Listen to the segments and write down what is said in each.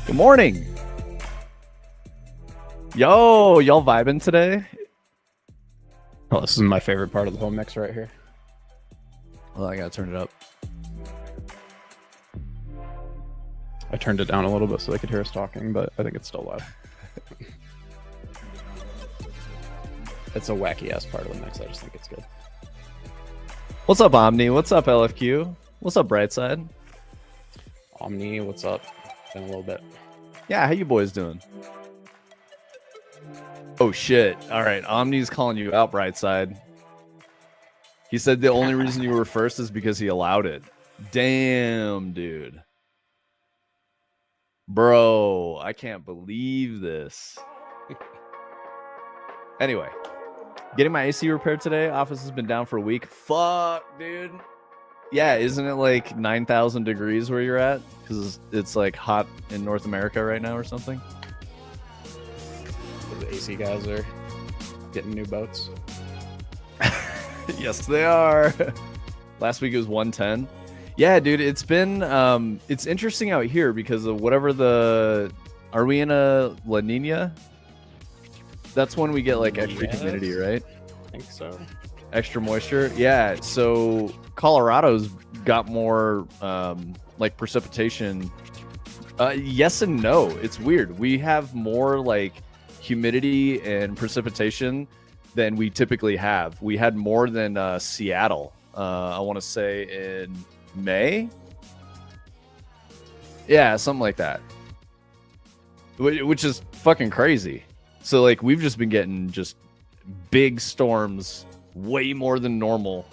Good morning. Yo, y'all vibing today? Oh, this is my favorite part of the whole mix right here. Well, I gotta turn it up. I turned it down a little bit so they could hear us talking, but I think it's still loud. It's a wacky ass part of the mix. I just think it's good. What's up, Omni? What's up, LFQ? What's up, Brightside? Omni, what's up? Been a little bit. Yeah, how you boys doing? Oh shit! All right, Omni's calling you out, Brightside. He said the only reason you were first is because he allowed it. Damn, dude. Bro, I can't believe this. Anyway, getting my AC repaired today. Office has been down for a week. Fuck, dude. Yeah, isn't it like 9,000 degrees where you're at? Because it's like hot in North America right now or something. The AC guys are getting new boats. Yes, they are. Last week it was 110. Yeah, dude, it's been it's interesting out here because of whatever are we in a La Nina? That's when we get like extra humidity, right? I think so. Extra moisture. Yeah, so Colorado's got more like precipitation. Yes and no. It's weird. We have more like humidity and precipitation than we typically have. We had more than Seattle. I want to say in May. Yeah, something like that. Which is fucking crazy. So like we've just been getting just big storms, way more than normal.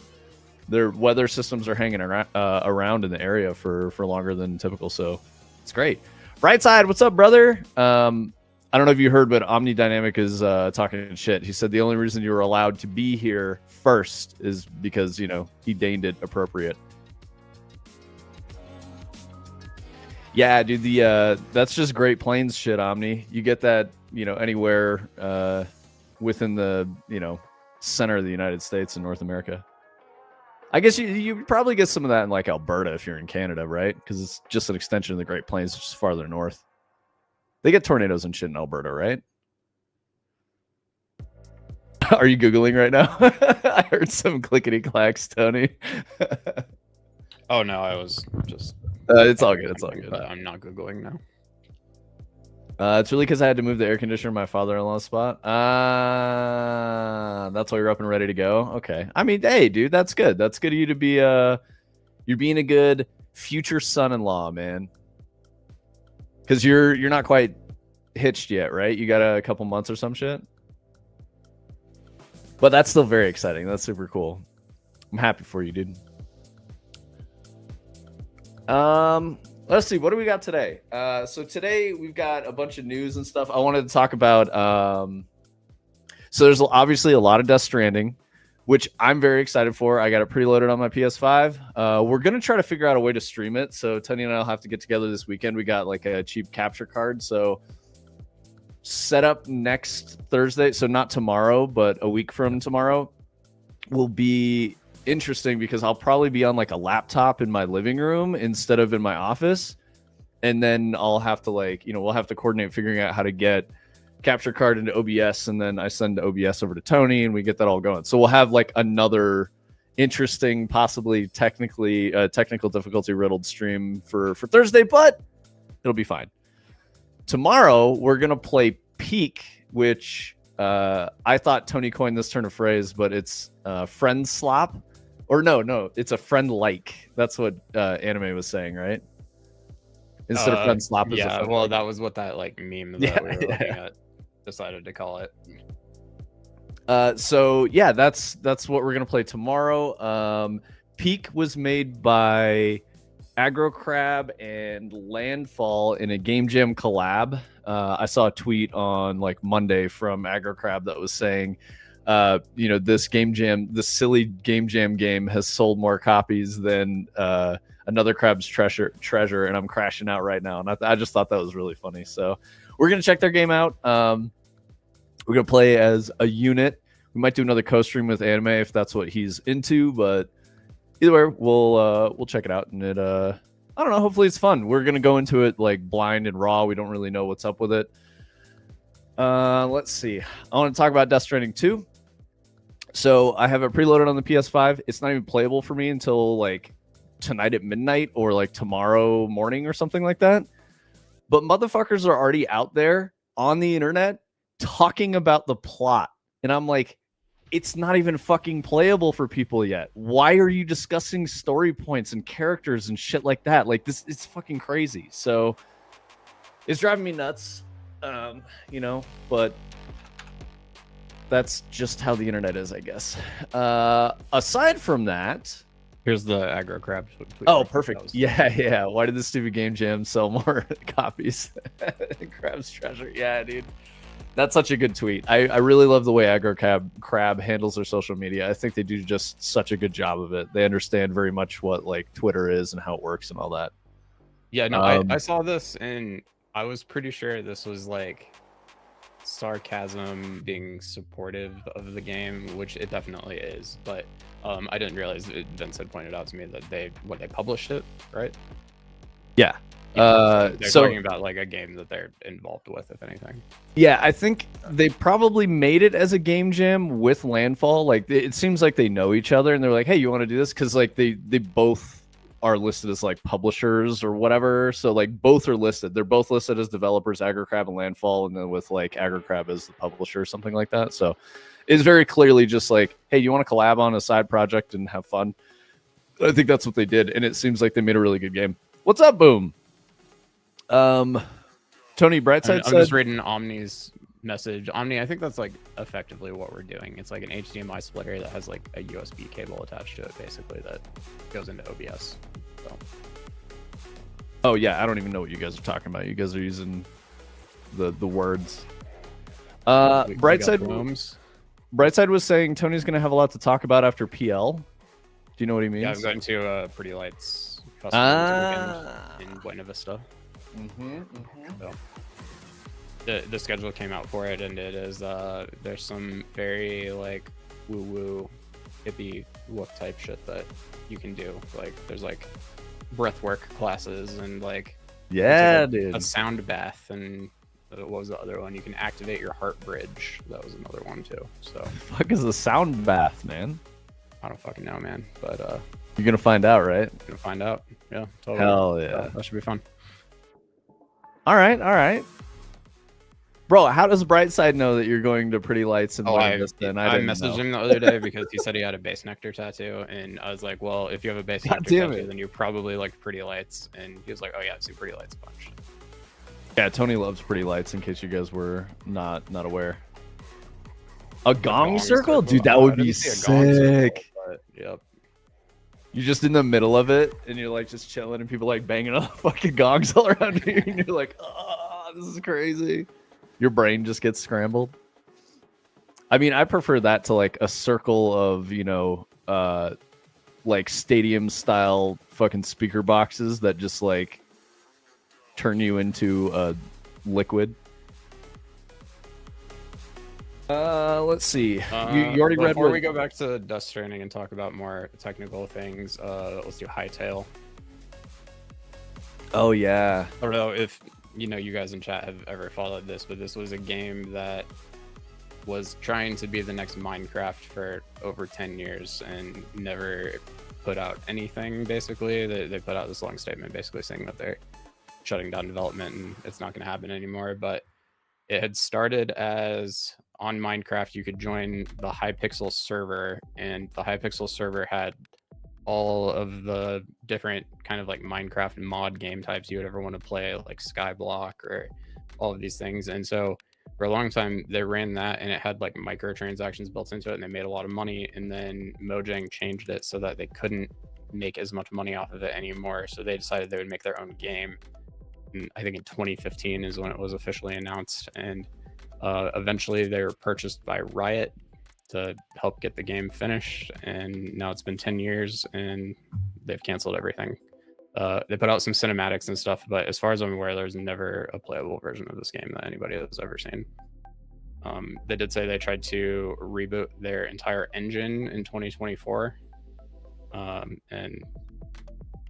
Their weather systems are hanging around in the area for longer than typical, so it's great. Brightside, what's up, brother? I don't know if you heard, but Omni Dynamic is talking shit. He said the only reason you were allowed to be here first is because, you know, he deigned it appropriate. Yeah, dude, that's just Great Plains shit, Omni. You get that, you know, anywhere within the, you know, center of the United States and North America. I guess you probably get some of that in like Alberta if you're in Canada, right? Because it's just an extension of the Great Plains, just farther north. They get tornadoes and shit in Alberta, right? Are you Googling right now? I heard some clickety clacks, Tony. Oh no, I was just. It's all good. It's all good. But I'm not Googling now. It's really because I had to move the air conditioner in my father-in-law's spot. That's why you're up and ready to go. Okay. I mean, hey, dude, that's good. That's good of you to be. You're being a good future son-in-law, man. Because you're not quite hitched yet, right? You got a couple months or some shit. But that's still very exciting. That's super cool. I'm happy for you, dude. Let's see. What do we got today? So today we've got a bunch of news and stuff. I wanted to talk about. So there's obviously a lot of Death Stranding, which I'm very excited for. I got it preloaded on my PS5. We're gonna try to figure out a way to stream it. So Tony and I'll have to get together this weekend. We got like a cheap capture card. So set up next Thursday. So not tomorrow, but a week from tomorrow will be interesting because I'll probably be on like a laptop in my living room instead of in my office, and then I'll have to like, you know, we'll have to coordinate figuring out how to get capture card into OBS, and then I send the OBS over to Tony and we get that all going. So we'll have like another interesting, possibly technical difficulty riddled stream for Thursday, but it'll be fine. Tomorrow we're gonna play Peak, which I thought Tony coined this turn of phrase, but it's friend slop. Or no, it's a friend like. That's what Anime was saying, right? Instead of friend slop. Yeah, well, that was what that like meme that we were looking at decided to call it. So yeah, that's what we're gonna play tomorrow. Peak was made by Aggro Crab and Landfall in a Game Jam collab. I saw a tweet on like Monday from Aggro Crab that was saying, you know, this silly Game Jam game has sold more copies than Another Crab's Treasure, and I'm crashing out right now. And I just thought that was really funny. So we're gonna check their game out. We're gonna play as a unit. We might do another co-stream with Anime if that's what he's into, but either way, we'll check it out, and I don't know. Hopefully it's fun. We're gonna go into it like blind and raw. We don't really know what's up with it. Let's see. I want to talk about Death Stranding 2. So I have it preloaded on the PS5. It's not even playable for me until like tonight at midnight or like tomorrow morning or something like that. But motherfuckers are already out there on the internet talking about the plot. And I'm like, it's not even fucking playable for people yet. Why are you discussing story points and characters and shit like that? Like this, it's fucking crazy. So it's driving me nuts. You know, but that's just how the internet is, I guess. Aside from that, Here's the aggro crab. oh, perfect. Yeah. Why did the stupid game jam sell more copies? Crab's treasure. Yeah, dude. That's such a good tweet. I really love the way aggro crab handles their social media. I think they do just such a good job of it. They understand very much what like Twitter is and how it works and all that. Yeah, no, I saw this and I was pretty sure this was like sarcasm being supportive of the game, which it definitely is, but I didn't realize Vince had pointed out to me that they published it, right? Yeah. They're talking about like a game that they're involved with, if anything. Yeah, I think they probably made it as a game jam with Landfall. Like it seems like they know each other and they're like, hey, you want to do this? Because like they both are listed as like publishers or whatever. So like both are listed. They're both listed as developers, AgriCrab and Landfall, and then with like AgriCrab as the publisher or something like that. So it's very clearly just like, hey, you want to collab on a side project and have fun? I think that's what they did, and it seems like they made a really good game. What's up, Boom? Tony Brightside I'm just reading Omni's message. Omni, I think that's like effectively what we're doing. It's like an HDMI splitter that has like a USB cable attached to it, basically, that goes into OBS. So. Oh yeah, I don't even know what you guys are talking about. You guys are using the words. Brightside was saying Tony's gonna have a lot to talk about after PL. Do you know what he means? Yeah, I'm going to Pretty Lights festival this weekend in Buena Vista. So, the schedule came out for it, and it is there's some very like woo hippie look type shit that you can do. Like there's like breathwork classes and like dude, a sound bath, and what was the other one? You can activate your heart bridge. That was another one too. So the fuck is a sound bath, man? I don't fucking know, man. But you're gonna find out, right? Gonna find out. Yeah, totally. Hell yeah, that should be fun. All right. Bro, how does Brightside know that you're going to Pretty Lights and I messaged him the other day because he said he had a base nectar tattoo, and I was like, well, if you have a base nectar tattoo, then you probably like Pretty Lights. And he was like, oh yeah, I've seen Pretty Lights a bunch. Yeah, Tony loves Pretty Lights, in case you guys were not aware. A gong circle? Dude, that would be sick. Yep. You're just in the middle of it, and you're like just chilling, and people like banging on the fucking gongs all around you, and you're like, oh, this is crazy. Your brain just gets scrambled. I mean, I prefer that to like a circle of, you know, like stadium style fucking speaker boxes that just like turn you into a liquid. Let's see. You already read. Before we go back to Death Stranding and talk about more technical things, let's do Hightail. Oh yeah. I don't know if you know, you guys in chat have ever followed this, but this was a game that was trying to be the next Minecraft for over 10 years and never put out anything. Basically, they put out this long statement basically saying that they're shutting down development and it's not going to happen anymore. But it had started as on Minecraft, you could join the Hypixel server, and the Hypixel server had all of the different kind of like Minecraft mod game types you would ever want to play, like Skyblock or all of these things. And so for a long time they ran that, and it had like microtransactions built into it, and they made a lot of money. And then Mojang changed it so that they couldn't make as much money off of it anymore, so they decided they would make their own game. And I think in 2015 is when it was officially announced, and eventually they were purchased by Riot to help get the game finished, and now it's been 10 years and they've canceled everything. They put out some cinematics and stuff, but as far as I'm aware, there's never a playable version of this game that anybody has ever seen. They did say they tried to reboot their entire engine in 2024, and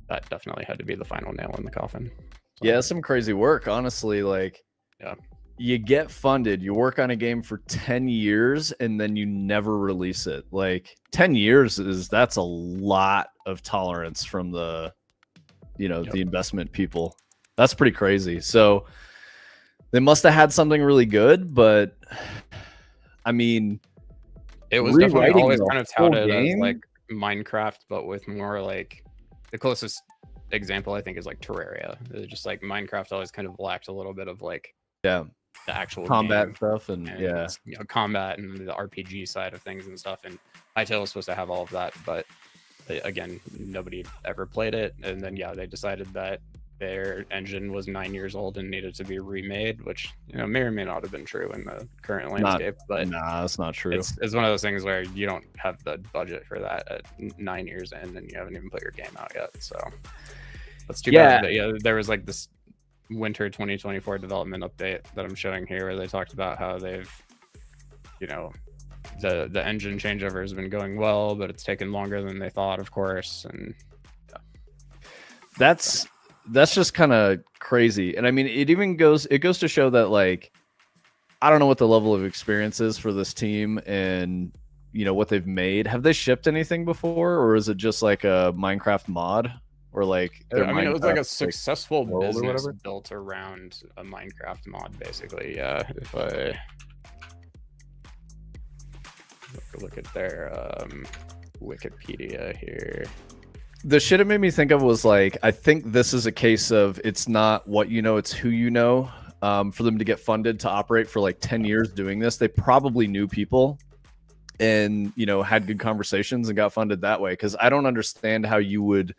that definitely had to be the final nail in the coffin. So, Yeah, some crazy work, honestly. Like, yeah. You get funded, you work on a game for 10 years, and then you never release it. Like 10 years that's a lot of tolerance from the, the investment people. That's pretty crazy. So they must have had something really good, but I mean, it was definitely always the kind of whole touted as game? like Minecraft, but with more like the closest example I think is like Terraria. It's just like Minecraft always kind of lacked a little bit of like Yeah, the actual combat game stuff and yeah. combat and the RPG side of things and stuff. And Hytale was supposed to have all of that, but again, nobody ever played it. And then they decided that their engine was 9 years old and needed to be remade, which may or may not have been true in the current landscape. But nah, that's not true. It's one of those things where you don't have the budget for that at 9 years in, and you haven't even put your game out yet. So that's too bad. But there was like this winter 2024 development update that I'm showing here, where they talked about how they've, the engine changeover has been going well, but it's taken longer than they thought, of course. And that's just kind of crazy. And I mean, it goes to show that, like, I don't know what the level of experience is for this team and what they've made. Have they shipped anything before, or is it just like a Minecraft mod, or like it was like a successful business built around a Minecraft mod, basically. Yeah, if I look at their Wikipedia here. The shit it made me think of was like, I think this is a case of it's not what it's who you know. For them to get funded to operate for like 10 years doing this, they probably knew people and had good conversations and got funded that way. Because I don't understand how you would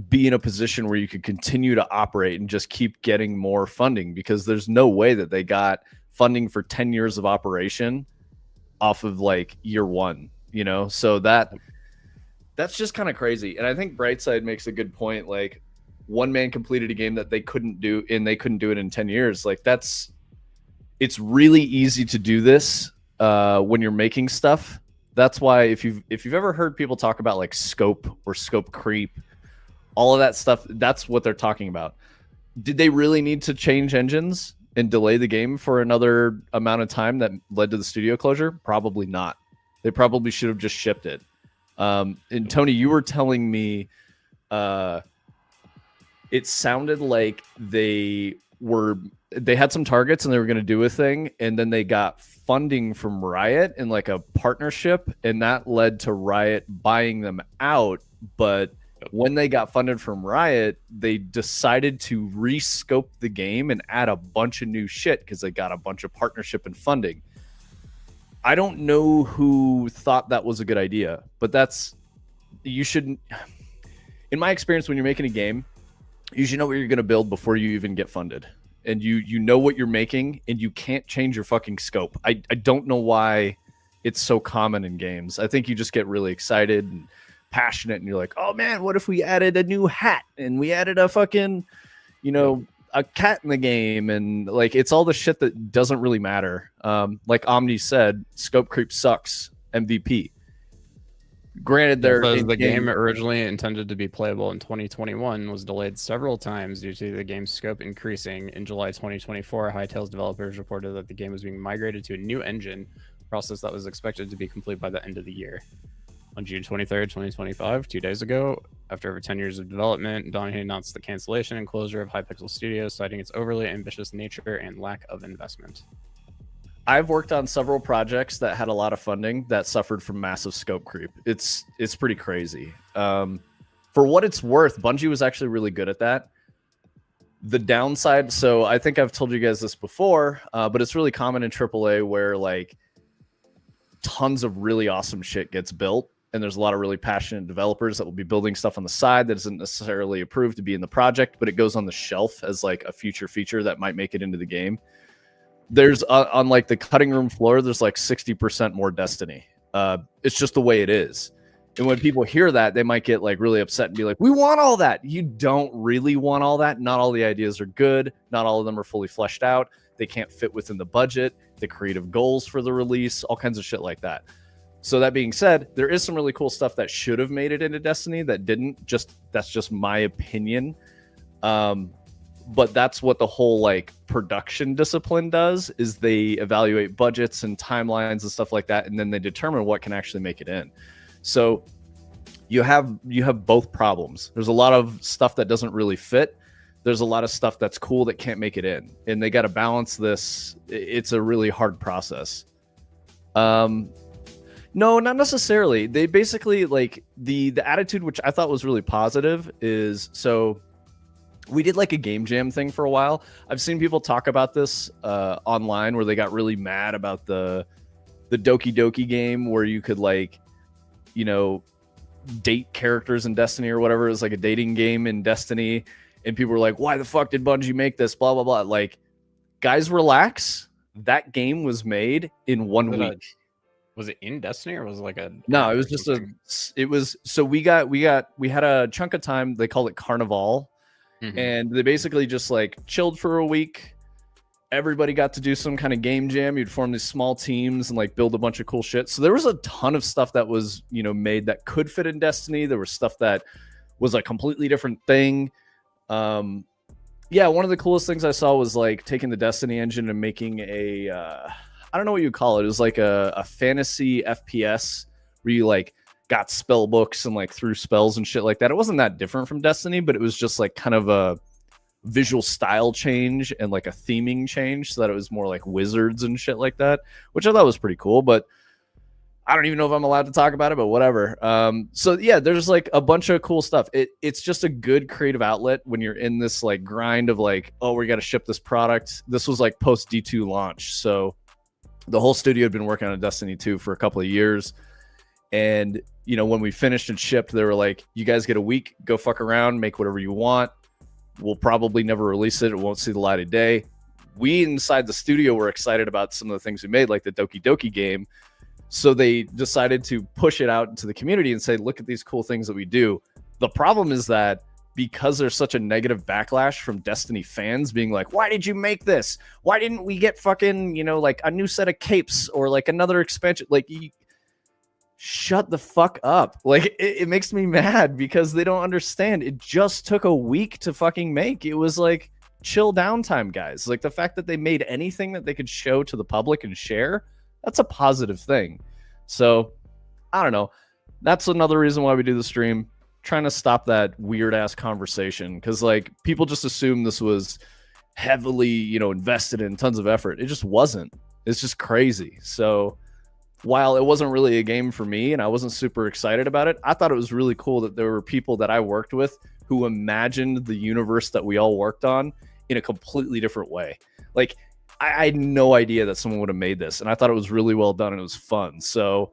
be in a position where you could continue to operate and just keep getting more funding, because there's no way that they got funding for 10 years of operation off of like year one, so that's just kind of crazy. And I think Brightside makes a good point. Like, one man completed a game that they couldn't do, and they couldn't do it in 10 years. Like, it's really easy to do this when you're making stuff. That's why if you've ever heard people talk about like scope or scope creep, all of that stuff, that's what they're talking about. Did they really need to change engines and delay the game for another amount of time that led to the studio closure? Probably not. They probably should have just shipped it. And Tony, you were telling me it sounded like they had some targets and they were going to do a thing, and then they got funding from Riot in like a partnership, and that led to Riot buying them out. But when they got funded from Riot, they decided to rescope the game and add a bunch of new shit because they got a bunch of partnership and funding. I don't know who thought that was a good idea, but you shouldn't. In my experience, when you're making a game, you should know what you're going to build before you even get funded. And you know what you're making, and you can't change your fucking scope. I don't know why it's so common in games. I think you just get really excited and passionate, and you're like, oh man, what if we added a new hat and we added a fucking, a cat in the game, and like it's all the shit that doesn't really matter. Like Omni said, scope creep sucks. MVP. Granted, the game originally intended to be playable in 2021 was delayed several times due to the game's scope increasing. In July 2024, Hytale's developers reported that the game was being migrated to a new engine, process that was expected to be complete by the end of the year. On June 23rd, 2025, 2 days ago, after over 10 years of development, Donahue announced the cancellation and closure of Hypixel Studios, citing its overly ambitious nature and lack of investment. I've worked on several projects that had a lot of funding that suffered from massive scope creep. It's pretty crazy. For what it's worth, Bungie was actually really good at that. The downside, so I think I've told you guys this before, but it's really common in AAA where like tons of really awesome shit gets built, and there's a lot of really passionate developers that will be building stuff on the side that isn't necessarily approved to be in the project, but it goes on the shelf as like a future feature that might make it into the game. There's on like the cutting room floor, there's like 60% more Destiny. It's just the way it is. And when people hear that, they might get like really upset and be like, we want all that. You don't really want all that. Not all the ideas are good. Not all of them are fully fleshed out. They can't fit within the budget, the creative goals for the release, all kinds of shit like that. So that being said, there is some really cool stuff that should have made it into Destiny that didn't. That's just my opinion. But that's what the whole like production discipline does, is they evaluate budgets and timelines and stuff like that, and then they determine what can actually make it in. So you have both problems. There's a lot of stuff that doesn't really fit. There's a lot of stuff that's cool that can't make it in, and they got to balance this. It's a really hard process. No, not necessarily. They basically like the attitude, which I thought was really positive, is so we did like a game jam thing for a while. I've seen people talk about this online where they got really mad about the Doki Doki game where you could like, you know, date characters in Destiny or whatever. It was like a dating game in Destiny, and people were like, "Why the fuck did Bungie make this?" Blah blah blah. Like, guys, relax. That game was made in 1 week. Was it in Destiny or was it like a? No, it was just it was, so we had a chunk of time. They called it Carnival. Mm-hmm. And they basically just like chilled for a week. Everybody got to do some kind of game jam. You'd form these small teams and like build a bunch of cool shit. So there was a ton of stuff that was, you know, made that could fit in Destiny. There was stuff that was a completely different thing. Yeah, one of the coolest things I saw was like taking the Destiny engine and making a I don't know what you call it. It was like a fantasy FPS where you like got spell books and like threw spells and shit like that. It wasn't that different from Destiny, but it was just like kind of a visual style change and like a theming change so that it was more like wizards and shit like that, which I thought was pretty cool. But I don't even know if I'm allowed to talk about it, but whatever. So yeah, there's like a bunch of cool stuff. It's just a good creative outlet when you're in this like grind of like, oh, we got to ship this product. This was like post D2 launch. So the whole studio had been working on Destiny 2 for a couple of years. And, you know, when we finished and shipped, they were like, you guys get a week, go fuck around, make whatever you want. We'll probably never release it. It won't see the light of day. We inside the studio were excited about some of the things we made, like the Doki Doki game. So they decided to push it out into the community and say, look at these cool things that we do. The problem is that because there's such a negative backlash from Destiny fans being like, why did you make this? Why didn't we get fucking, you know, like a new set of capes or like another expansion? Like, shut the fuck up. Like, it makes me mad because they don't understand. It just took a week to fucking make. It was like chill downtime, guys. Like the fact that they made anything that they could show to the public and share, that's a positive thing. So I don't know. That's another reason why we do the stream, trying to stop that weird ass conversation. Cause like people just assume this was heavily, you know, invested in tons of effort. It just wasn't. It's just crazy. So while it wasn't really a game for me and I wasn't super excited about it, I thought it was really cool that there were people that I worked with who imagined the universe that we all worked on in a completely different way. Like, I had no idea that someone would have made this, and I thought it was really well done and it was fun. So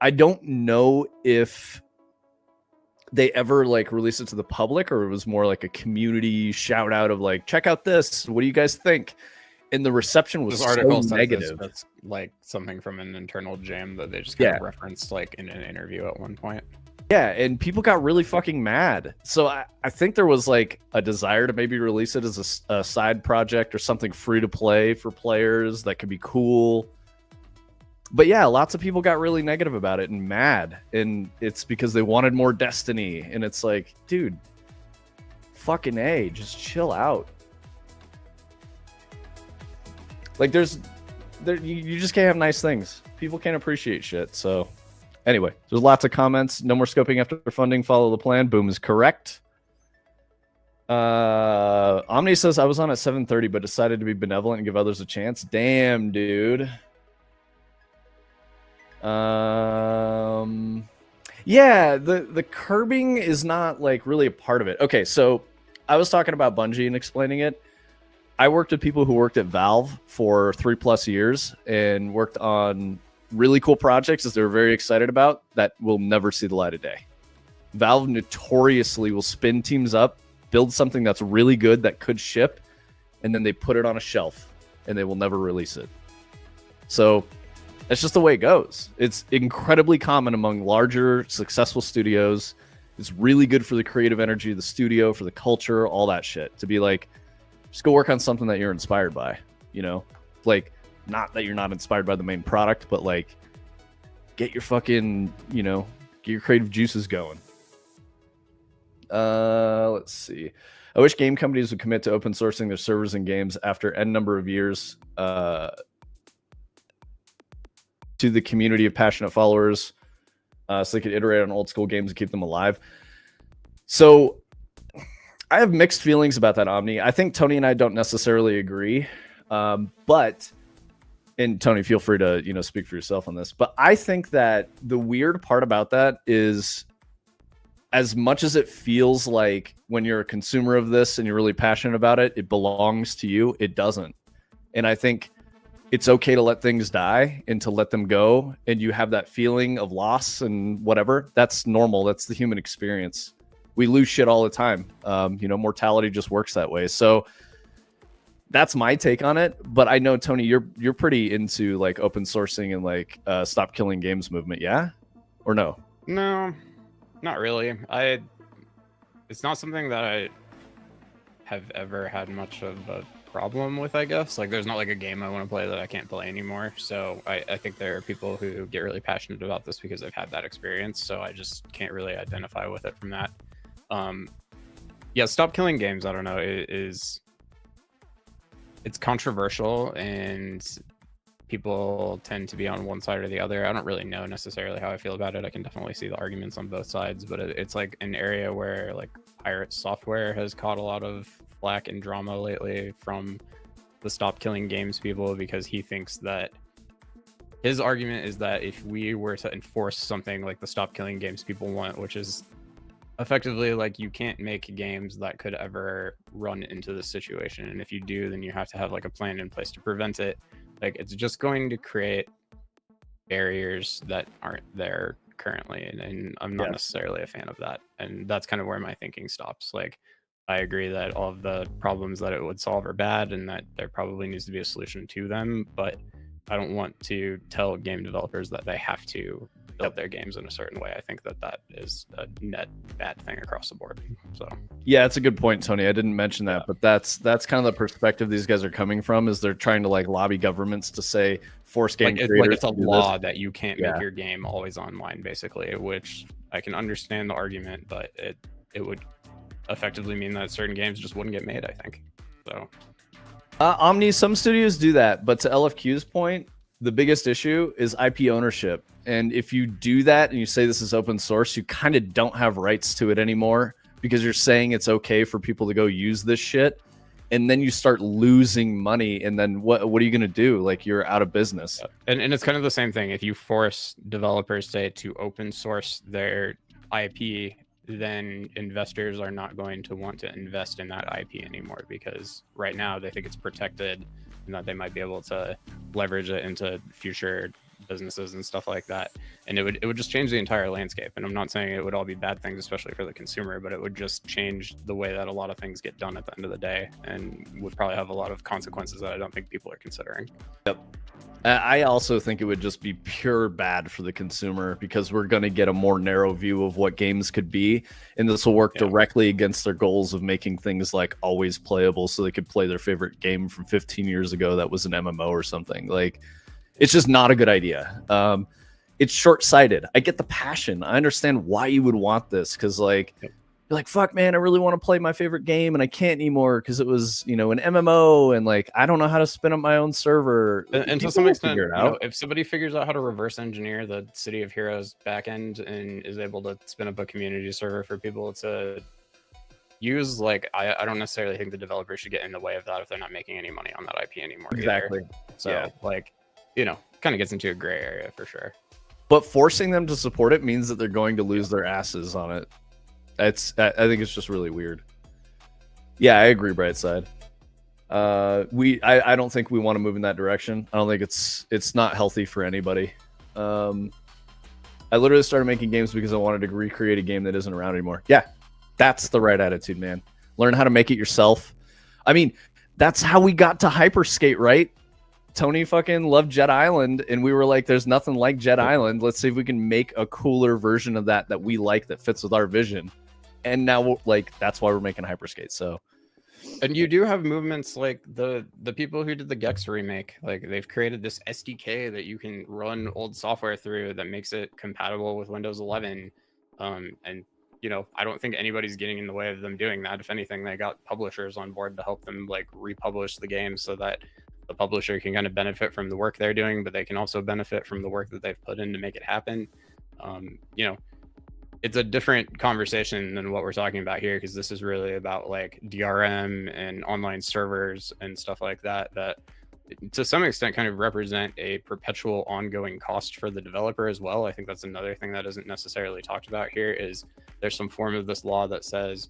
I don't know if they ever like released it to the public or it was more like a community shout out of like, check out this. What do you guys think? And the reception was so negative. That's like something from an internal jam that they just kind of referenced like in an interview at one point. Yeah, and people got really fucking mad. So I think there was like a desire to maybe release it as a side project or something free to play for players that could be cool. But yeah, lots of people got really negative about it and mad. And it's because they wanted more Destiny. And it's like, dude, fucking A, just chill out. Like you just can't have nice things. People can't appreciate shit. So anyway, there's lots of comments. No more scoping after funding. Follow the plan. Boom is correct. Omni says I was on at 7:30, but decided to be benevolent and give others a chance. Damn, dude. Yeah, the curbing is not like really a part of it. Okay, so I was talking about Bungie and explaining it. I worked with people who worked at Valve for 3+ years and worked on really cool projects that they're very excited about that will never see the light of day. Valve notoriously will spin teams up, build something that's really good that could ship, and then they put it on a shelf and they will never release it. So that's just the way it goes. It's incredibly common among larger, successful studios. It's really good for the creative energy of the studio, for the culture, all that shit. To be like, just go work on something that you're inspired by, you know? Like, not that you're not inspired by the main product, but like, get your fucking, get your creative juices going. Let's see. I wish game companies would commit to open sourcing their servers and games after n number of years to the community of passionate followers, so they could iterate on old school games and keep them alive. So I have mixed feelings about that, Omni. I think Tony and I don't necessarily agree, but Tony, feel free to speak for yourself on this. But I think that the weird part about that is, as much as it feels like when you're a consumer of this and you're really passionate about it, it belongs to you, it doesn't. And I think it's okay to let things die and to let them go. And you have that feeling of loss and whatever. That's normal. That's the human experience. We lose shit all the time. Mortality just works that way. So that's my take on it. But I know, Tony, you're pretty into like open sourcing and like stop killing games movement. Yeah? Or no? No. Not really. It's not something that I have ever had much of a problem with, I guess. Like, there's not like a game I want to play that I can't play anymore. So I think there are people who get really passionate about this because they've had that experience. So I just can't really identify with it from that. Yeah, stop killing games, I don't know, it's controversial and people tend to be on one side or the other. I don't really know necessarily how I feel about it. I can definitely see the arguments on both sides, but it's like an area where like pirate software has caught a lot of flack and drama lately from the stop killing games people, because he thinks that his argument is that if we were to enforce something like the stop killing games people want, which is effectively like you can't make games that could ever run into this situation, and if you do, then you have to have like a plan in place to prevent it. Like, it's just going to create barriers that aren't there currently, and I'm not necessarily a fan of that. And that's kind of where my thinking stops. Like, I agree that all of the problems that it would solve are bad and that there probably needs to be a solution to them, but I don't want to tell game developers that they have to build their games in a certain way. I think that is a net bad thing across the board. So yeah, it's a good point, Tony. I didn't mention that, but that's kind of the perspective these guys are coming from, is they're trying to like lobby governments to say force game creators. Like it's a law that you can't make your game always online, basically, which I can understand the argument, but it would effectively mean that certain games just wouldn't get made, I think. So Omni, some studios do that, but to LFQ's point, the biggest issue is IP ownership. And if you do that and you say this is open source, you kind of don't have rights to it anymore, because you're saying it's okay for people to go use this shit. And then you start losing money. And then what are you going to do? Like, you're out of business. And it's kind of the same thing. If you force developers, say, to open source their IP, then investors are not going to want to invest in that IP anymore, because right now they think it's protected and that they might be able to leverage it into future businesses and stuff like that. And it would just change the entire landscape. And I'm not saying it would all be bad things, especially for the consumer, but it would just change the way that a lot of things get done at the end of the day, and would probably have a lot of consequences that I don't think people are considering. Yep. I also think it would just be pure bad for the consumer, because we're going to get a more narrow view of what games could be. And this will work directly against their goals of making things like always playable, so they could play their favorite game from 15 years ago that was an MMO or something. Like, it's just not a good idea. It's short-sighted. I get the passion. I understand why you would want this, because like, you're like, fuck, man, I really want to play my favorite game and I can't anymore because it was, an MMO, and like, I don't know how to spin up my own server. And to some extent, if somebody figures out how to reverse engineer the City of Heroes backend and is able to spin up a community server for people to use, like, I don't necessarily think the developer should get in the way of that if they're not making any money on that IP anymore. Exactly. Either. So like, kind of gets into a gray area for sure. But forcing them to support it means that they're going to lose their asses on it. I think it's just really weird. Yeah, I agree, Brightside. I don't think we want to move in that direction. I don't think it's not healthy for anybody. I literally started making games because I wanted to recreate a game that isn't around anymore. Yeah, that's the right attitude, man. Learn how to make it yourself. I mean, that's how we got to Hyperskate, right? Tony fucking loved Jet Island, and we were like, there's nothing like Jet Island. Let's see if we can make a cooler version of that we like, that fits with our vision. And now, like, that's why we're making Hyperskate. So And you do have movements like the people who did the Gex remake. Like they've created this SDK that you can run old software through that makes it compatible with Windows 11. And I don't think anybody's getting in the way of them doing that. If anything, they got publishers on board to help them like republish the game so that the publisher can kind of benefit from the work they're doing, but they can also benefit from the work that they've put in to make it happen. It's a different conversation than what we're talking about here, because this is really about like DRM and online servers and stuff like that to some extent kind of represent a perpetual ongoing cost for the developer as well. I think that's another thing that isn't necessarily talked about here. Is there's some form of this law that says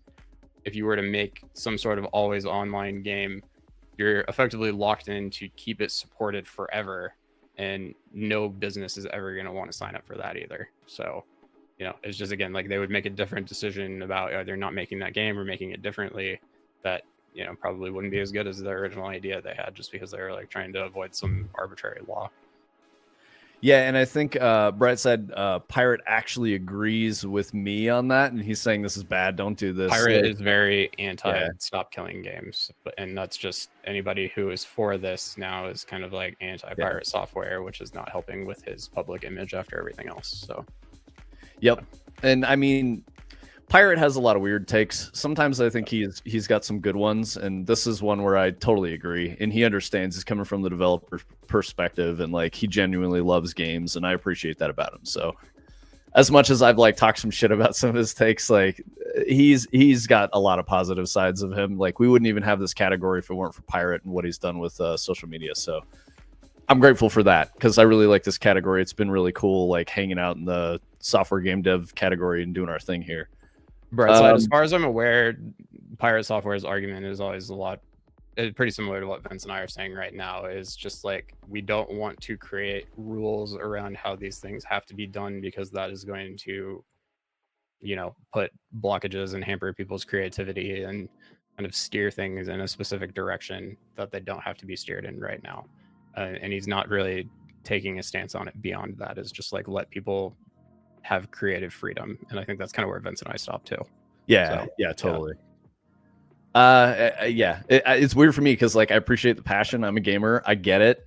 if you were to make some sort of always online game, you're effectively locked in to keep it supported forever, and no business is ever going to want to sign up for that either. So it's just, again, like they would make a different decision about either not making that game or making it differently that probably wouldn't be as good as the original idea they had, just because they were like trying to avoid some arbitrary law. Yeah, and I think Brett said Pirate actually agrees with me on that, and he's saying this is bad, don't do this. Pirate is very anti-stop killing games, and that's just anybody who is for this now is kind of like anti-pirate software, which is not helping with his public image after everything else. So Yep. And I mean, Pirate has a lot of weird takes. Sometimes I think he's got some good ones, and this is one where I totally agree. And he understands, he's coming from the developer perspective, and like he genuinely loves games, and I appreciate that about him. So as much as I've like talked some shit about some of his takes, like he's got a lot of positive sides of him. Like we wouldn't even have this category if it weren't for Pirate and what he's done with social media. So I'm grateful for that, because I really like this category. It's been really cool, like hanging out in the software game dev category and doing our thing here. Right. So as far as I'm aware, Pirate Software's argument is always pretty similar to what Vince and I are saying right now. Is just like, we don't want to create rules around how these things have to be done, because that is going to, put blockages and hamper people's creativity and kind of steer things in a specific direction that they don't have to be steered in right now. And he's not really taking a stance on it beyond that. Is just like, let people have creative freedom. And I think that's kind of where Vince and I stopped too. Yeah, totally. It's weird for me because like I appreciate the passion. I'm a gamer. I get it.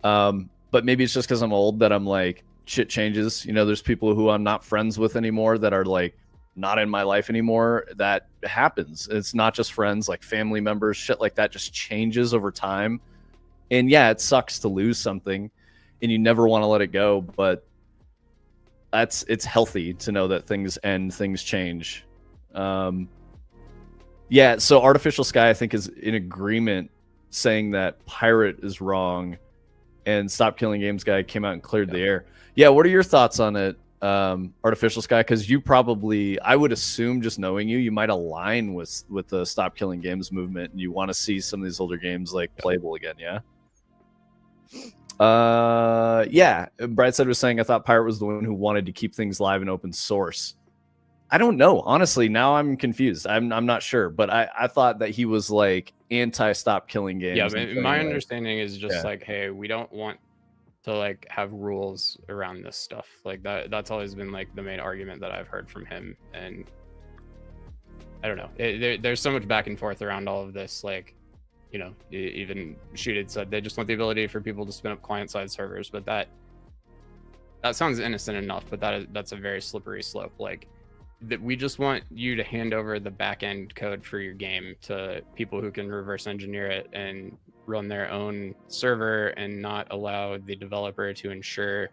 But maybe it's just because I'm old that I'm like, shit changes. There's people who I'm not friends with anymore that are like not in my life anymore. That happens. It's not just friends, like family members, shit like that just changes over time. And yeah, it sucks to lose something and you never want to let it go, but it's healthy to know that things end, things change. So Artificial Sky, I think, is in agreement saying that Pirate is wrong and Stop Killing Games guy came out and cleared the air. Yeah, what are your thoughts on it, Artificial Sky? Because you probably, I would assume, just knowing you might align with the Stop Killing Games movement, and you want to see some of these older games like playable again. Brad said was saying, I thought Pirate was the one who wanted to keep things live and open source. I don't know, honestly. Now I'm confused. I'm not sure, but I thought that he was like anti-stop killing games. Yeah, but my understanding is just like, hey, we don't want to like have rules around this stuff. Like that's always been like the main argument that I've heard from him. And I don't know. There's so much back and forth around all of this. Like, even Shooted said they just want the ability for people to spin up client-side servers, but that sounds innocent enough, but that's a very slippery slope. Like, that we just want you to hand over the back-end code for your game to people who can reverse engineer it and run their own server, and not allow the developer to ensure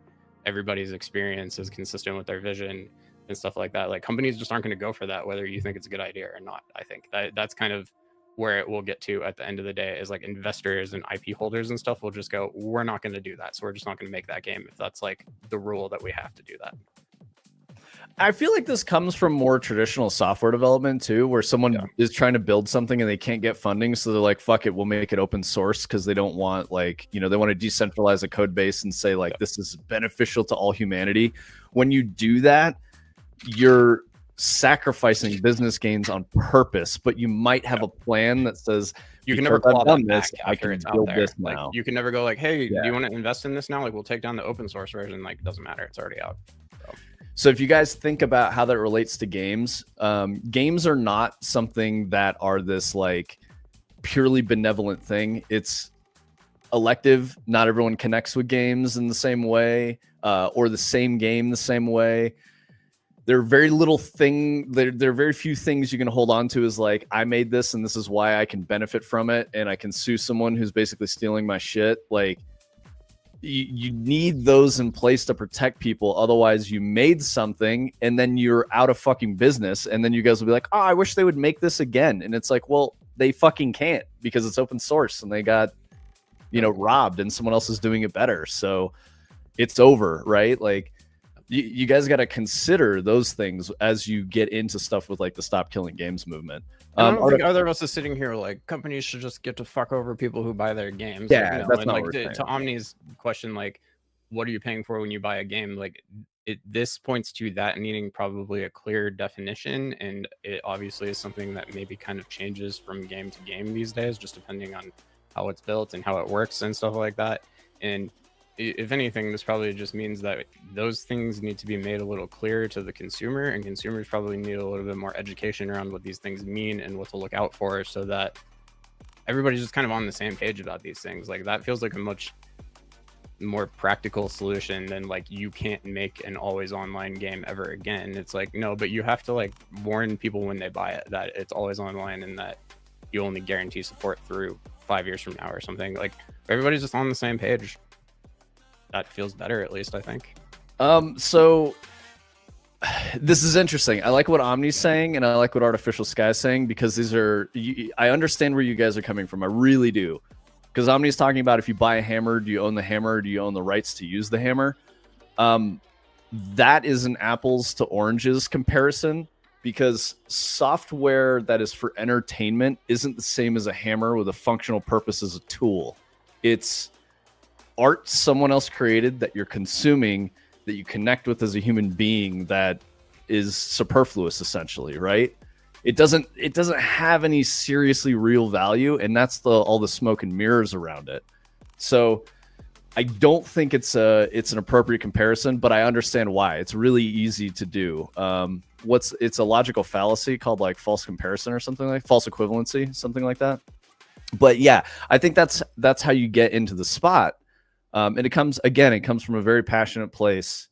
everybody's experience is consistent with their vision and stuff like that. Like, companies just aren't going to go for that, whether you think it's a good idea or not. I think that's kind of where it will get to at the end of the day, is like investors and IP holders and stuff will just go, we're not going to do that. So we're just not going to make that game if that's like the rule that we have to do that. I feel like this comes from more traditional software development too, where someone is trying to build something and they can't get funding. So they're like, fuck it, we'll make it open source, because they don't want like, they want to decentralize a code base and say like, this is beneficial to all humanity. When you do that, you're sacrificing business gains on purpose, but you might have a plan that says you can never claw that back I can it's build out there. this now. Like, you can never go like, hey, do you want to invest in this now? Like, we'll take down the open source version. Like, it doesn't matter, it's already out. So if you guys think about how that relates to games, games are not something that are this like purely benevolent thing. It's elective. Not everyone connects with games in the same way, or the same game the same way. There are very few things you can hold on to as like, I made this and this is why I can benefit from it, and I can sue someone who's basically stealing my shit. Like, you need those in place to protect people. Otherwise, you made something and then you're out of fucking business. And then you guys will be like, oh, I wish they would make this again. And it's like, well, they fucking can't, because it's open source and they got, robbed and someone else is doing it better. So it's over, right? Like, you guys got to consider those things as you get into stuff with like the Stop Killing Games movement. I don't think either of us is sitting here like companies should just get to fuck over people who buy their games. Yeah, like, no. that's and not like what we're to saying. Omni's question, like, what are you paying for when you buy a game? Like, this points to that needing probably a clear definition, and it obviously is something that maybe kind of changes from game to game these days, just depending on how it's built and how it works and stuff like that. And if anything, this probably just means that those things need to be made a little clearer to the consumer, and consumers probably need a little bit more education around what these things mean and what to look out for, so that everybody's just kind of on the same page about these things. Like, that feels like a much more practical solution than like, you can't make an always online game ever again. It's like, no, but you have to like warn people when they buy it that it's always online and that you only guarantee support through 5 years from now or something. Like, everybody's just on the same page. That feels better, at least, I think. So this is interesting. I like what Omni's saying, and I like what Artificial Sky's saying, because these are, I understand where you guys are coming from. I really do. Because Omni's talking about, if you buy a hammer, do you own the hammer? Or do you own the rights to use the hammer? That is an apples to oranges comparison, because software that is for entertainment isn't the same as a hammer with a functional purpose as a tool. It's art someone else created that you're consuming, that you connect with as a human being, that is superfluous, essentially, right? It doesn't have any seriously real value, and that's all the smoke and mirrors around it. So I don't think it's an appropriate comparison, but I understand why. It's really easy to do. It's a logical fallacy called like false comparison or something, like false equivalency, something like that. But yeah, I think that's how you get into the spot. And it comes from a very passionate place.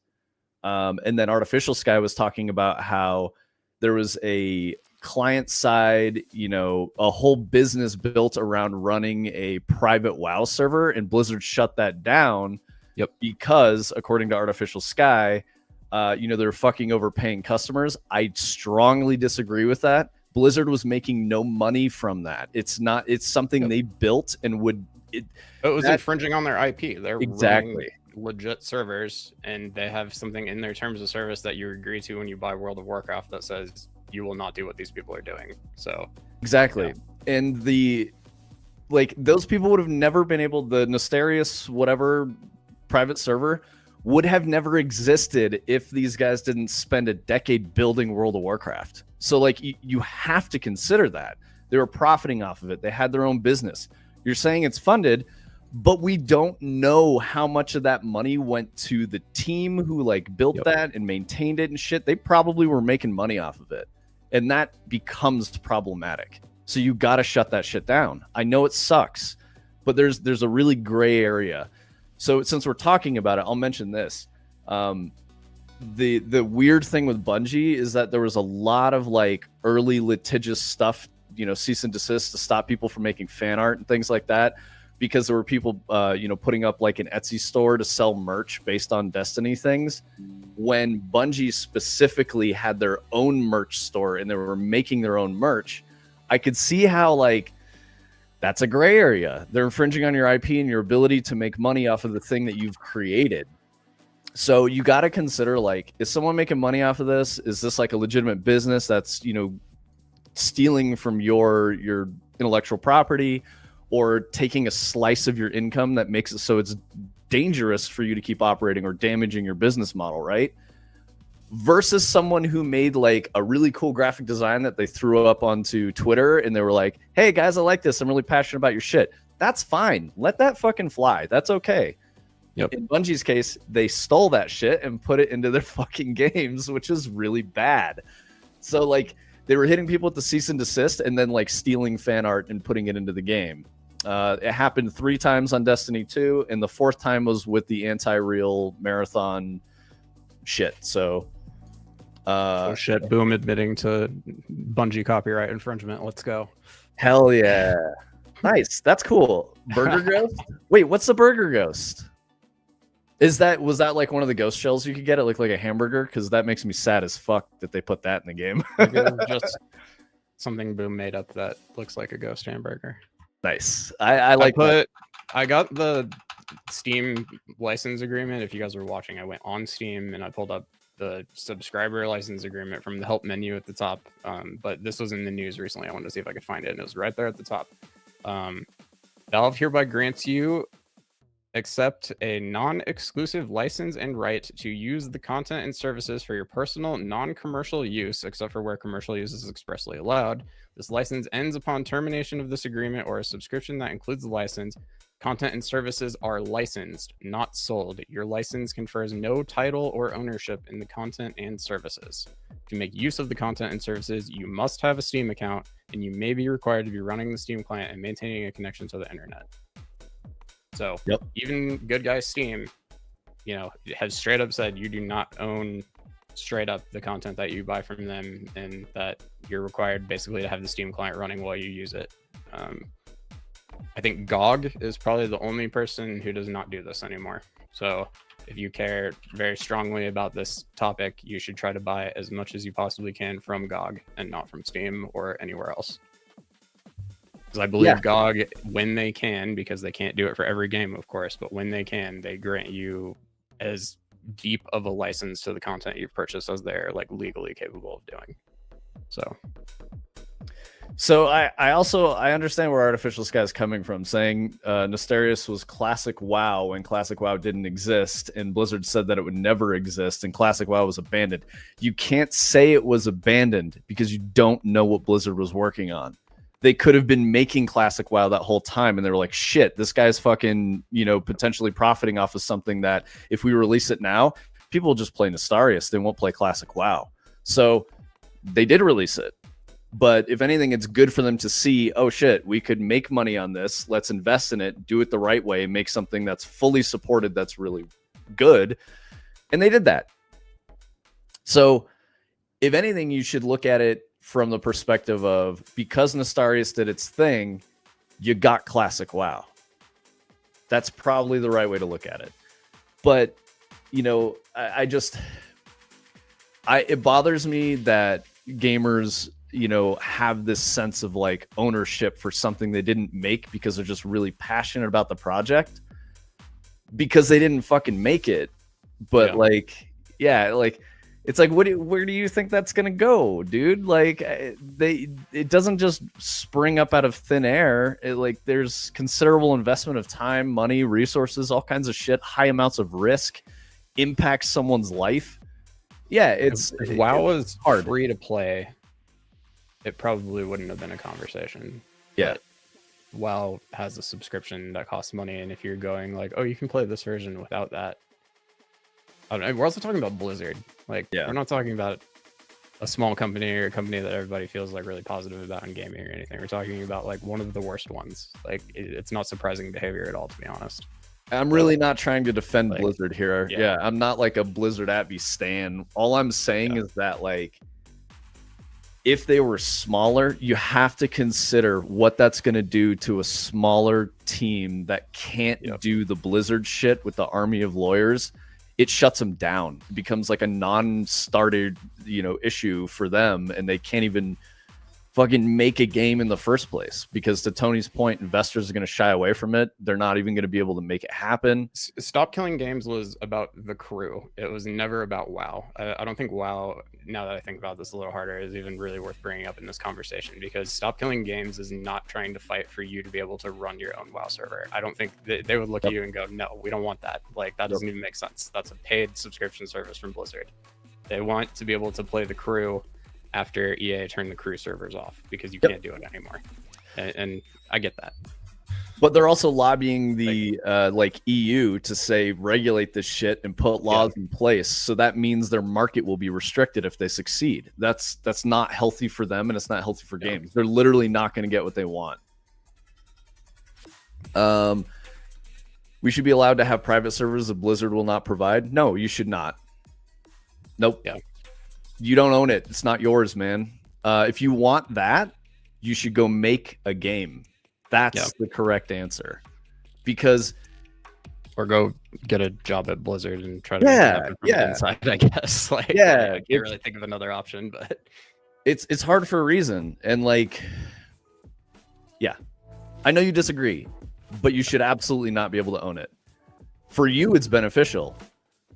And then Artificial Sky was talking about how there was a client side, a whole business built around running a private WoW server, and Blizzard shut that down. Yep. Because according to Artificial Sky, they're fucking overpaying customers. I strongly disagree with that. Blizzard was making no money from that. It's something they built and would. It was infringing on their IP. They're exactly legit servers, and they have something in their terms of service that you agree to when you buy World of Warcraft that says you will not do what these people are doing. So exactly, yeah. And those people would have never been able. The Nefarious whatever private server would have never existed if these guys didn't spend a decade building World of Warcraft. So like you have to consider that they were profiting off of it. They had their own business. You're saying it's funded, but we don't know how much of that money went to the team who like built that and maintained it and shit. They probably were making money off of it, and that becomes problematic. So you got to shut that shit down. I know it sucks, but there's a really gray area. So since we're talking about it, I'll mention this. The weird thing with Bungie is that there was a lot of like early litigious stuff, cease and desist to stop people from making fan art and things like that, because there were people, putting up like an Etsy store to sell merch based on Destiny things, when Bungie specifically had their own merch store and they were making their own merch. I could see how like that's a gray area. They're infringing on your IP and your ability to make money off of the thing that you've created. So you got to consider, like, is someone making money off of this? Is this like a legitimate business that's, stealing from your intellectual property, or taking a slice of your income that makes it so it's dangerous for you to keep operating or damaging your business model, right? Versus someone who made like a really cool graphic design that they threw up onto Twitter and they were like, hey guys, I like this. I'm really passionate about your shit. That's fine. Let that fucking fly. That's okay. Yep. In Bungie's case, they stole that shit and put it into their fucking games, which is really bad. So like, They were hitting people with the cease and desist and then like stealing fan art and putting it into the game. It happened 3 times on Destiny 2, and the 4th time was with the anti-real marathon shit. So, oh shit! Boom, admitting to Bungie copyright infringement. Let's go. Hell yeah! Nice. That's cool. Burger Ghost. Wait, what's the Burger Ghost? Was that like one of the ghost shells you could get? It looked like a hamburger, because that makes me sad as fuck that they put that in the game. Just something Boom made up that looks like a ghost hamburger. Nice. I like that. I got the Steam license agreement. If you guys were watching, I went on Steam and I pulled up the subscriber license agreement from the help menu at the top. But this was in the news recently. I wanted to see if I could find it, and it was right there at the top. Valve hereby grants you accept a non-exclusive license and right to use the content and services for your personal non-commercial use, except for where commercial use is expressly allowed. This license ends upon termination of this agreement or a subscription that includes the license. Content and services are licensed, not sold. Your license confers no title or ownership in the content and services. To make use of the content and services, you must have a Steam account, and you may be required to be running the Steam client and maintaining a connection to the internet. So even good guy Steam, has straight up said you do not own straight up the content that you buy from them, and that you're required basically to have the Steam client running while you use it. I think GOG is probably the only person who does not do this anymore. So if you care very strongly about this topic, you should try to buy as much as you possibly can from GOG and not from Steam or anywhere else. Because I believe GOG, when they can, because they can't do it for every game, of course, but when they can, they grant you as deep of a license to the content you've purchased as they're like legally capable of doing. So I understand where Artificial Sky is coming from, saying Nefarious was classic WoW when classic WoW didn't exist, and Blizzard said that it would never exist, and classic WoW was abandoned. You can't say it was abandoned because you don't know what Blizzard was working on. They could have been making classic WoW that whole time, and they were like, shit, this guy's fucking, potentially profiting off of something that if we release it now, people will just play Nefarious. They won't play classic WoW. So they did release it. But if anything, it's good for them to see, oh shit, we could make money on this. Let's invest in it, do it the right way, make something that's fully supported, that's really good. And they did that. So if anything, you should look at it from the perspective of, because Nefarious did its thing, you got classic WoW. That's probably the right way to look at it. But, it bothers me that gamers, have this sense of like ownership for something they didn't make because they're just really passionate about the project because they didn't fucking make it. But it's like, where do you think that's gonna go, dude? Like, it doesn't just spring up out of thin air. There's considerable investment of time, money, resources, all kinds of shit, high amounts of risk, impacts someone's life. Yeah, if WoW was hard, free to play, it probably wouldn't have been a conversation. Yeah. But WoW has a subscription that costs money, and if you're going like, oh, you can play this version without that. I don't know, we're also talking about Blizzard. We're not talking about a small company or a company that everybody feels like really positive about in gaming or anything. We're talking about like one of the worst ones. It's not surprising behavior at all, to be honest. I'm really not trying to defend Blizzard here. Yeah, I'm not like a Blizzard Abby stan. All I'm saying is that if they were smaller, you have to consider what that's going to do to a smaller team that can't do the Blizzard shit with the army of lawyers. It shuts them down. It becomes like a non-started, issue for them, and they can't even fucking make a game in the first place because, to Tony's point, investors are going to shy away from it. They're not even going to be able to make it happen. Stop Killing Games was about the crew. It was never about WoW. I don't think WoW, now that I think about this a little harder, is even really worth bringing up in this conversation, because Stop Killing Games is not trying to fight for you to be able to run your own WoW server. I don't think they would look at you and go, no, we don't want that. That doesn't even make sense. That's a paid subscription service from Blizzard. They want to be able to play the crew after EA turned the crew servers off because you can't do it anymore. And I get that. But they're also lobbying the like EU to say regulate this shit and put laws in place. So that means their market will be restricted if they succeed. That's not healthy for them, and it's not healthy for games. They're literally not going to get what they want. We should be allowed to have private servers that Blizzard will not provide. No, you should not. Nope. Yeah. You don't own it. It's not yours, man. If you want that, you should go make a game. That's the correct answer. Because or go get a job at Blizzard and try to make it happen from the inside, I guess. Like, I can't really think of another option, but it's hard for a reason. And like, I know you disagree, but you should absolutely not be able to own it. For you, it's beneficial.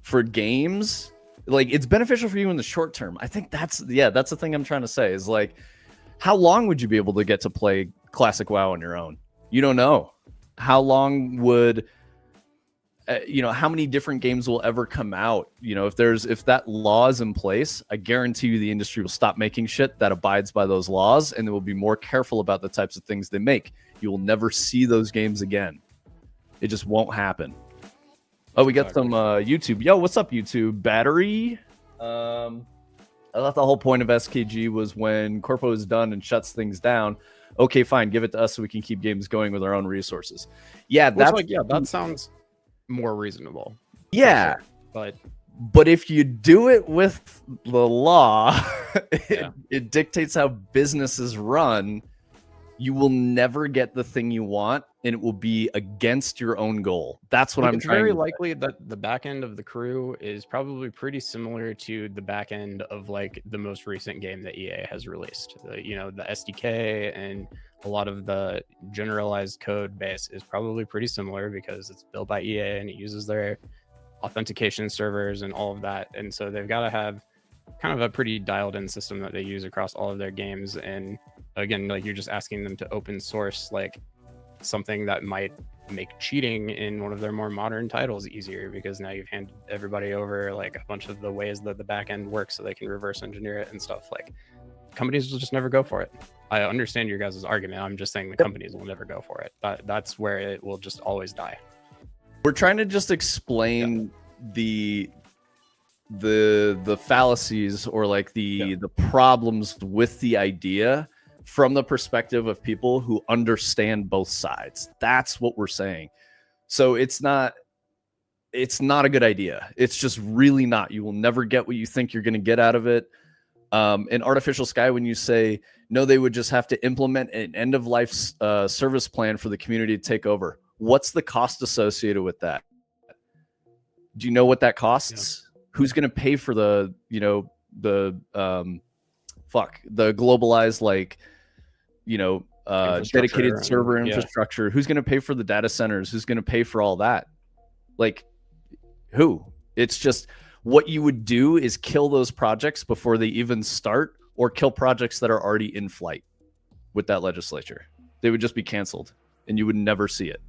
For games, like, it's beneficial for you in the short term. I think that's the thing I'm trying to say is, like, how long would you be able to get to play classic WoW on your own? You don't know. How long would how many different games will ever come out? If that law is in place, I guarantee you the industry will stop making shit that abides by those laws, and they will be more careful about the types of things they make. You will never see those games again. It just won't happen. Oh, we got some YouTube. Yo, what's up, YouTube? Battery. I thought the whole point of SKG was when Corpo is done and shuts things down. Okay, fine, give it to us so we can keep games going with our own resources. Yeah, that sounds more reasonable. Yeah, sure. But if you do it with the law, it dictates how businesses run. You will never get the thing you want, and it will be against your own goal. That's what I'm trying to say. It's very likely that the back end of the crew is probably pretty similar to the back end of like the most recent game that EA has released. The SDK and a lot of the generalized code base is probably pretty similar because it's built by EA and it uses their authentication servers and all of that. And so they've got to have kind of a pretty dialed in system that they use across all of their games. And again, like, you're just asking them to open source like something that might make cheating in one of their more modern titles easier, because now you've handed everybody over like a bunch of the ways that the back end works so they can reverse engineer it and stuff. Like, companies will just never go for it. I understand your guys' argument. I'm just saying the companies will never go for it. That's where it will just always die. We're trying to just explain the fallacies or like the problems with the idea from the perspective of people who understand both sides. That's what we're saying. So it's not a good idea. It's just really not. You will never get what you think you're going to get out of it. In Artificial Sky, when you say no, they would just have to implement an end of life service plan for the community to take over. What's the cost associated with that? Do you know what that costs? Yeah. Who's going to pay for the globalized, like, dedicated server infrastructure? Who's going to pay for the data centers? Who's going to pay for all that? Like, who? It's just, what you would do is kill those projects before they even start, or kill projects that are already in flight with that legislature. They would just be canceled and you would never see it.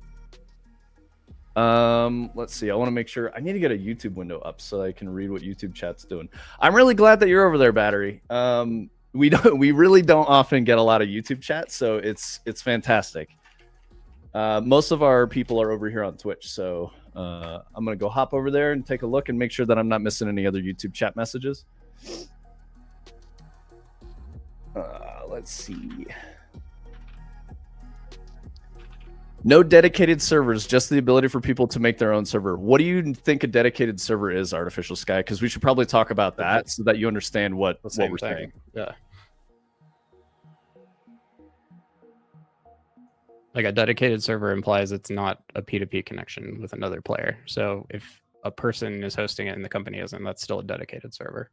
Let's see. I want to make sure. I need to get a YouTube window up so I can read what YouTube chat's doing. I'm really glad that you're over there, Battery. We really don't often get a lot of YouTube chat, so it's fantastic. Most of our people are over here on Twitch, so I'm gonna go hop over there and take a look and make sure that I'm not missing any other YouTube chat messages. Let's see. No dedicated servers, just the ability for people to make their own server. What do you think a dedicated server is, Artificial Sky? Because we should probably talk about that so that you understand what we're saying. Yeah. Like, a dedicated server implies it's not a P2P connection with another player. So if a person is hosting it and the company isn't, that's still a dedicated server.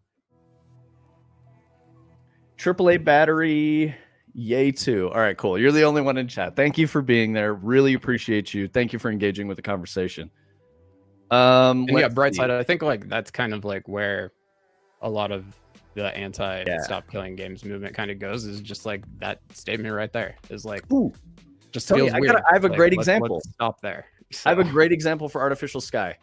AAA Battery, yay too. All right, cool. You're the only one in chat. Thank you for being there. Really appreciate you. Thank you for engaging with the conversation. Brightside, I think like that's kind of like where a lot of the anti-stop killing games movement kind of goes, is just like that statement right there is like, ooh, just feels weird. I have a great example. Let's stop there. So. I have a great example for Artificial Sky.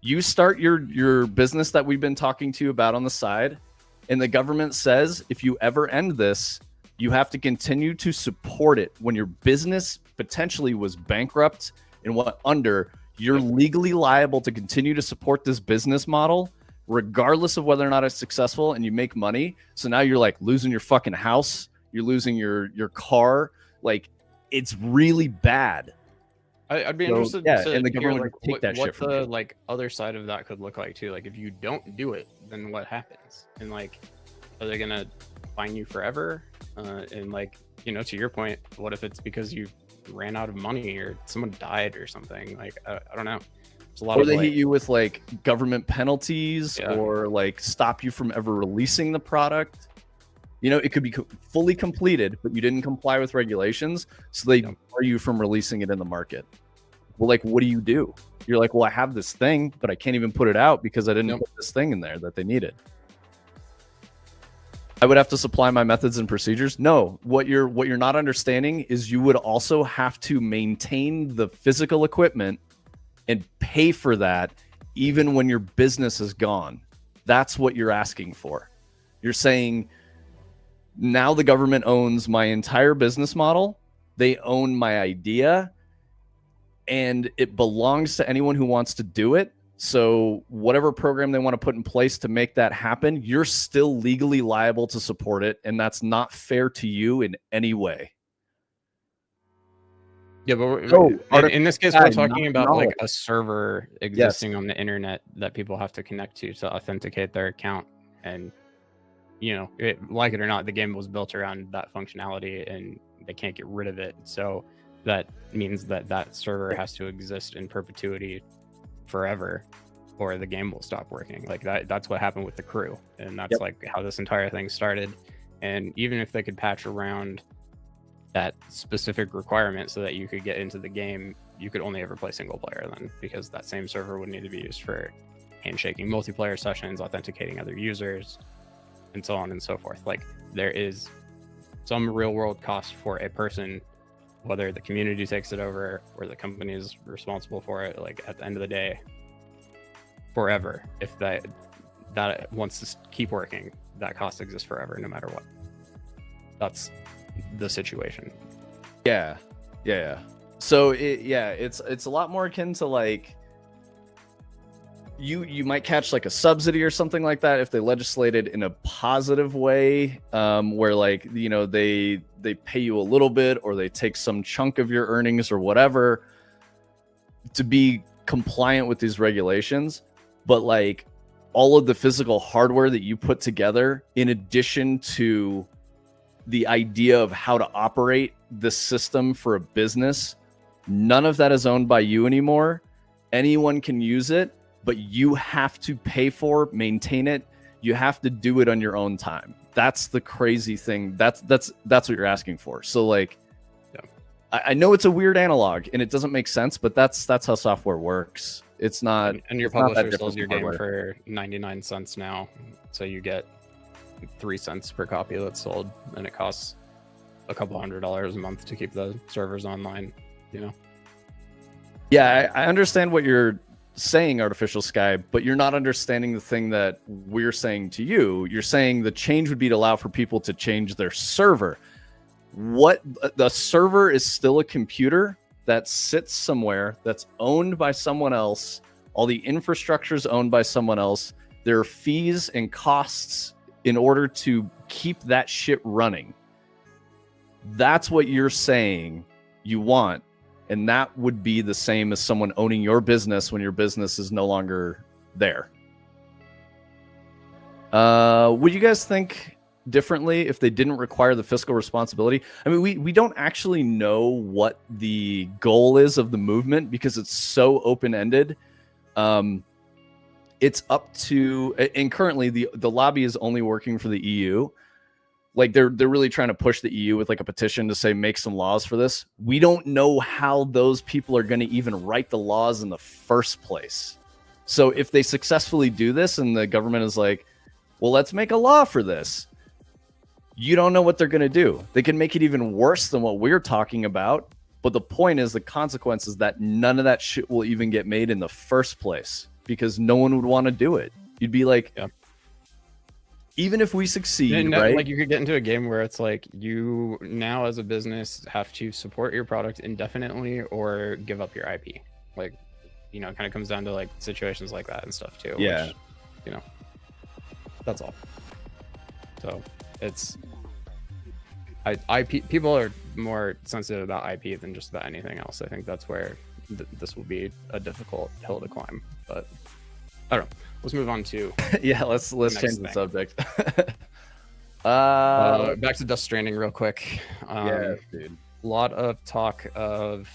You start your business that we've been talking to you about on the side, and the government says, if you ever end this, You have to continue to support it when your business potentially was bankrupt and went under. You're legally liable to continue to support this business model regardless of whether or not it's successful and you make money. So now you're like losing your fucking house, you're losing your car. Like, it's really bad. I'd be interested to and the hear government like would take that what shit from the you. like other side of that could look like too. Like if you don't do it, then what happens? And like, are they gonna fine you forever? And like, you know, to your point, what if it's because you ran out of money or someone died or something? Like I don't know. There's a lot Or of they like, hit you with like government penalties, Yeah. or like stop you from ever releasing the product. You know, it could be fully completed, but you didn't comply with regulations, so they bar you from releasing it in the market. Well, like, what do? You're like, well, I have this thing, but I can't even put it out because I didn't put this thing in there that they needed. I would have to supply my methods and procedures. No, what you're not understanding is you would also have to maintain the physical equipment and pay for that even when your business is gone. That's what you're asking for. You're saying, now the government owns my entire business model. They own my idea, and it belongs to anyone who wants to do it. So whatever program they want to put in place to make that happen, you're still legally liable to support it, and that's not fair to you in any way. Yeah, but in this case, we're talking about like a server existing on the internet that people have to connect to authenticate their account. And, you know, like it or not, the game was built around that functionality and they can't get rid of it. So that means that that server has to exist in perpetuity forever, or the game will stop working. Like that's what happened with the Crew, and that's like how this entire thing started. And even if they could patch around that specific requirement so that you could get into the game, you could only ever play single player then, because that same server would need to be used for handshaking multiplayer sessions, authenticating other users, and so on and so forth. Like, there is some real world cost for a person, whether the community takes it over or the company is responsible for it. Like, at the end of the day, forever, if that wants to keep working, that cost exists forever, no matter what. That's the situation. Yeah. So it's a lot more akin to like, you might catch like a subsidy or something like that if they legislated in a positive way, where, like, you know, they pay you a little bit, or they take some chunk of your earnings or whatever to be compliant with these regulations. But like, all of the physical hardware that you put together, in addition to the idea of how to operate this system for a business, none of that is owned by you anymore. Anyone can use it, but you have to pay for, maintain it. You have to do it on your own time. That's the crazy thing. That's what you're asking for. So like, I know it's a weird analog and it doesn't make sense, but that's how software works. It's not. And your publisher sells your game for 99 cents now, so you get 3 cents per copy that's sold, and it costs a couple $100 a month to keep the servers online. You know. Yeah, I understand what you're saying, Artificial Sky, but you're not understanding the thing that we're saying to you. You're saying the change would be to allow for people to change their server. What the server is still a computer that sits somewhere, that's owned by someone else. All the infrastructure is owned by someone else. There are fees and costs in order to keep that shit running. That's what you're saying you want. And that would be the same as someone owning your business when your business is no longer there. Would you guys think differently if they didn't require the fiscal responsibility? I mean, we don't actually know what the goal is of the movement because it's so open-ended. It's up to, and currently the lobby is only working for the EU. Like, they're really trying to push the EU with like a petition to say, make some laws for this. We don't know how those people are going to even write the laws in the first place. So if they successfully do this and the government is like, well, let's make a law for this, you don't know what they're going to do. They can make it even worse than what we're talking about. But the point is, the consequence is that none of that shit will even get made in the first place because no one would want to do it. You'd be like, even if we succeed, No, right? like you could get into a game where it's like you now as a business have to support your product indefinitely or give up your IP. Like, you know, it kind of comes down to like situations like that and stuff too. Yeah. Which, you know, that's all. So it's IP. People are more sensitive about IP than just about anything else. I think that's where this will be a difficult hill to climb. But I don't know. Let's move on to Yeah, let's change the subject. back to Death Stranding real quick. Yeah, dude. A lot of talk of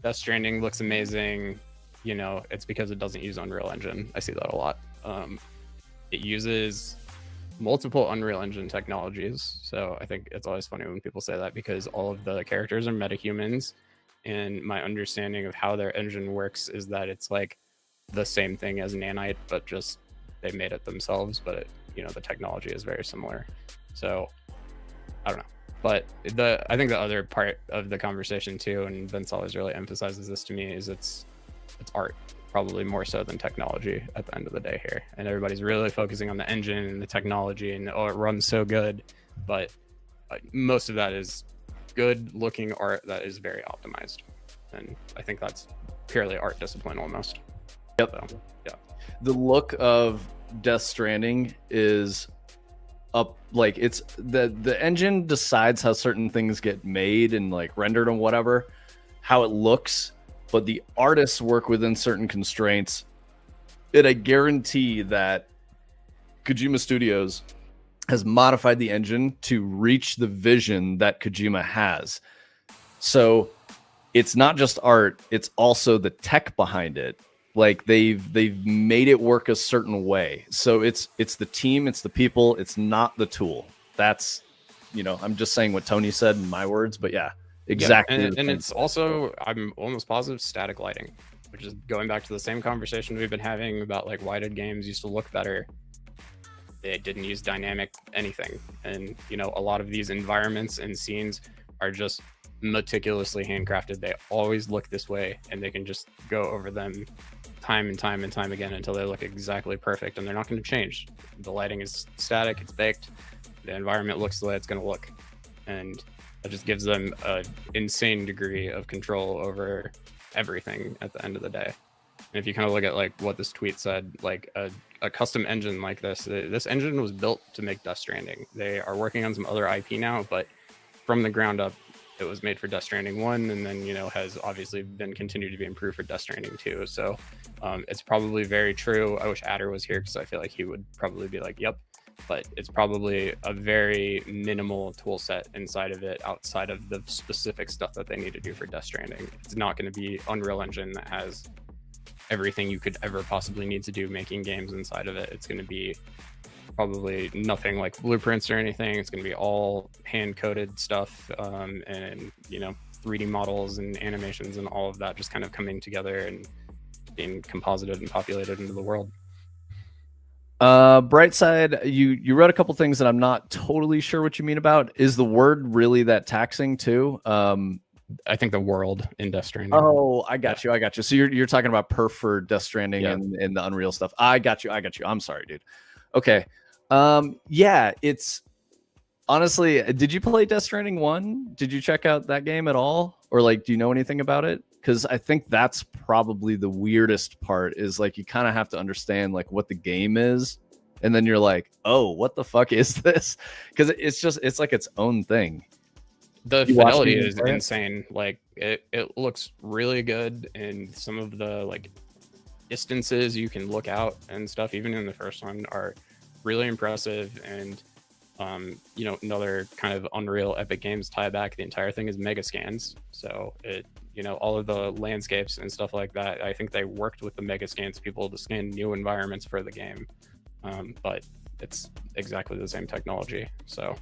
Death Stranding looks amazing. You know, it's because it doesn't use Unreal Engine. I see that a lot. It uses multiple Unreal Engine technologies. So I think it's always funny when people say that because all of the characters are metahumans. And my understanding of how their engine works is that it's like the same thing as Nanite, but just they made it themselves. But it, you know, the technology is very similar. So I don't know. But I think the other part of the conversation too, and Vince always really emphasizes this to me, is it's art, probably more so than technology at the end of the day here. And everybody's really focusing on the engine and the technology and, oh, it runs so good. But most of that is good looking art that is very optimized. And I think that's purely art discipline almost. Yep. So, yeah. The look of Death Stranding is up, like it's the engine decides how certain things get made and like rendered and whatever, how it looks, but the artists work within certain constraints. And I guarantee that Kojima Studios has modified the engine to reach the vision that Kojima has. So it's not just art, it's also the tech behind it. Like they've made it work a certain way. So it's the team, it's the people, it's not the tool. That's, you know, I'm just saying what Tony said in my words, but yeah, exactly. Yeah, and it's also, I'm almost positive, static lighting, which is going back to the same conversation we've been having about like why did games used to look better. They didn't use dynamic anything. And, you know, a lot of these environments and scenes are just meticulously handcrafted. They always look this way, and they can just go over them time and time and time again until they look exactly perfect, and they're not going to change. The lighting is static, it's baked, the environment looks the way it's going to look, and that just gives them an insane degree of control over everything at the end of the day. And if you kind of look at like what this tweet said, like a custom engine like this engine was built to make Death Stranding. They are working on some other IP now, but from the ground up, it was made for Death Stranding 1, and then, you know, has obviously been continued to be improved for Death Stranding 2. So it's probably very true. I wish Adder was here because I feel like he would probably be like, yep. But it's probably a very minimal tool set inside of it, outside of the specific stuff that they need to do for Death Stranding. It's not going to be Unreal Engine that has everything you could ever possibly need to do making games inside of it. It's going to be probably nothing like blueprints or anything. It's going to be all hand-coded stuff, and, you know, 3D models and animations and all of that just kind of coming together and being composited and populated into the world. Bright side, you wrote a couple things that I'm not totally sure what you mean about. Is the word really that taxing too? I think the world in Death Stranding. Oh, I got you. So you're talking about perf for Death Stranding and the Unreal stuff. I got you. I'm sorry, dude. Okay. Yeah, it's honestly, did you play Death Stranding 1? Did you check out that game at all? Or like, do you know anything about it? Because I think that's probably the weirdest part, is like you kind of have to understand like what the game is, and then you're like, oh, what the fuck is this? Because it's like its own thing. The fidelity is insane. Like it looks really good, and some of the like distances you can look out and stuff, even in the first one, are really impressive. And you know, another kind of Unreal Epic Games tie back, the entire thing is mega scans. So it, you know, all of the landscapes and stuff like that, I think they worked with the mega scans people to scan new environments for the game. But it's exactly the same technology. So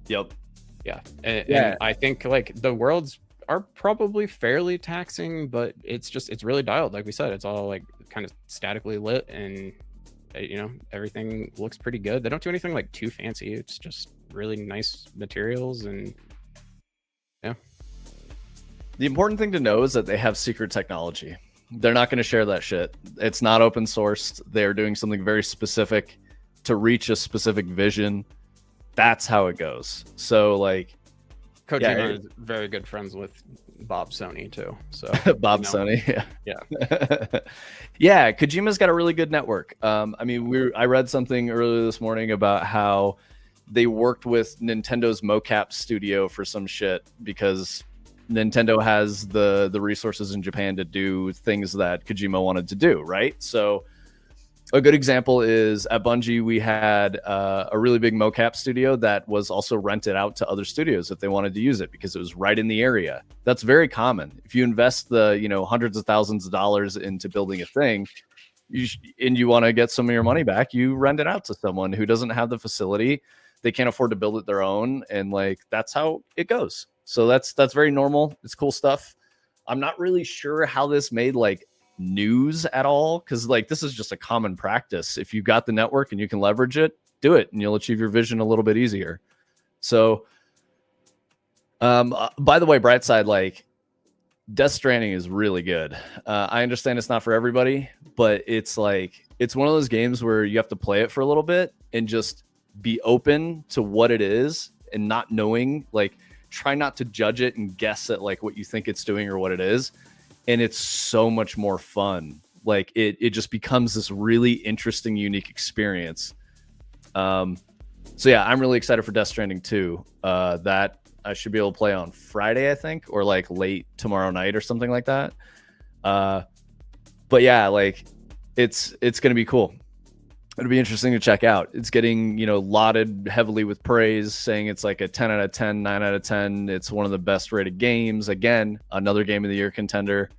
yep. Yeah. And I think like the worlds are probably fairly taxing, but it's really dialed. Like we said, it's all like kind of statically lit, and you know, everything looks pretty good. They don't do anything like too fancy. It's just really nice materials, and yeah. The important thing to know is that they have secret technology. They're not going to share that shit. It's not open sourced. They're doing something very specific to reach a specific vision. That's how it goes. So like Kojima is very good friends with Bob Sony too. So Bob Sony, yeah. Yeah, Kojima's got a really good network. I mean, I read something earlier this morning about how they worked with Nintendo's mocap studio for some shit because Nintendo has the resources in Japan to do things that Kojima wanted to do, right? So a good example is at Bungie, we had a really big mocap studio that was also rented out to other studios if they wanted to use it because it was right in the area. That's very common. If you invest the hundreds of thousands of dollars into building a thing, and you want to get some of your money back, you rent it out to someone who doesn't have the facility. They can't afford to build it their own, and like that's how it goes. So that's very normal. It's cool stuff. I'm not really sure how this made like news at all because like this is just a common practice. If you've got the network and you can leverage it, do it and you'll achieve your vision a little bit easier. So by the way, bright side, like Death Stranding is really good. I understand it's not for everybody, but it's like it's one of those games where you have to play it for a little bit and just be open to what it is and not knowing, like try not to judge it and guess at like what you think it's doing or what it is. And it's so much more fun. Like it just becomes this really interesting, unique experience. So yeah, I'm really excited for Death Stranding 2. That I should be able to play on Friday, I think, or like late tomorrow night or something like that. But yeah, like it's going to be cool. It'll be interesting to check out. It's getting, lauded heavily with praise, saying it's like a 10 out of 10, 9 out of 10. It's one of the best rated games. Again, another game of the year contender,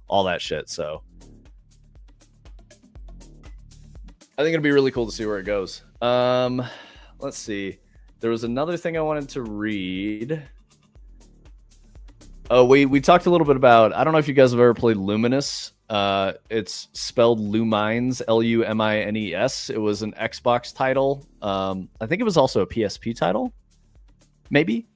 all that shit. So I think it'll be really cool to see where it goes. Let's see. There was another thing I wanted to read. Oh, we talked a little bit about, I don't know if you guys have ever played Luminous. It's spelled Lumines, Lumines. It was an Xbox title. I think it was also a PSP title, maybe.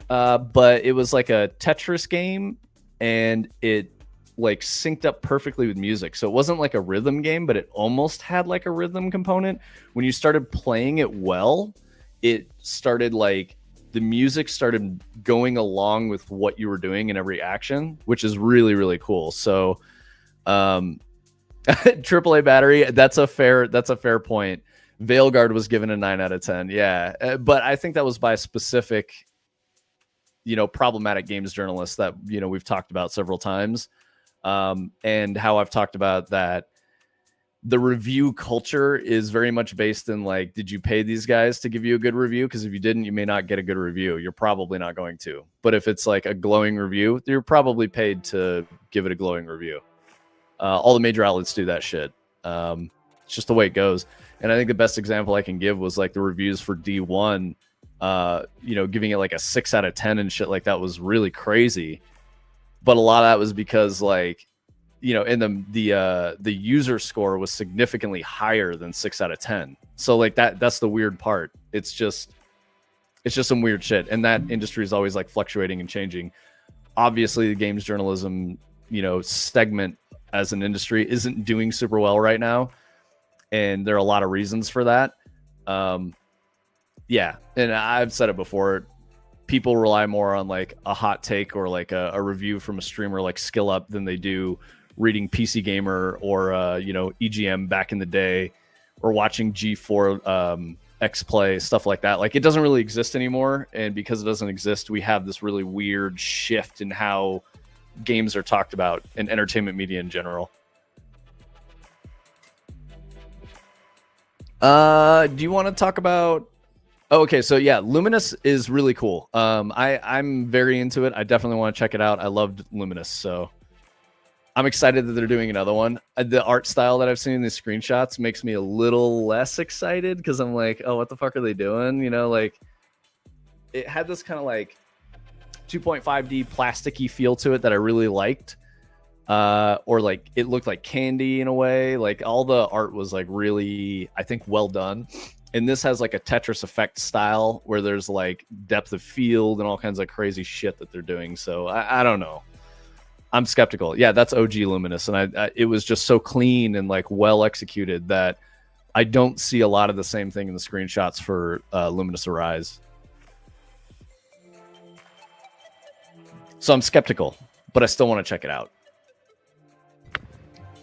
But it was like a Tetris game, and it like synced up perfectly with music. So it wasn't like a rhythm game, but it almost had like a rhythm component. When you started playing it well, it started like the music started going along with what you were doing in every action, which is really, really cool. So AAA battery, that's a fair point. Veilguard was given a 9 out of 10. Yeah. But I think that was by a specific, problematic games journalist that, we've talked about several times. And how I've talked about that the review culture is very much based in like, did you pay these guys to give you a good review? Because if you didn't, you may not get a good review. You're probably not going to. But if it's like a glowing review, you're probably paid to give it a glowing review. All the major outlets do that shit. It's just the way it goes. And I think the best example I can give was like the reviews for D1, giving it like a 6 out of 10 and shit like that was really crazy. But a lot of that was because like, and the user score was significantly higher than 6 out of 10. So like that's the weird part. It's just some weird shit. And that industry is always like fluctuating and changing. Obviously the games journalism, segment as an industry isn't doing super well right now. And there are a lot of reasons for that. Yeah. And I've said it before. People rely more on like a hot take or like a review from a streamer like Skill Up than they do reading PC Gamer or EGM back in the day, or watching G4 X Play, stuff like that. Like it doesn't really exist anymore, and because it doesn't exist, we have this really weird shift in how games are talked about in entertainment media in general. Do you want to talk about? Oh, okay, so yeah, Luminous is really cool. I'm very into it. I definitely want to check it out. I loved Luminous, so I'm excited that they're doing another one. The art style that I've seen in the screenshots makes me a little less excited because I'm like, oh, what the fuck are they doing? Like it had this kind of like 2.5D plasticky feel to it that I really liked. Or like it looked like candy in a way. Like all the art was like really, I think, well done. And this has like a Tetris Effect style where there's like depth of field and all kinds of crazy shit that they're doing. So I don't know. I'm skeptical. Yeah, that's OG Luminous. And it was just so clean and like well executed that I don't see a lot of the same thing in the screenshots for Luminous Arise. So I'm skeptical, but I still want to check it out.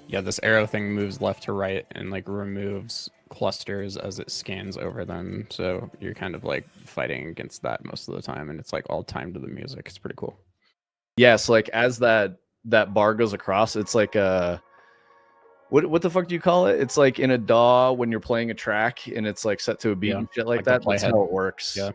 Yeah, this arrow thing moves left to right and like removes clusters as it scans over them. So you're kind of like fighting against that most of the time, and it's like all timed to the music. It's pretty cool. Yeah, so like as that bar goes across, it's like what the fuck do you call it? It's like in a DAW when you're playing a track and it's like set to a beat and shit like that. That's how it works. Yeah.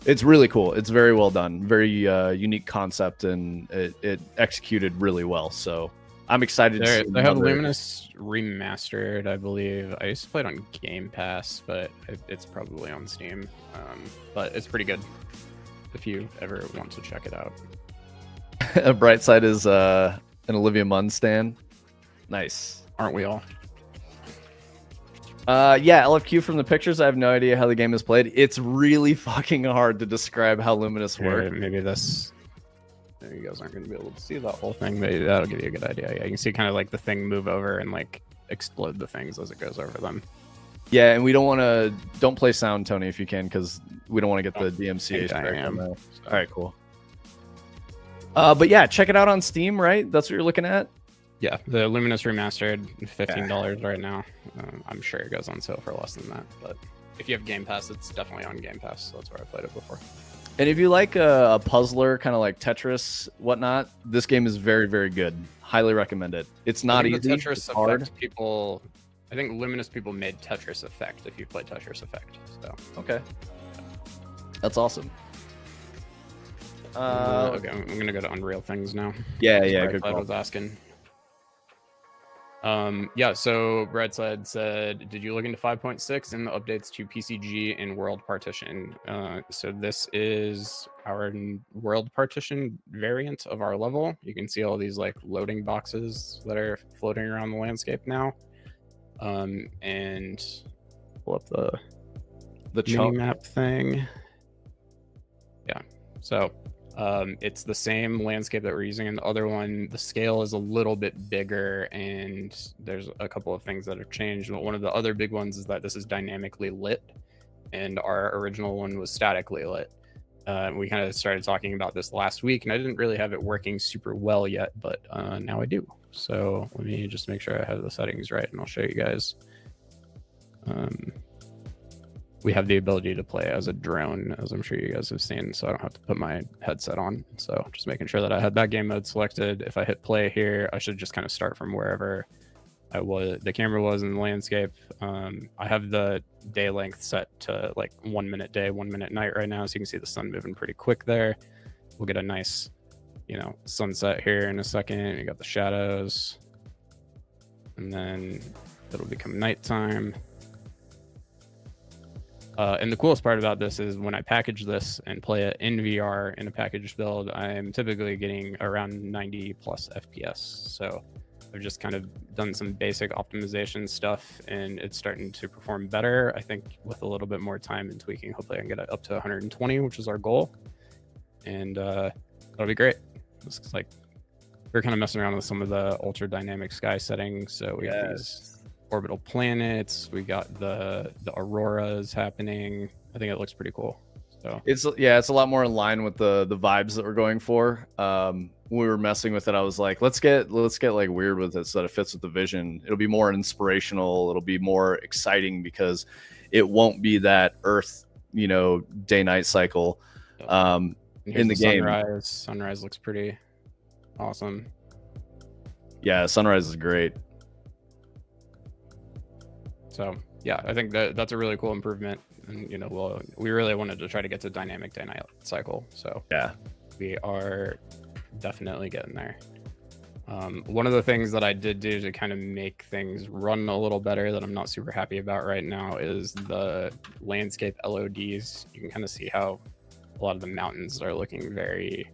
It's really cool. It's very well done. Very unique concept, and it executed really well. So I'm excited to see. They have Luminous Remastered, I believe. I used to play it on Game Pass, but it's probably on Steam. But it's pretty good if you ever want to check it out. A bright side is an Olivia Munn stan. Nice. Aren't we all? Yeah, LFQ from the pictures. I have no idea how the game is played. It's really fucking hard to describe how Luminous works. Maybe this. You guys aren't going to be able to see that whole thing. Maybe that'll give you a good idea. Yeah, you can see kind of like the thing move over and like explode the things as it goes over them. Yeah, and we don't play sound, Tony, if you can, because we don't want to get the DMCA strike on that. All right, cool. But yeah, check it out on Steam, right? That's what you're looking at? Yeah, the Luminous Remastered, $15 right now. I'm sure it goes on sale for less than that, but if you have Game Pass, it's definitely on Game Pass. So that's where I played it before. And if you like a puzzler, kind of like Tetris, whatnot, this game is very, very good. Highly recommend it. It's not easy. Tetris it's hard. People, I think Luminous people made Tetris Effect. If you play Tetris Effect, so okay, that's awesome. Okay, I'm gonna go to Unreal things now. Yeah, good call. I was asking. Yeah, so Brightside said, did you look into 5.6 and the updates to PCG and world partition? So this is our world partition variant of our level. You can see all these like loading boxes that are floating around the landscape now. And pull up the mini map thing. Yeah, so it's the same landscape that we're using in the other one. The scale is a little bit bigger, and there's a couple of things that have changed. But one of the other big ones is that this is dynamically lit, and our original one was statically lit. We kind of started talking about this last week, and I didn't really have it working super well yet, but now I do. So let me just make sure I have the settings right, and I'll show you guys. We have the ability to play as a drone, as I'm sure you guys have seen, so I don't have to put my headset on. So just making sure that I had that game mode selected. If I hit play here, I should just kind of start from wherever the camera was in the landscape. I have the day length set to like 1 minute day, 1 minute night right now, so you can see the sun moving pretty quick there. We'll get a nice, sunset here in a second. You got the shadows, and then it'll become nighttime. And the coolest part about this is when I package this and play it in VR in a packaged build, I'm typically getting around 90 plus FPS. So I've just kind of done some basic optimization stuff, and it's starting to perform better. I think with a little bit more time and tweaking, hopefully I can get it up to 120, which is our goal. And that'll be great. It's like we're kind of messing around with some of the ultra dynamic sky settings. So we have these orbital planets, we got the auroras happening. I think it looks pretty cool. So it's a lot more in line with the vibes that we're going for. When we were messing with it, I was like, let's get like weird with it so that it fits with the vision. It'll be more inspirational, it'll be more exciting, because it won't be that Earth, day night cycle in the game. Sunrise looks pretty awesome. Yeah, sunrise is great. So yeah, I think that's a really cool improvement, and we really wanted to try to get to dynamic day night cycle. So yeah, we are definitely getting there. One of the things that I did do to kind of make things run a little better that I'm not super happy about right now is the landscape LODs. You can kind of see how a lot of the mountains are looking very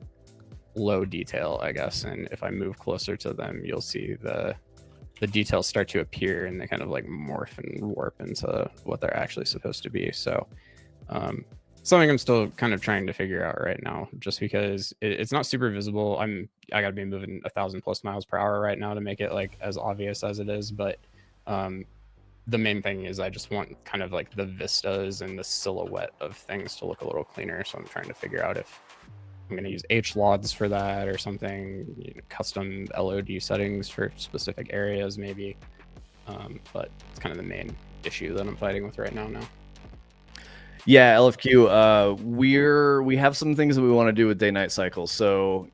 low detail, I guess. And if I move closer to them, you'll see the details start to appear, and they kind of like morph and warp into what they're actually supposed to be. So something I'm still kind of trying to figure out right now, just because it's not super visible. I gotta be moving 1,000+ miles per hour right now to make it like as obvious as it is, but the main thing is I just want kind of like the vistas and the silhouette of things to look a little cleaner. So I'm trying to figure out if I'm going to use HLODs for that or something, custom LOD settings for specific areas maybe. But it's kind of the main issue that I'm fighting with right now. Yeah, LFQ. We have some things that we want to do with day-night cycles. So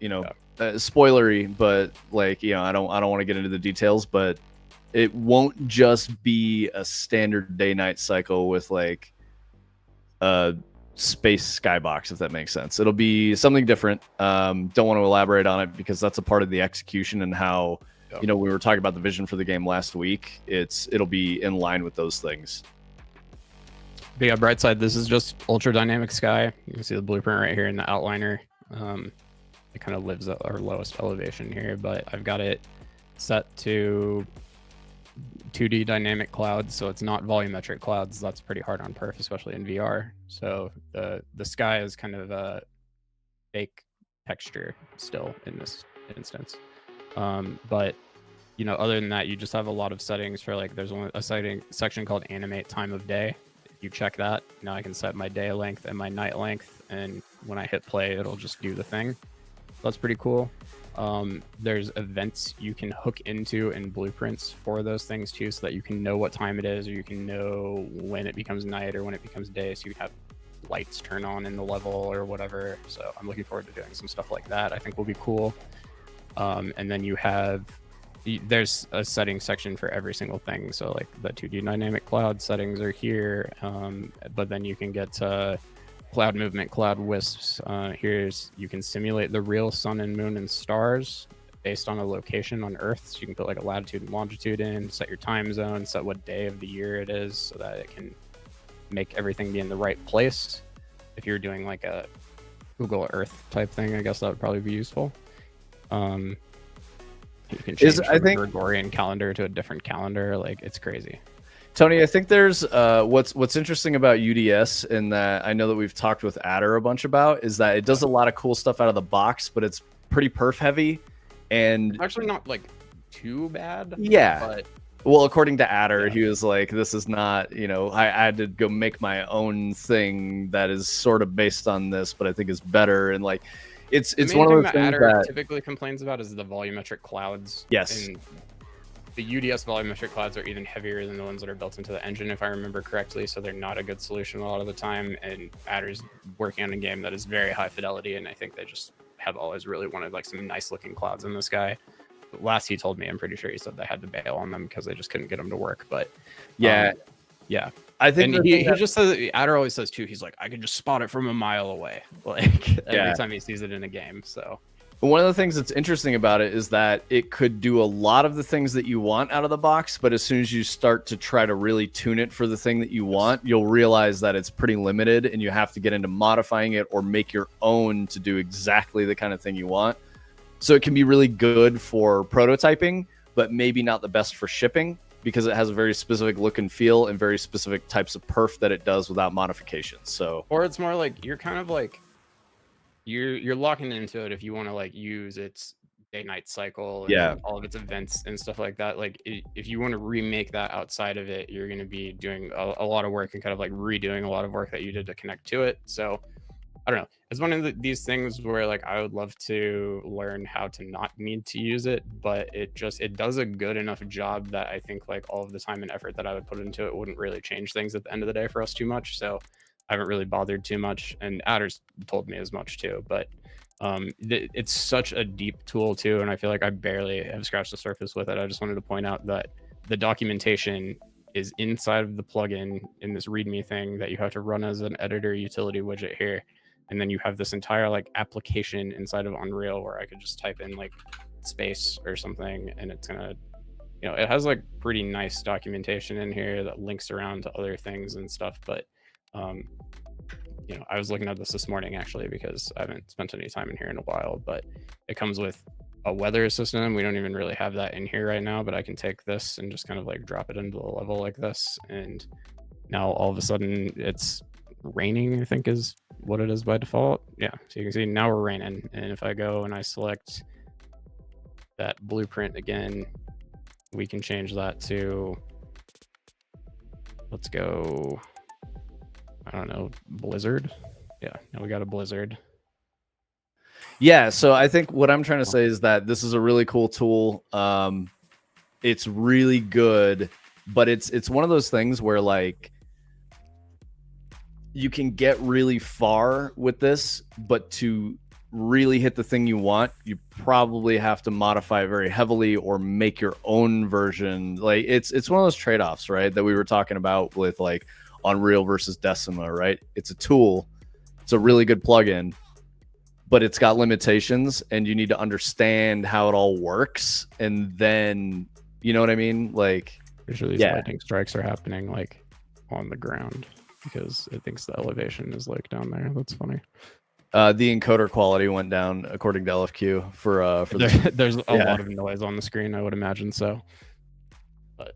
spoilery, but like I don't want to get into the details, but it won't just be a standard day-night cycle with like a space skybox, if that makes sense. It'll be something different. Don't want to elaborate on it because that's a part of the execution and how we were talking about the vision for the game last week. It'll be in line with those things. But yeah, bright side, this is just ultra dynamic sky. You can see the blueprint right here in the outliner. It kind of lives at our lowest elevation here, but I've got it set to 2D dynamic clouds, so it's not volumetric clouds. That's pretty hard on perf, especially in VR. So the sky is kind of a fake texture still in this instance. But other than that, you just have a lot of settings for like there's a section called animate time of day. If you check that, now I can set my day length and my night length, and when I hit play, it'll just do the thing. That's pretty cool. There's events you can hook into in blueprints for those things too, so that you can know what time it is, or you can know when it becomes night or when it becomes day, so you have lights turn on in the level or whatever. So I'm looking forward to doing some stuff like that. I think will be cool. And then there's a setting section for every single thing. So like the 2D dynamic cloud settings are here, but then you can get cloud movement, cloud wisps. You can simulate the real sun and moon and stars based on a location on Earth. So you can put like a latitude and longitude in, set your time zone, set what day of the year it is, so that it can make everything be in the right place. If you're doing like a Google Earth type thing, I guess that would probably be useful. You can change from a Gregorian calendar to a different calendar. Like, it's crazy. Tony, I think there's what's interesting about UDS, and that I know that we've talked with Adder a bunch about, is that it does a lot of cool stuff out of the box, but it's pretty perf heavy, and it's actually not like too bad. Yeah. But well, according to Adder, he was like, "This is not, I had to go make my own thing that is sort of based on this, but I think is better." And like, it's one of those things Adder typically complains about is the volumetric clouds. Yes. And the UDS volumetric clouds are even heavier than the ones that are built into the engine, if I remember correctly. So they're not a good solution a lot of the time. And Adder's working on a game that is very high fidelity, and I think they just have always really wanted like some nice looking clouds in the sky. But last he told me, I'm pretty sure he said they had to bail on them because they just couldn't get them to work. But yeah. I think he just says, Adder always says too, he's like, I can just spot it from a mile away, like every time he sees it in a game. So one of the things that's interesting about it is that it could do a lot of the things that you want out of the box, but as soon as you start to try to really tune it for the thing that you want, you'll realize that it's pretty limited, and you have to get into modifying it or make your own to do exactly the kind of thing you want. So it can be really good for prototyping, but maybe not the best for shipping, because it has a very specific look and feel and very specific types of perf that it does without modifications. So, or it's more like you're kind of like you're locking into it if you want to like use its day-night cycle and all of its events and stuff like that. Like if you want to remake that outside of it, you're going to be doing a lot of work and kind of like redoing a lot of work that you did to connect to it. So I don't know. It's one of these things where like I would love to learn how to not need to use it, but it does a good enough job that I think like all of the time and effort that I would put into it wouldn't really change things at the end of the day for us too much. So I haven't really bothered too much, and Adder's told me as much too. But it's such a deep tool too, and I feel like I barely have scratched the surface with it. I just wanted to point out that the documentation is inside of the plugin in this README thing that you have to run as an editor utility widget here. And then you have this entire like application inside of Unreal where I could just type in like space or something, and it's gonna, it has like pretty nice documentation in here that links around to other things and stuff. But I was looking at this morning actually because I haven't spent any time in here in a while. But it comes with a weather system. We don't even really have that in here right now, but I can take this and just kind of like drop it into the level like this, and now all of a sudden it's raining, I think is what it is by default. Yeah, so you can see now we're raining, and if I go and I select that blueprint again, we can change that to let's go. I don't know, Blizzard. Yeah, no, we got a Blizzard. Yeah, so I think what I'm trying to say is that this is a really cool tool. It's really good, but it's one of those things where like you can get really far with this, but to really hit the thing you want, you probably have to modify it very heavily or make your own version. Like it's one of those trade-offs, right? That we were talking about with like Unreal versus Decima, right? It's a tool, it's a really good plugin, but it's got limitations and you need to understand how it all works. And then, you know what I mean? Like, Usually these lightning strikes are happening like on the ground because it thinks the elevation is like down there. That's funny. The encoder quality went down according to LFQ for there's a lot of noise on the screen, I would imagine so. But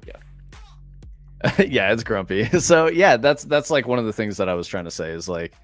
yeah. Yeah, it's grumpy. So yeah, that's like one of the things that I was trying to say is like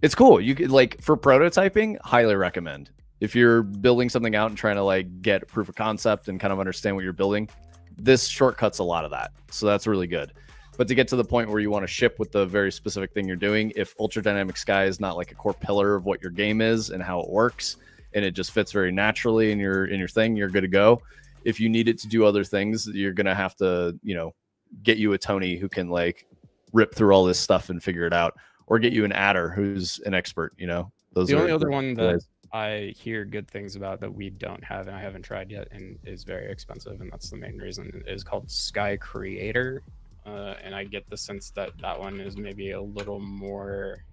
it's cool. You could like for prototyping, highly recommend. If you're building something out and trying to like get proof of concept and kind of understand what you're building, this shortcuts a lot of that. So that's really good. But to get to the point where you want to ship with the very specific thing you're doing, if Ultra Dynamic Sky is not like a core pillar of what your game is and how it works, and it just fits very naturally in your thing, you're good to go. If you need it to do other things, you're gonna have to, you know, get you a Tony who can like rip through all this stuff and figure it out, or get you an adder who's an expert. You know, those the are only other one that ways. I hear good things about that we don't have and I haven't tried yet and is very expensive, and that's the main reason, is called Sky Creator. And I get the sense that that one is maybe a little more,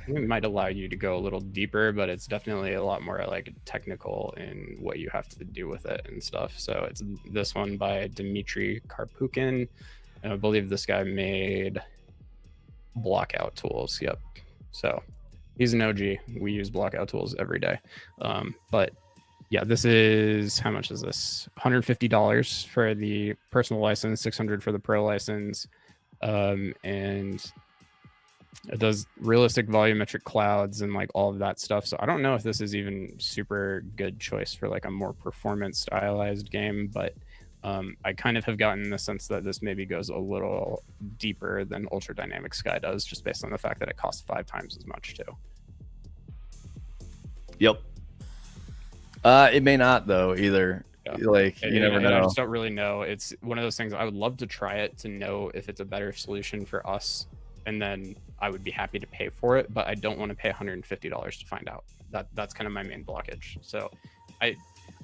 it might allow you to go a little deeper, but it's definitely a lot more like technical in what you have to do with it and stuff. So it's this one by Dmitry Karpukin, and I believe this guy made blockout tools. Yep. So he's an OG. We use blockout tools every day. But yeah, this is, how much is this? $150 for the personal license, $600 for the pro license. And it does realistic volumetric clouds and like all of that stuff. So I don't know if this is even super good choice for like a more performance stylized game, but I kind of have gotten the sense that this maybe goes a little deeper than Ultra Dynamic Sky does, just based on the fact that it costs 5 times as much too. Yep. It may not though either. Yeah. Like you never know. I just don't really know. It's one of those things. I would love to try it to know if it's a better solution for us, and then I would be happy to pay for it. But I don't want to pay $150 to find out. That's kind of my main blockage. So I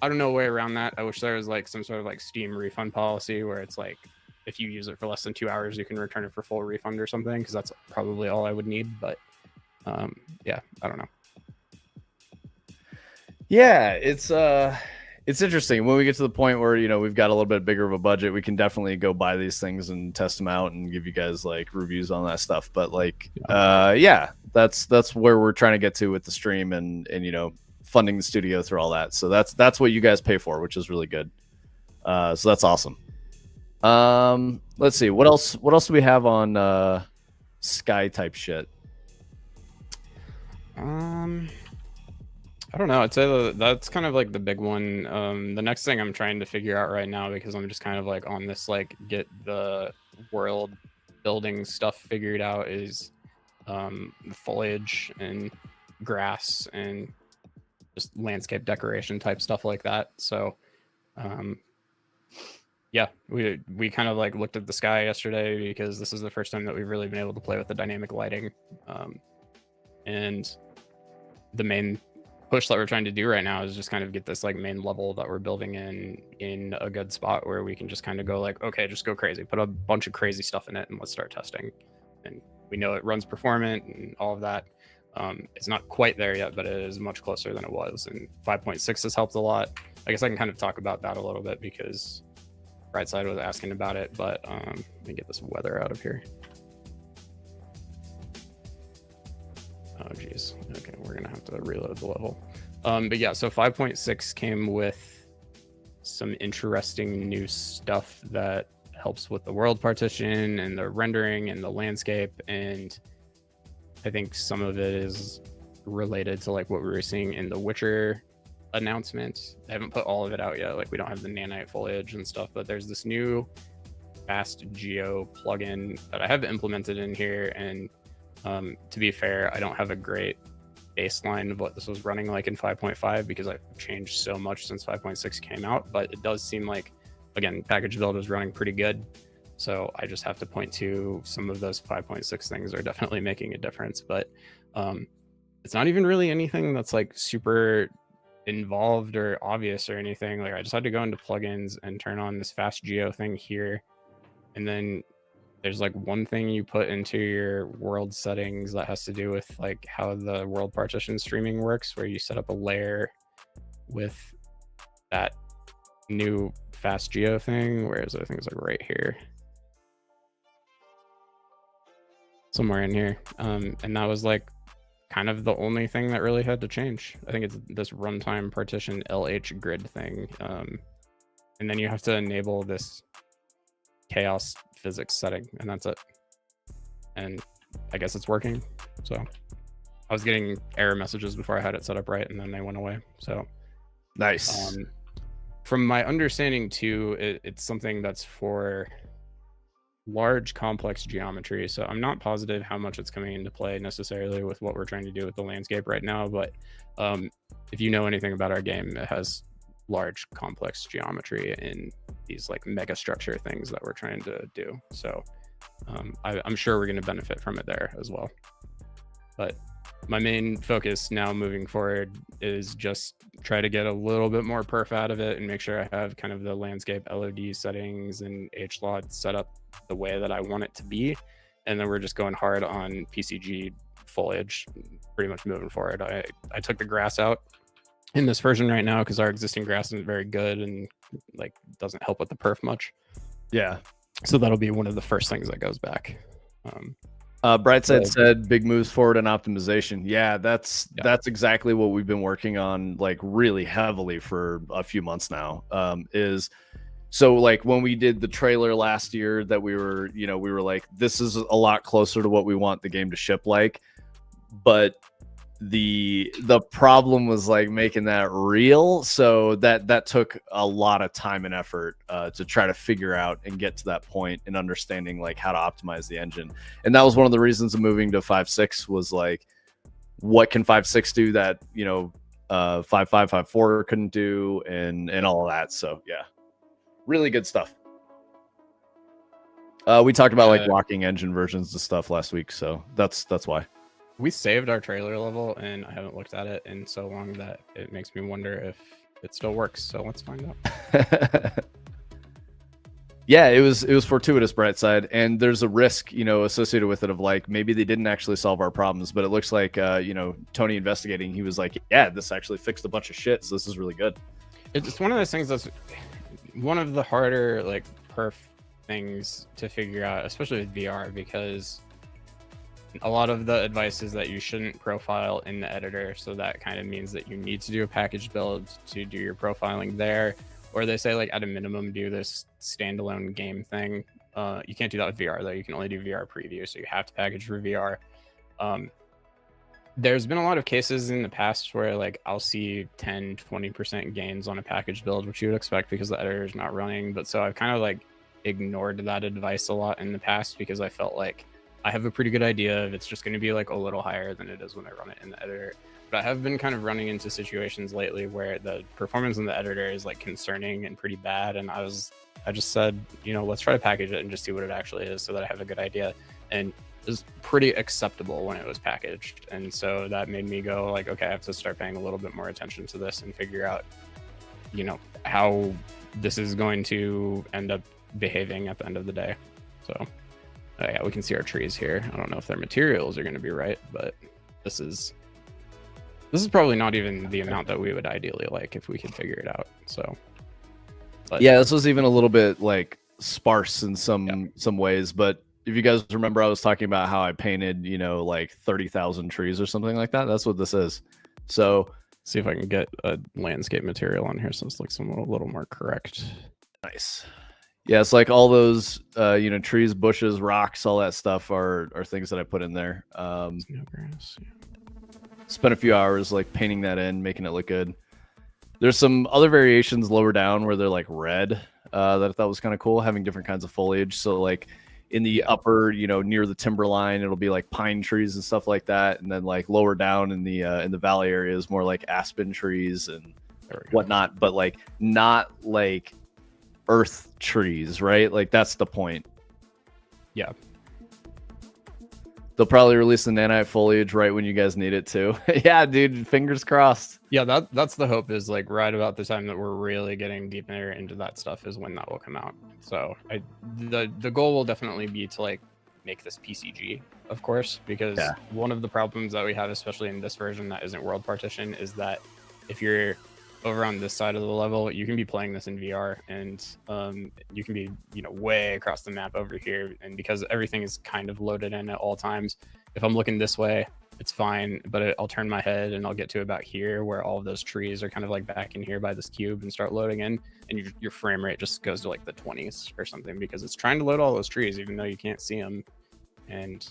don't know a way around that. I wish there was like some sort of like Steam refund policy where it's like if you use it for less than 2 hours, you can return it for full refund or something. Because that's probably all I would need. But yeah, I don't know. Yeah, it's interesting when we get to the point where, you know, we've got a little bit bigger of a budget. We can definitely go buy these things and test them out and give you guys like reviews on that stuff. But like, yeah, that's where we're trying to get to with the stream and you know, funding the studio through all that. So that's what you guys pay for, which is really good. So that's awesome. Let's see what else do we have on Sky type shit. I don't know. I'd say that's kind of like the big one. The next thing I'm trying to figure out right now, because I'm just kind of like on this like get the world building stuff figured out, is foliage and grass and just landscape decoration type stuff like that. So yeah, we kind of like looked at the sky yesterday because this is the first time that we've really been able to play with the dynamic lighting. And the main push that we're trying to do right now is just kind of get this like main level that we're building in a good spot where we can just kind of go like, okay, just go crazy, put a bunch of crazy stuff in it and let's start testing. And we know it runs performant and all of that. It's not quite there yet, but it is much closer than it was, and 5.6 has helped a lot. I guess I can kind of talk about that a little bit because Brightside was asking about it, but let me get this weather out of here. Oh geez. Okay, we're gonna have to reload the level. But yeah, so 5.6 came with some interesting new stuff that helps with the world partition and the rendering and the landscape, and I think some of it is related to like what we were seeing in the Witcher announcement. I haven't put all of it out yet. Like we don't have the nanite foliage and stuff, but there's this new fast geo plugin that I have implemented in here. And to be fair, I don't have a great baseline of what this was running like in 5.5 because I've changed so much since 5.6 came out. But it does seem like, again, package build is running pretty good. So I just have to point to some of those 5.6 things are definitely making a difference. But it's not even really anything that's like super involved or obvious or anything. Like I just had to go into plugins and turn on this fast geo thing here. And then there's like one thing you put into your world settings that has to do with like how the world partition streaming works, where you set up a layer with that new fast geo thing. Whereas I think it's like right here, somewhere in here. And that was like kind of the only thing that really had to change. I think it's this runtime partition LH grid thing. And then you have to enable this chaos physics setting, and that's it. And I guess it's working. So I was getting error messages before I had it set up right, and then they went away. So nice. From my understanding too, it's something that's for large complex geometry. So I'm not positive how much it's coming into play necessarily with what we're trying to do with the landscape right now. But if you know anything about our game, it has large complex geometry in these like mega structure things that we're trying to do. So I'm sure we're going to benefit from it there as well. But my main focus now moving forward is just try to get a little bit more perf out of it and make sure I have kind of the landscape LOD settings and HLOD set up the way that I want it to be. And then we're just going hard on PCG foliage pretty much moving forward. I took the grass out in this version right now because our existing grass isn't very good and like doesn't help with the perf much. Yeah. So that'll be one of the first things that goes back. Brightside said big moves forward in optimization. Yeah, that's exactly what we've been working on like really heavily for a few months now. Is so like when we did the trailer last year that we were like, this is a lot closer to what we want the game to ship like, but the problem was like making that real, so that took a lot of time and effort to try to figure out and get to that point and understanding like how to optimize the engine. And that was one of the reasons of moving to 5.6 was like, what can 5.6 do that 5.5 5.4 couldn't do, and all of that. So yeah, really good stuff. We talked about like locking engine versions and stuff last week, so that's why. We saved our trailer level, and I haven't looked at it in so long that it makes me wonder if it still works. So let's find out. Yeah, it was fortuitous, Brightside, and there's a risk, associated with it of like maybe they didn't actually solve our problems, but it looks like Tony investigating, he was like, yeah, this actually fixed a bunch of shit, so this is really good. It's one of those things that's one of the harder like perf things to figure out, especially with VR, because a lot of the advice is that you shouldn't profile in the editor, so that kind of means that you need to do a package build to do your profiling there, or they say like at a minimum do this standalone game thing. You can't do that with VR though. You can only do VR preview, so you have to package for VR. There's been a lot of cases in the past where like I'll see 10-20% gains on a package build, which you would expect because the editor is not running. But so I've kind of like ignored that advice a lot in the past because I felt like I have a pretty good idea if it's just going to be like a little higher than it is when I run it in the editor. But I have been kind of running into situations lately where the performance in the editor is like concerning and pretty bad. And I just said, let's try to package it and just see what it actually is so that I have a good idea. And it was pretty acceptable when it was packaged. And so that made me go like, okay, I have to start paying a little bit more attention to this and figure out, how this is going to end up behaving at the end of the day. So yeah, we can see our trees here. I don't know if their materials are going to be right, but this is probably not even the amount that we would ideally like if we could figure it out. So, but yeah, this was even a little bit like sparse in some ways. But if you guys remember, I was talking about how I painted, like 30,000 trees or something like that. That's what this is. So see if I can get a landscape material on here so this looks a little more correct. Nice. Yeah, it's like all those, trees, bushes, rocks, all that stuff are things that I put in there. No grass. Yeah. Spent a few hours like painting that in, making it look good. There's some other variations lower down where they're like red. that I thought was kind of cool, having different kinds of foliage. So like in the upper, near the timberline, it'll be like pine trees and stuff like that, and then like lower down in the valley areas, more like aspen trees and whatnot, but like not like earth trees, right? Like that's the point. Yeah. They'll probably release the nanite foliage right when you guys need it to. Yeah, dude, fingers crossed. Yeah, that's the hope, is like right about the time that we're really getting deeper into that stuff is when that will come out. So the goal will definitely be to like make this PCG, of course, because one of the problems that we have, especially in this version that isn't world partition, is that if you're over on this side of the level, you can be playing this in VR, and you can be way across the map over here, and because everything is kind of loaded in at all times, if I'm looking this way, it's fine, but I'll turn my head and I'll get to about here where all of those trees are kind of like back in here by this cube and start loading in, and your frame rate just goes to like the 20s or something because it's trying to load all those trees even though you can't see them, and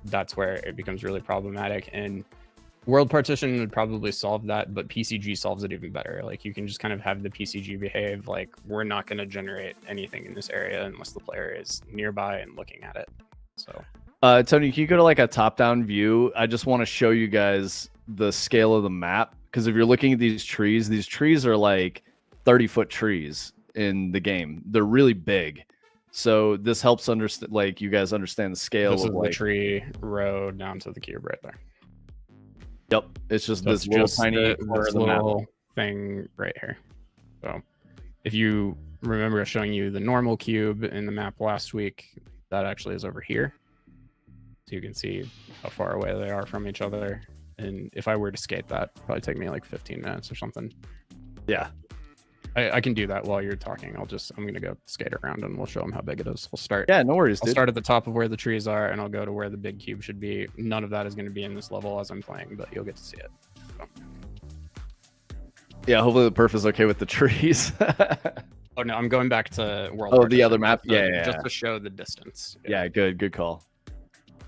that's where it becomes really problematic. And world partition would probably solve that, but PCG solves it even better. Like you can just kind of have the PCG behave like we're not going to generate anything in this area unless the player is nearby and looking at it. So Tony, can you go to like a top-down view? I just want to show you guys the scale of the map, because if you're looking at these trees are like 30-foot trees in the game. They're really big. So this helps understand, like you guys understand the scale. This of is like the tree row down to the cube right there. Yep, it's just So this little tiny corner of the little map thing right here. So if you remember showing you the normal cube in the map last week, that actually is over here. So you can see how far away they are from each other. And if I were to skate that, it'd probably take me like 15 minutes or something. Yeah. I can do that while you're talking. I'm going to go skate around and we'll show them how big it is. We'll start. Yeah, no worries, I'll dude. start at the top of where the trees are and I'll go to where the big cube should be. None of that is going to be in this level as I'm playing, but you'll get to see it. So. Yeah, hopefully the perf is okay with the trees. Oh no, I'm going back to world. Oh, the other map. Yeah, just to show the distance. Yeah, good call.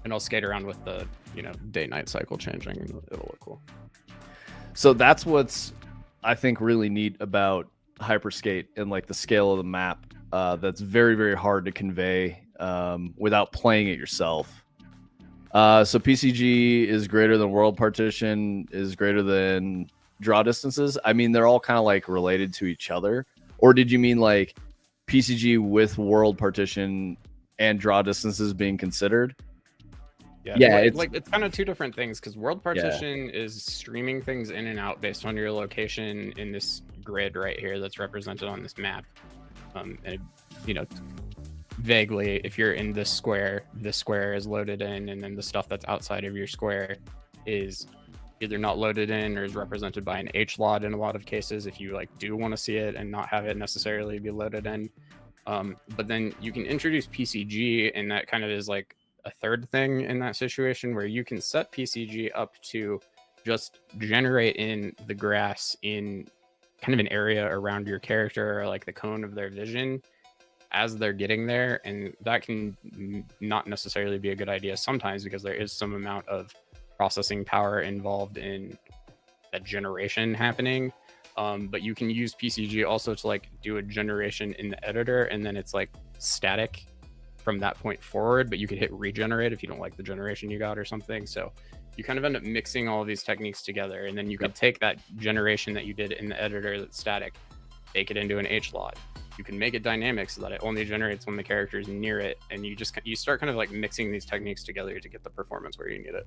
And I'll skate around with the day-night cycle changing. It'll look cool. So that's what's I think really neat about Hyperskate and like the scale of the map. That's very, very hard to convey without playing it yourself. So PCG is greater than world partition, is greater than draw distances. I mean, they're all kind of like related to each other. Or did you mean like PCG with world partition and draw distances being considered? Yeah, it's kind of two different things, because world partition is streaming things in and out based on your location in this grid right here that's represented on this map. And vaguely, if you're in this square is loaded in, and then the stuff that's outside of your square is either not loaded in or is represented by an HLOD in a lot of cases if you like do want to see it and not have it necessarily be loaded in. But then you can introduce PCG, and that kind of is like a third thing in that situation, where you can set PCG up to just generate in the grass in kind of an area around your character, or like the cone of their vision as they're getting there. And that can not necessarily be a good idea sometimes, because there is some amount of processing power involved in that generation happening. But you can use PCG also to like do a generation in the editor, and then it's like static from that point forward, but you could hit regenerate if you don't like the generation you got or something. So you kind of end up mixing all of these techniques together, and then you could take that generation that you did in the editor that's static, make it into an HLOD. You can make it dynamic so that it only generates when the character is near it, and you start kind of like mixing these techniques together to get the performance where you need it.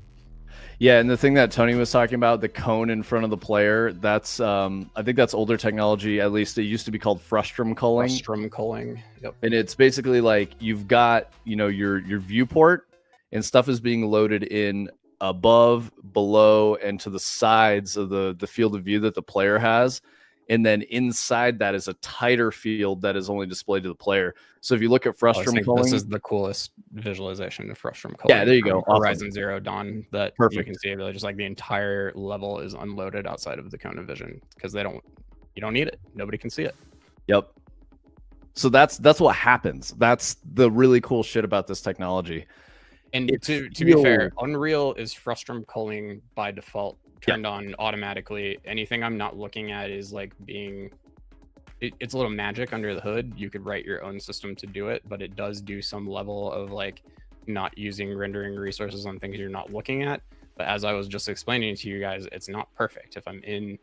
Yeah, and the thing that Tony was talking about, the cone in front of the player, that's I think that's older technology. At least it used to be called frustrum culling. Frustrum culling. Yep. And it's basically like you've got, your viewport, and stuff is being loaded in above, below, and to the sides of the field of view that the player has. And then inside that is a tighter field that is only displayed to the player. So if you look at frustrum culling, this is the coolest visualization of frustrum culling. Yeah, there you go. Horizon Zero Dawn, that Perfect. You can see really just like the entire level is unloaded outside of the cone of vision, because you don't need it. Nobody can see it. Yep. So that's what happens. That's the really cool shit about this technology. And to be fair, Unreal is frustrum culling by default, turned on automatically. Anything I'm not looking at is like being it's a little magic under the hood. You could write your own system to do it, but it does do some level of like not using rendering resources on things you're not looking at. But as I was just explaining to you guys, it's not perfect. If I'm in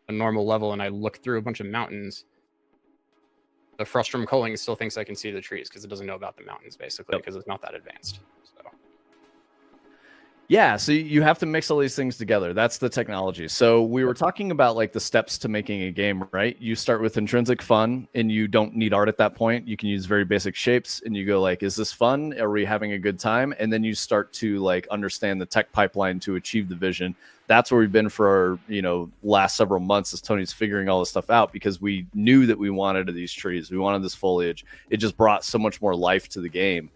a normal level and I look through a bunch of mountains, the frustrum culling still thinks I can see the trees because it doesn't know about the mountains, basically, because it's not that advanced. So Yeah, so you have to mix all these things together. That's the technology. So we were talking about like the steps to making a game, right? You start with intrinsic fun and you don't need art at that point. You can use very basic shapes and you go like, is this fun? Are we having a good time? And then you start to like understand the tech pipeline to achieve the vision. That's where we've been for, last several months as Tony's figuring all this stuff out, because we knew that we wanted these trees. We wanted this foliage. It just brought so much more life to the game.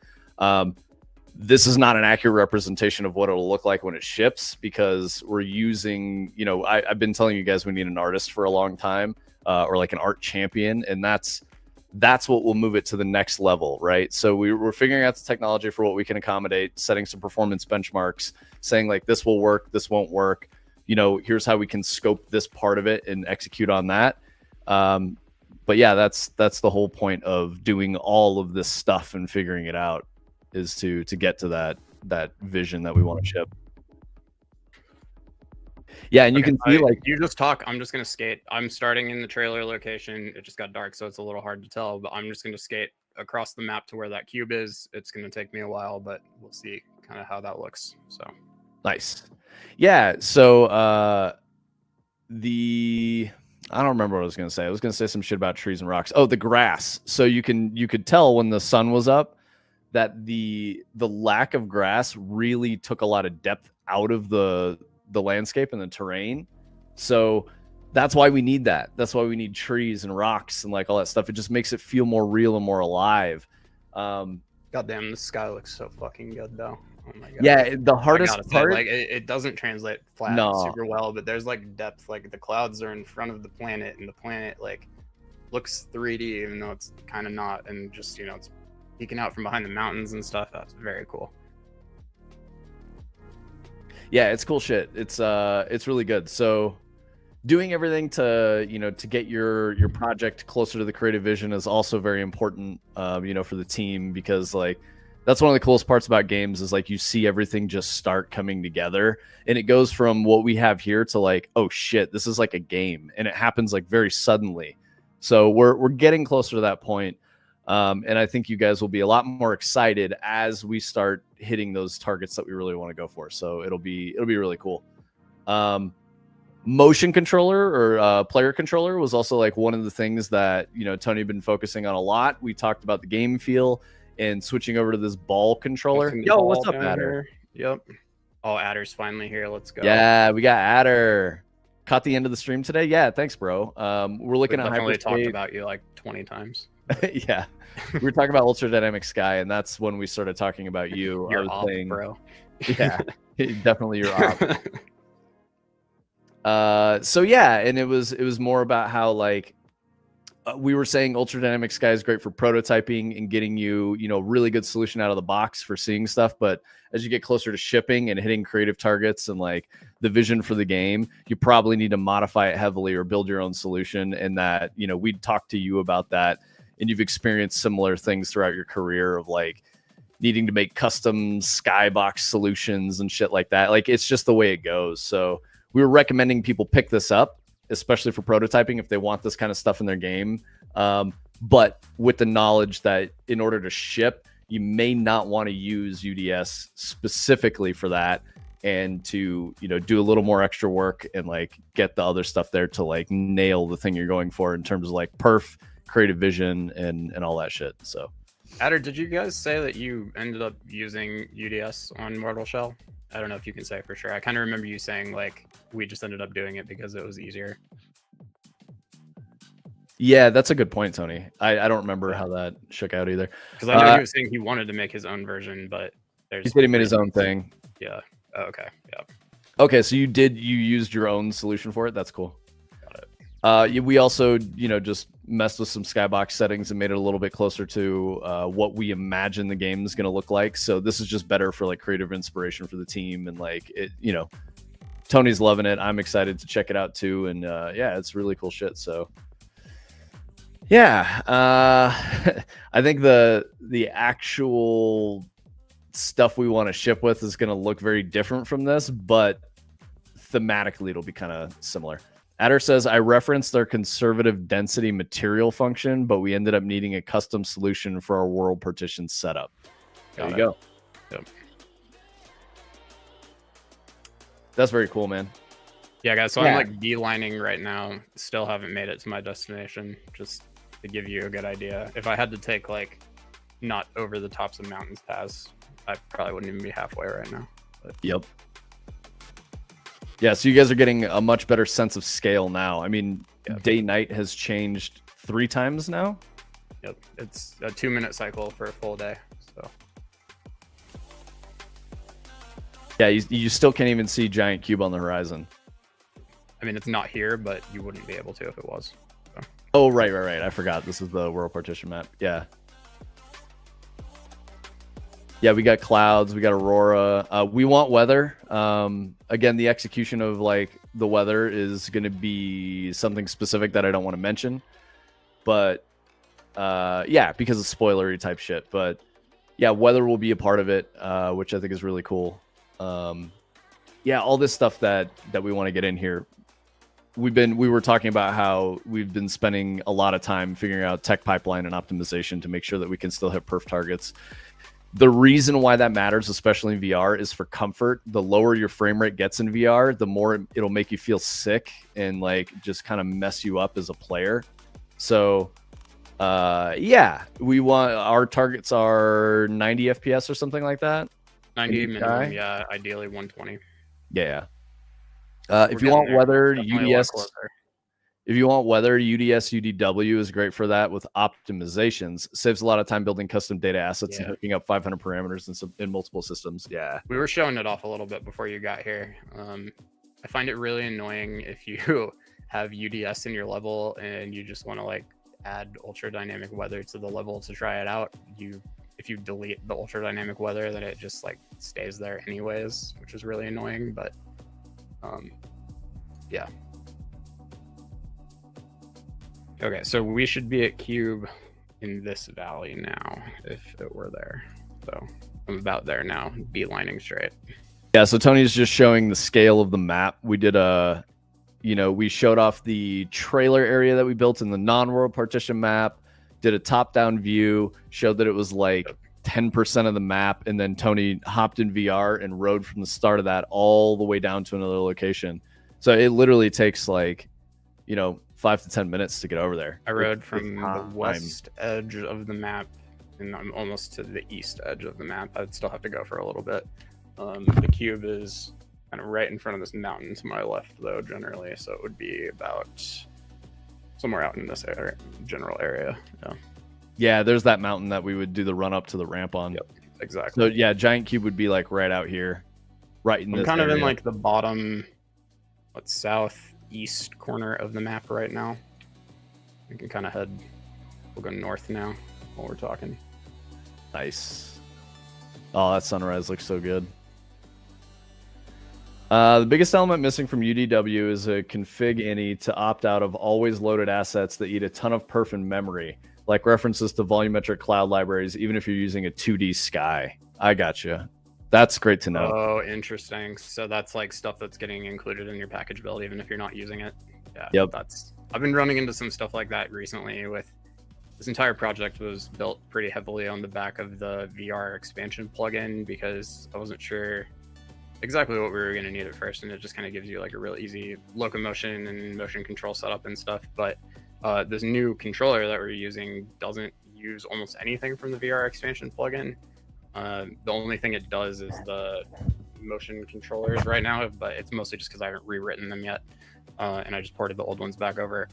This is not an accurate representation of what it'll look like when it ships, because we're using, I've been telling you guys we need an artist for a long time, or like an art champion. And that's what will move it to the next level, right? So we're figuring out the technology for what we can accommodate, setting some performance benchmarks, saying like, this will work, this won't work. Here's how we can scope this part of it and execute on that. But yeah, that's the whole point of doing all of this stuff and figuring it out, is to get to that vision that we want to ship. Yeah, and you can see like you just talk. I'm just gonna skate. I'm starting in the trailer location. It just got dark, so it's a little hard to tell. But I'm just gonna skate across the map to where that cube is. It's gonna take me a while, but we'll see kind of how that looks. So nice. Yeah. So I don't remember what I was gonna say. I was gonna say some shit about trees and rocks. Oh, the grass. So you could tell when the sun was up that the lack of grass really took a lot of depth out of the landscape and the terrain. So that's why we need that. That's why we need trees and rocks and like all that stuff. It just makes it feel more real and more alive. Goddamn, the sky looks so fucking good though. Oh my god. Yeah, the hardest part, like it doesn't translate flat super well, but there's like depth. Like the clouds are in front of the planet, and the planet like looks 3D, even though it's kind of not. And just it's peeking out from behind the mountains and stuff. That's very cool. Yeah, it's cool shit. It's really good. So doing everything to to get your project closer to the creative vision is also very important, for the team, because like that's one of the coolest parts about games is like you see everything just start coming together, and it goes from what we have here to like, oh shit, this is like a game, and it happens like very suddenly. So we're getting closer to that point. And I think you guys will be a lot more excited as we start hitting those targets that we really want to go for. So it'll be really cool. Motion controller or player controller was also like one of the things that Tony had been focusing on a lot. We talked about the game feel and switching over to this ball controller. Yo, what's up, Adder? Yep. Oh, Adder's finally here. Let's go. Yeah, we got Adder. Caught the end of the stream today. Yeah, thanks, bro. We're looking at definitely talked about you like 20 times. Yeah, we were talking about Ultra Dynamic Sky, and that's when we started talking about you. You're off, bro. Yeah, definitely you're off. So yeah, and it was more about how like we were saying Ultra Dynamic Sky is great for prototyping and getting you really good solution out of the box for seeing stuff, but as you get closer to shipping and hitting creative targets and like the vision for the game, you probably need to modify it heavily or build your own solution. And that we'd talk to you about that, and you've experienced similar things throughout your career of like needing to make custom skybox solutions and shit like that. Like it's just the way it goes. So we were recommending people pick this up, especially for prototyping if they want this kind of stuff in their game. But with the knowledge that in order to ship, you may not want to use UDS specifically for that, and to do a little more extra work and like get the other stuff there to like nail the thing you're going for in terms of like perf, creative vision, and all that shit. So Adder, did you guys say that you ended up using UDS on Mortal Shell? I don't know if you can say for sure. I kind of remember you saying like we just ended up doing it because it was easier. Yeah, that's a good point, Tony. I don't remember how that shook out either. Because I know he was saying he wanted to make his own version, but he said he made his own thing. Yeah. Oh, okay. Yeah. Okay, so you used your own solution for it. That's cool. Got it. We also just messed with some skybox settings and made it a little bit closer to what we imagine the game is going to look like. So this is just better for like creative inspiration for the team, and like it. Tony's loving it. I'm excited to check it out too, and yeah, it's really cool shit. So Yeah, I think the actual stuff we want to ship with is going to look very different from this, but thematically it'll be kind of similar. Adder says, I referenced their conservative density material function, but we ended up needing a custom solution for our world partition setup. There you go. Yep. That's very cool, man. Yeah, guys. So I'm like beelining right now. Still haven't made it to my destination. Just to give you a good idea. If I had to take like not over the tops of mountains paths, I probably wouldn't even be halfway right now. But... Yep. Yeah, so you guys are getting a much better sense of scale now. I mean, day-night has changed 3 times now. Yep, it's a 2-minute cycle for a full day. So yeah, you still can't even see Giant Cube on the horizon. I mean, it's not here, but you wouldn't be able to if it was. So. Oh, right. I forgot. This is the world partition map. Yeah. Yeah, we got clouds, we got aurora. We want weather. Again, the execution of like the weather is going to be something specific that I don't want to mention. But yeah, because of spoilery type shit. But yeah, weather will be a part of it, which I think is really cool. Yeah, all this stuff that we want to get in here. We were talking about how we've been spending a lot of time figuring out tech pipeline and optimization to make sure that we can still hit perf targets. The reason why that matters, especially in VR, is for comfort. The lower your frame rate gets in VR, the more it'll make you feel sick and like just kind of mess you up as a player. So yeah, we want our targets are 90 FPS or something like that. 90 minimum, yeah, ideally 120. Yeah. If you want weather, UDS. If you want weather, UDS UDW is great for that with optimizations. Saves a lot of time building custom data assets and hooking up 500 parameters in multiple systems. Yeah. We were showing it off a little bit before you got here. I find it really annoying if you have UDS in your level and you just want to like add ultra dynamic weather to the level to try it out. If you delete the ultra dynamic weather, then it just like stays there anyways, which is really annoying. But yeah. Okay, so we should be at Cube in this valley now, if it were there. So I'm about there now, beelining straight. Yeah, so Tony's just showing the scale of the map. We did we showed off the trailer area that we built in the non-world partition map, did a top-down view, showed that it was like 10% of the map, and then Tony hopped in VR and rode from the start of that all the way down to another location. So it literally takes like, 5 to 10 minutes to get over there. I rode from the west edge of the map, and I'm almost to the east edge of the map. I'd still have to go for a little bit. The cube is kind of right in front of this mountain to my left, though, generally. So it would be about somewhere out in this area, general area. Yeah, there's that mountain that we would do the run up to the ramp on. Yep, exactly. So yeah, Giant Cube would be like right out here, right in this I'm kind area. of in like the bottom, southeast corner of the map right now. We can kind of we'll go north now while we're talking. Nice. Oh, that sunrise looks so good. The biggest element missing from UDW is a config ini to opt out of always loaded assets that eat a ton of perf and memory, like references to volumetric cloud libraries, even if you're using a 2D sky. I gotcha. That's great to know. Oh, interesting. So that's like stuff that's getting included in your package build, even if you're not using it. Yeah. Yep. I've been running into some stuff like that recently. With this entire project was built pretty heavily on the back of the VR expansion plugin because I wasn't sure exactly what we were going to need at first, and it just kind of gives you like a real easy locomotion and motion control setup and stuff. But this new controller that we're using doesn't use almost anything from the VR expansion plugin. The only thing it does is the motion controllers right now, but it's mostly just because I haven't rewritten them yet, and I just ported the old ones back over.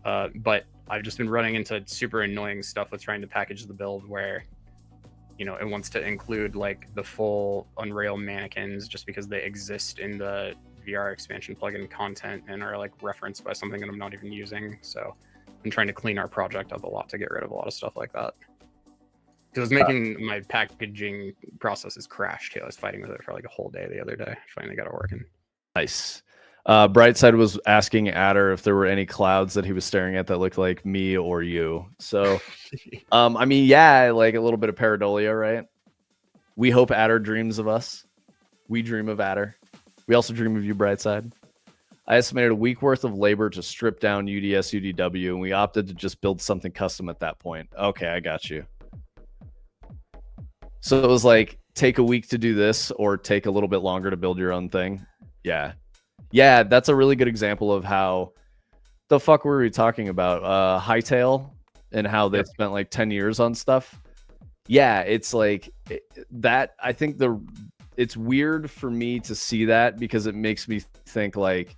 But I've just been running into super annoying stuff with trying to package the build where it wants to include like the full Unreal mannequins just because they exist in the VR expansion plugin content and are like referenced by something that I'm not even using. So I'm trying to clean our project up a lot to get rid of a lot of stuff like that. Because it's making my packaging processes crash too. I was fighting with it for like a whole day the other day. Finally got it working. Nice. Brightside was asking Adder if there were any clouds that he was staring at that looked like me or you. So, I mean, yeah, like a little bit of pareidolia, right? We hope Adder dreams of us. We dream of Adder. We also dream of you, Brightside. I estimated a week worth of labor to strip down UDS UDW, and we opted to just build something custom at that point. Okay, I got you. So it was like, take a week to do this or take a little bit longer to build your own thing. Yeah. Yeah, that's a really good example of how the fuck were we talking about? Hightail and how they spent like 10 years on stuff. Yeah, it's like that. I think it's weird for me to see that because it makes me think like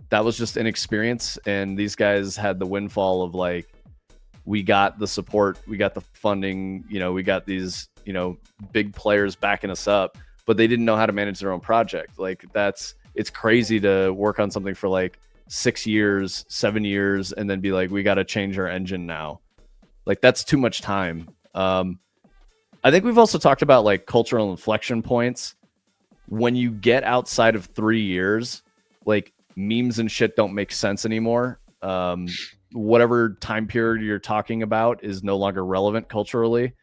that was just inexperience, and these guys had the windfall of like, we got the support, we got the funding, we got these, big players backing us up, but they didn't know how to manage their own project. Like it's crazy to work on something for like 6 years, 7 years, and then be like, we got to change our engine now. Like that's too much time. I think we've also talked about like cultural inflection points. When you get outside of 3 years, like memes and shit don't make sense anymore. Whatever time period you're talking about is no longer relevant culturally.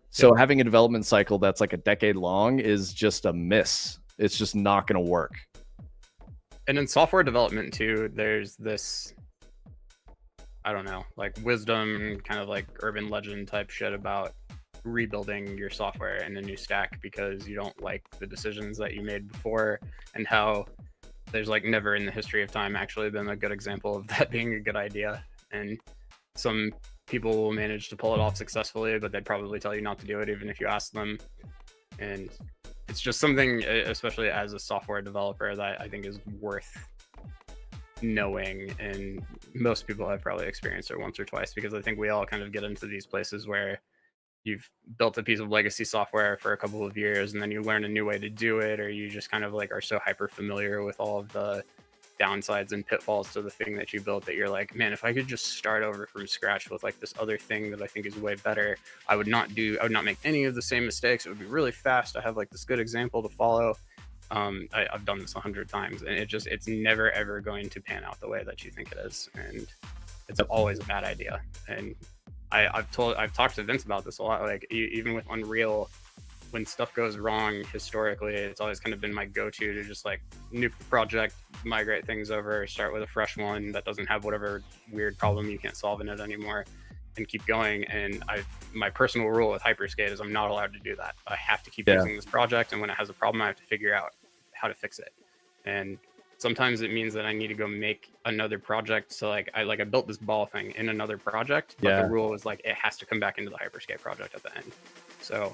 So having a development cycle that's like a decade long is just a miss. It's just not going to work. And in software development too, there's this, I don't know, like wisdom, kind of like urban legend type shit about rebuilding your software in a new stack because you don't like the decisions that you made before, and how there's like never in the history of time actually been a good example of that being a good idea. And some people will manage to pull it off successfully, but they'd probably tell you not to do it even if you ask them. And it's just something, especially as a software developer, that I think is worth knowing. And most people have probably experienced it once or twice, because I think we all kind of get into these places where you've built a piece of legacy software for a couple of years and then you learn a new way to do it, or you just kind of like are so hyper familiar with all of the downsides and pitfalls to the thing that you built that you're like, man, if I could just start over from scratch with like this other thing that I think is way better, I would not make any of the same mistakes. It would be really fast. I have like this good example to follow. I've done this 100 times, and it's never ever going to pan out the way that you think it is, and it's always a bad idea. And I've talked to Vince about this a lot. Like even with Unreal, when stuff goes wrong historically, it's always kind of been my go-to to just like nuke the project, migrate things over, start with a fresh one that doesn't have whatever weird problem you can't solve in it anymore, and keep going. And my personal rule with Hyperskate is I'm not allowed to do that. I have to keep using this project, and when it has a problem, I have to figure out how to fix it. And sometimes it means that I need to go make another project. So like I built this ball thing in another project, but the rule is like it has to come back into the Hyperskate project at the end. So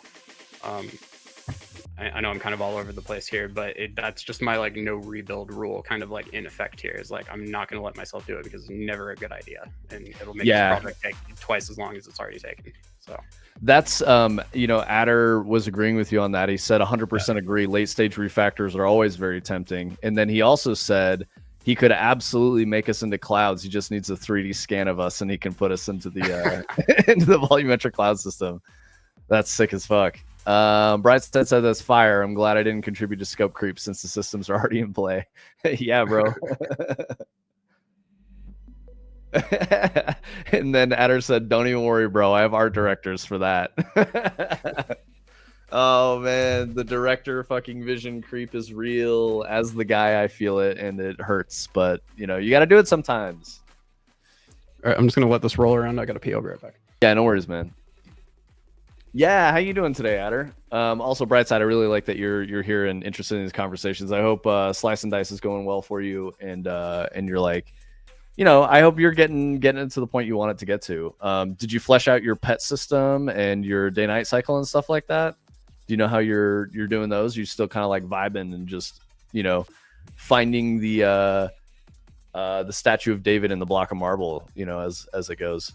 I know I'm kind of all over the place here, but that's just my like no rebuild rule kind of like in effect here, is like I'm not going to let myself do it because it's never a good idea, and it'll make this project take twice as long as it's already taken. So that's Adder was agreeing with you on that. He said 100% agree. Late stage refactors are always very tempting. And then he also said he could absolutely make us into clouds. He just needs a 3D scan of us, and he can put us into the into the volumetric cloud system. That's sick as fuck. Brightside said that's fire. I'm glad I didn't contribute to scope creep since the systems are already in play. Yeah, bro. And then Adder said, don't even worry, bro. I have art directors for that. Oh, man. The director fucking vision creep is real. As the guy, I feel it, and it hurts. But, you got to do it sometimes. All right, I'm just going to let this roll around. I got to pee. I'll be right back. Yeah, no worries, man. Yeah, how you doing today, Adder? Also, Brightside, I really like that you're here and interested in these conversations. I hope Slice and Dice is going well for you, and you're like, I hope you're getting it to the point you want it to get to. Did you flesh out your pet system and your day-night cycle and stuff like that? Do you know how you're doing those? You still kind of like vibing and just finding the statue of David in the block of marble, as it goes.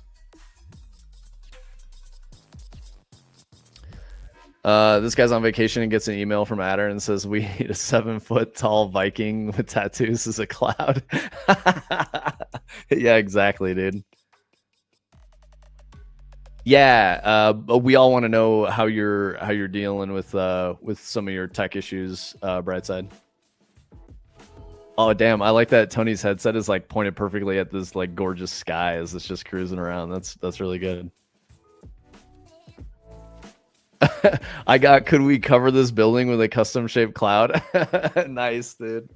This guy's on vacation and gets an email from Adder and says, we need a 7-foot-tall Viking with tattoos as a cloud. Yeah, exactly, dude. Yeah, but we all want to know how you're dealing with some of your tech issues, Brightside. Oh damn, I like that Tony's headset is like pointed perfectly at this like gorgeous sky as it's just cruising around. That's really good. Could we cover this building with a custom shaped cloud? Nice, dude.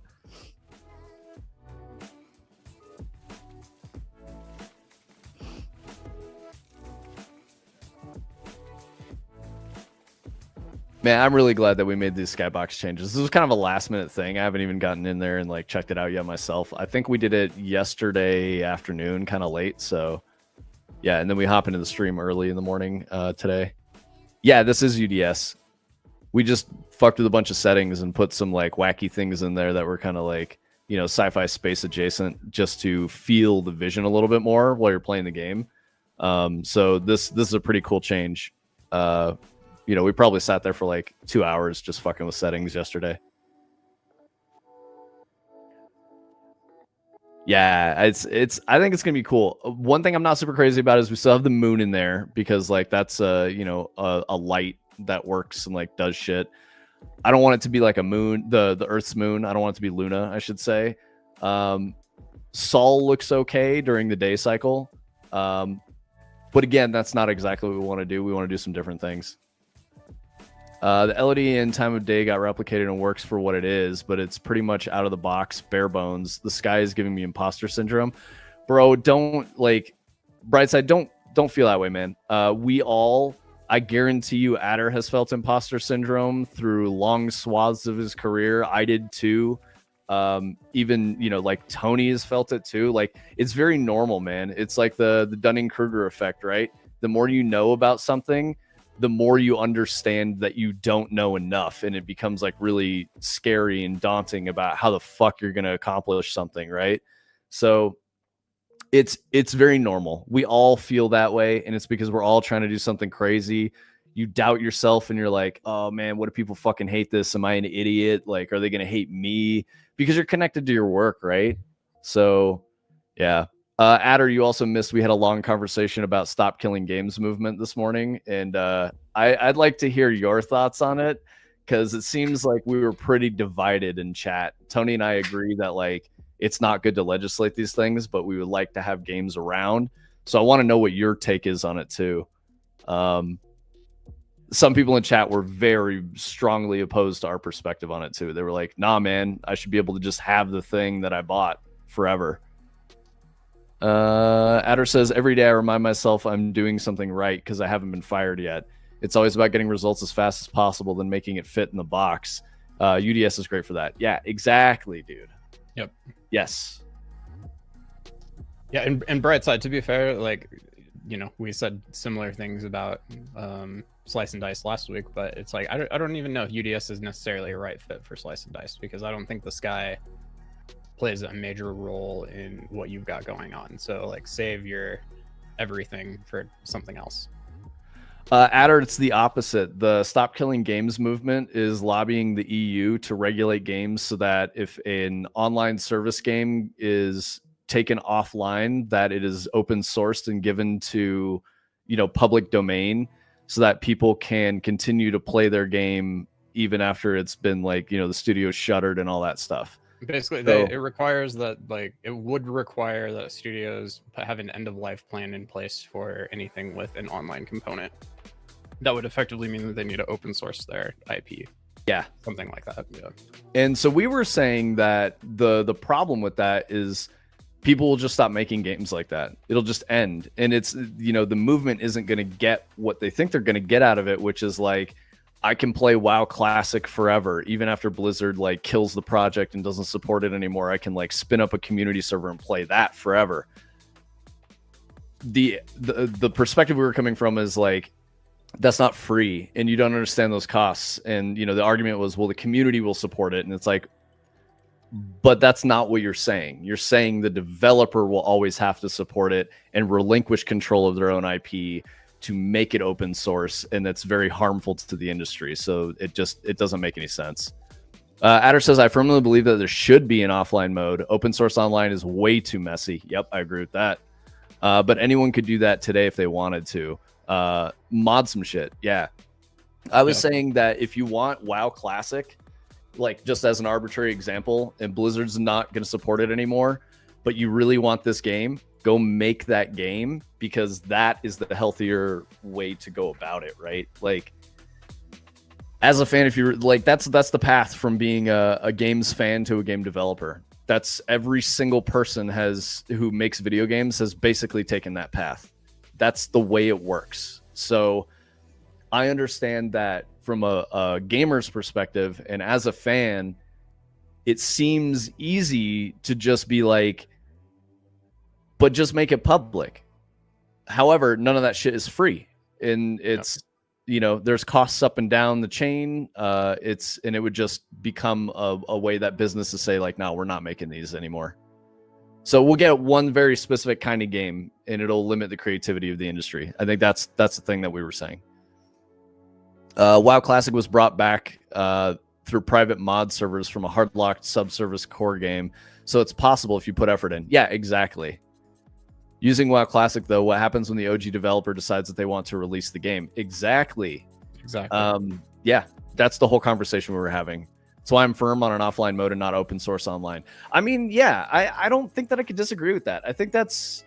Man, I'm really glad that we made these skybox changes. This was kind of a last minute thing. I haven't even gotten in there and like checked it out yet myself. I think we did it yesterday afternoon, kind of late. So yeah, and then we hop into the stream early in the morning today. Yeah, this is UDS. We just fucked with a bunch of settings and put some like wacky things in there that were kind of like, you know, sci-fi space adjacent, just to feel the vision a little bit more while you're playing the game. So this is a pretty cool change. You know, we probably sat there for like 2 hours just fucking with settings yesterday. Yeah, I think it's gonna be cool. One thing I'm not super crazy about is we still have the moon in there because like that's you know, a light that works and like does shit. I don't want it to be like a moon, the Earth's moon. I don't want it to be Luna, I should say. Sol looks okay during the day cycle. But again, that's not exactly what we want to do. We want to do some different things. The LED and time of day got replicated and works for what it is, but it's pretty much out of the box, bare bones. The sky is giving me imposter syndrome. Bro, don't like Brightside, don't feel that way, man. We all, I guarantee you, Adder has felt imposter syndrome through long swaths of his career. I did too. Even, you know, like Tony has felt it too. Like it's very normal, man. It's like the Dunning-Kruger effect, right? The more you know about something, the more you understand that you don't know enough, and it becomes like really scary and daunting about how the fuck you're going to accomplish something, right? So it's very normal. We all feel that way, and it's because we're all trying to do something crazy. You doubt yourself and you're like, oh man, what if people fucking hate this? Am I an idiot? Like, are they going to hate me? Because you're connected to your work, right? So yeah. Adder, you also missed. We had a long conversation about Stop Killing Games movement this morning, and I'd like to hear your thoughts on it because it seems like we were pretty divided in chat. Tony and I agree that like it's not good to legislate these things, but we would like to have games around. So I want to know what your take is on it too. Some people in chat were very strongly opposed to our perspective on it too. They were like, "Nah, man, I should be able to just have the thing that I bought forever." Adder says, every day I remind myself I'm doing something right because I haven't been fired yet. It's always about getting results as fast as possible than making it fit in the box. UDS is great for that. Yeah, exactly, dude. Yep. Yes. Yeah, and Brightside, to be fair, like, you know, we said similar things about Slice and Dice last week, but it's like I don't even know if UDS is necessarily a right fit for Slice and Dice because I don't think the sky plays a major role in what you've got going on. So like save your everything for something else. Adder, it's the opposite. The Stop Killing Games movement is lobbying the EU to regulate games so that if an online service game is taken offline, that it is open sourced and given to, you know, public domain so that people can continue to play their game even after it's been like, you know, the studio shuttered and all that stuff. Basically, it requires that, like, it would require that studios have an end of life plan in place for anything with an online component. That would effectively mean that they need to open source their IP. Yeah, something like that. Yeah. And so we were saying that the problem with that is people will just stop making games like that. It'll just end, and it's, you know, the movement isn't going to get what they think they're going to get out of it, which is like, I can play WoW Classic forever, even after Blizzard like kills the project and doesn't support it anymore. I can like spin up a community server and play that forever. The perspective we were coming from is like, that's not free, and you don't understand those costs. And you know, the argument was, well, the community will support it, and it's like, but that's not what you're saying. You're saying the developer will always have to support it and relinquish control of their own IP to make it open source, and that's very harmful to the industry. So it doesn't make any sense. Adder says, I firmly believe that there should be an offline mode. Open source online is way too messy. Yep, I agree with that. But anyone could do that today if they wanted to. Mod some shit. Yeah. I was saying that if you want WoW Classic like just as an arbitrary example, and Blizzard's not going to support it anymore, but you really want this game, go make that game, because that is the healthier way to go about it, right? Like, as a fan, if you're like, that's the path from being a games fan to a game developer. That's every single person who makes video games has basically taken that path. That's the way it works. So I understand that from a gamer's perspective, and as a fan, it seems easy to just be like, but just make it public. However, none of that shit is free, and it's there's costs up and down the chain. And it would just become a way that businesses say like, no, we're not making these anymore. So we'll get one very specific kind of game, and it'll limit the creativity of the industry. I think that's the thing that we were saying. WoW Classic was brought back through private mod servers from a hard-locked subservice core game, so it's possible if you put effort in. Yeah, exactly. Using WoW Classic, though, what happens when the OG developer decides that they want to release the game? Exactly. Yeah, that's the whole conversation we were having. That's why I'm firm on an offline mode and not open source online. I mean, yeah, I don't think that I could disagree with that. I think that's...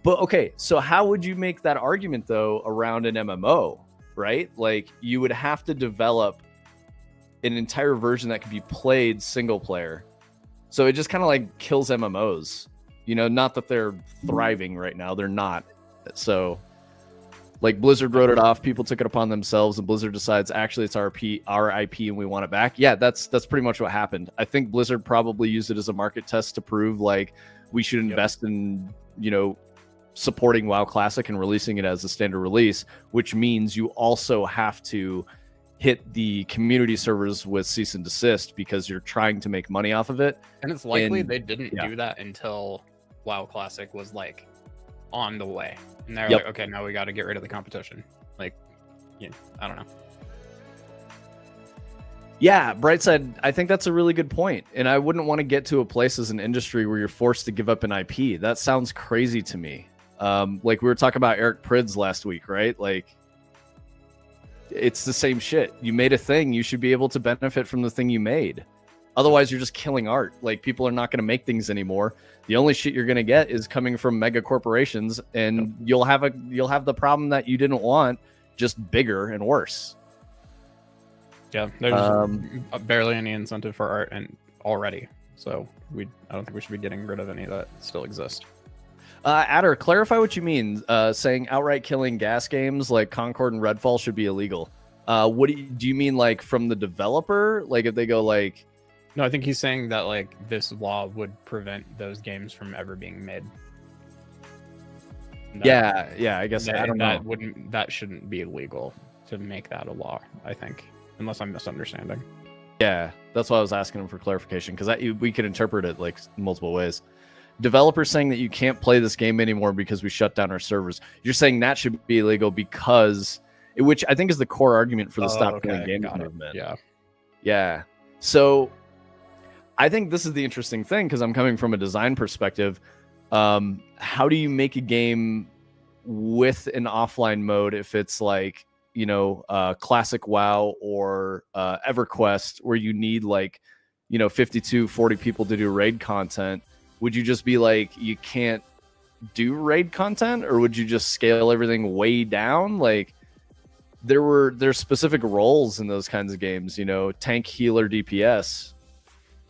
But, okay, so how would you make that argument, though, around an MMO, right? Like, you would have to develop an entire version that could be played single player. So it just kind of, like, kills MMOs. Not that they're thriving right now. They're not. So, like, Blizzard wrote it off. People took it upon themselves, and Blizzard decides, actually, it's our IP, and we want it back. Yeah, that's pretty much what happened. I think Blizzard probably used it as a market test to prove, like, we should invest in, supporting WoW Classic and releasing it as a standard release, which means you also have to hit the community servers with cease and desist because you're trying to make money off of it. And it's likely they didn't do that until WoW Classic was like on the way, and they're like, okay, now we got to get rid of the competition. Like, I don't know. Yeah, Brightside, I think that's a really good point, and I wouldn't want to get to a place as an industry where you're forced to give up an IP. That sounds crazy to me. Like we were talking about Eric Prydz last week, right? Like, it's the same shit. You made a thing, you should be able to benefit from the thing you made. Otherwise, you're just killing art. Like, people are not going to make things anymore. The only shit you're going to get is coming from mega corporations, and you'll have the problem that you didn't want, just bigger and worse. Yeah, there's barely any incentive for art and already. So I don't think we should be getting rid of any that still exist. Adder, clarify what you mean. Saying outright killing gas games like Concord and Redfall should be illegal. What do you mean, like from the developer? Like if they go like... No, I think he's saying that like this law would prevent those games from ever being made. Yeah, I guess I don't know. That shouldn't be illegal to make that a law, I think, unless I'm misunderstanding. Yeah, that's why I was asking him for clarification, because we could interpret it like multiple ways. Developers saying that you can't play this game anymore because we shut down our servers. You're saying that should be illegal because, which I think is the core argument for the stop killing games movement. Yeah. So I think this is the interesting thing, because I'm coming from a design perspective. How do you make a game with an offline mode if it's like, classic WoW or EverQuest, where you need like, 52, 40 people to do raid content? Would you just be like, you can't do raid content, or would you just scale everything way down? Like, there's specific roles in those kinds of games, tank, healer, DPS.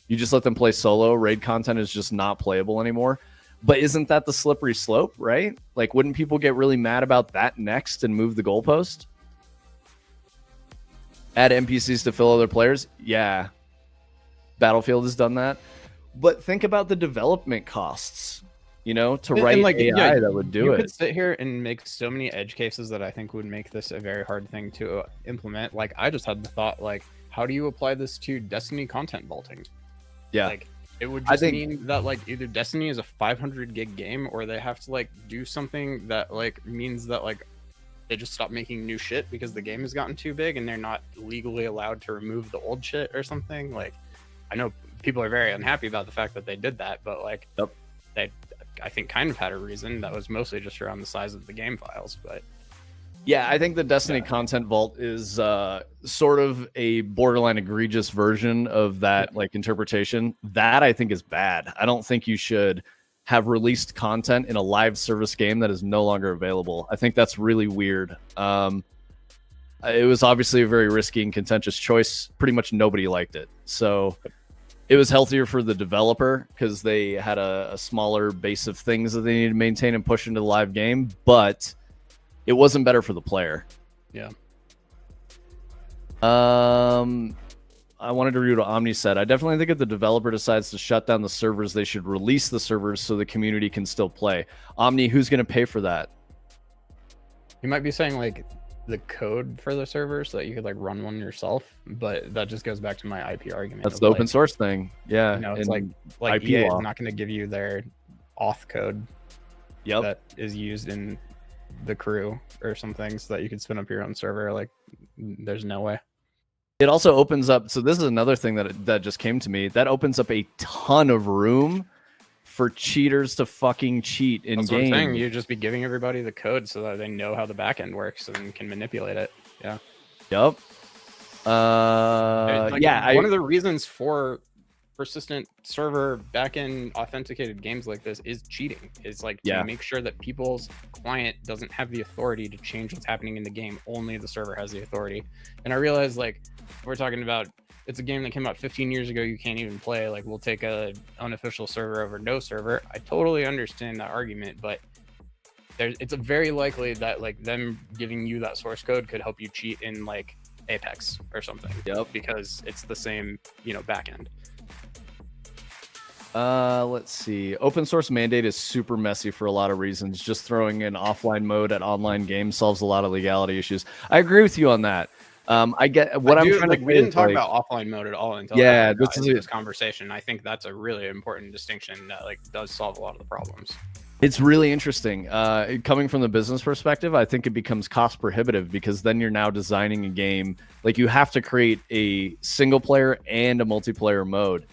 You just let them play solo. Raid content is just not playable anymore. But isn't that the slippery slope, right? Like, wouldn't people get really mad about that next and move the goalpost? Add NPCs to fill other players? Yeah. Battlefield has done that. But think about the development costs, to write like, AI that would do it. You could sit here and make so many edge cases that I think would make this a very hard thing to implement. Like, I just had the thought, like, how do you apply this to Destiny content vaulting? Yeah. Like, it would just mean that, like, either Destiny is a 500 gig game, or they have to, like, do something that, like, means that, like, they just stop making new shit because the game has gotten too big and they're not legally allowed to remove the old shit or something. Like, I know people are very unhappy about the fact that they did that, but like they, I think, kind of had a reason that was mostly just around the size of the game files. But Yeah, I think the Destiny content vault is sort of a borderline egregious version of that like interpretation. That I think is bad. I don't think you should have released content in a live service game that is no longer available. I think that's really weird. It was obviously a very risky and contentious choice. Pretty much nobody liked it. So it was healthier for the developer because they had a smaller base of things that they needed to maintain and push into the live game, but it wasn't better for the player. Yeah. I wanted to read what Omni said. I definitely think if the developer decides to shut down the servers, they should release the servers so the community can still play. Omni, who's going to pay for that? You might be saying like the code for the server so that you could like run one yourself, but that just goes back to my IP argument. That's the open source thing. Yeah. You know, it's like IP EA is not going to give you their auth code that is used in the crew or something so that you could spin up your own server. Like there's no way. It also opens up, so this is another thing that just came to me, that opens up a ton of room for cheaters to fucking cheat in That's game. What I'm saying. You'd just be giving everybody the code so that they know how the backend works and can manipulate it. Yeah. Yep. One of the reasons for persistent server backend authenticated games like this is cheating. It's like to make sure that people's client doesn't have the authority to change what's happening in the game. Only the server has the authority. And I realize like we're talking about it's a game that came out 15 years ago. You can't even play. Like we'll take a unofficial server over no server. I totally understand that argument, but it's a very likely that like them giving you that source code could help you cheat in like Apex or something. Yep. Because it's the same, backend. Let's see. Open source mandate is super messy for a lot of reasons. Just throwing in offline mode at online games solves a lot of legality issues. I agree with you on that. I get what I'm trying to. We didn't talk about offline mode at all until this conversation. I think that's a really important distinction that like does solve a lot of the problems. It's really interesting. Coming from the business perspective, I think it becomes cost prohibitive because then you're now designing a game like you have to create a single player and a multiplayer mode.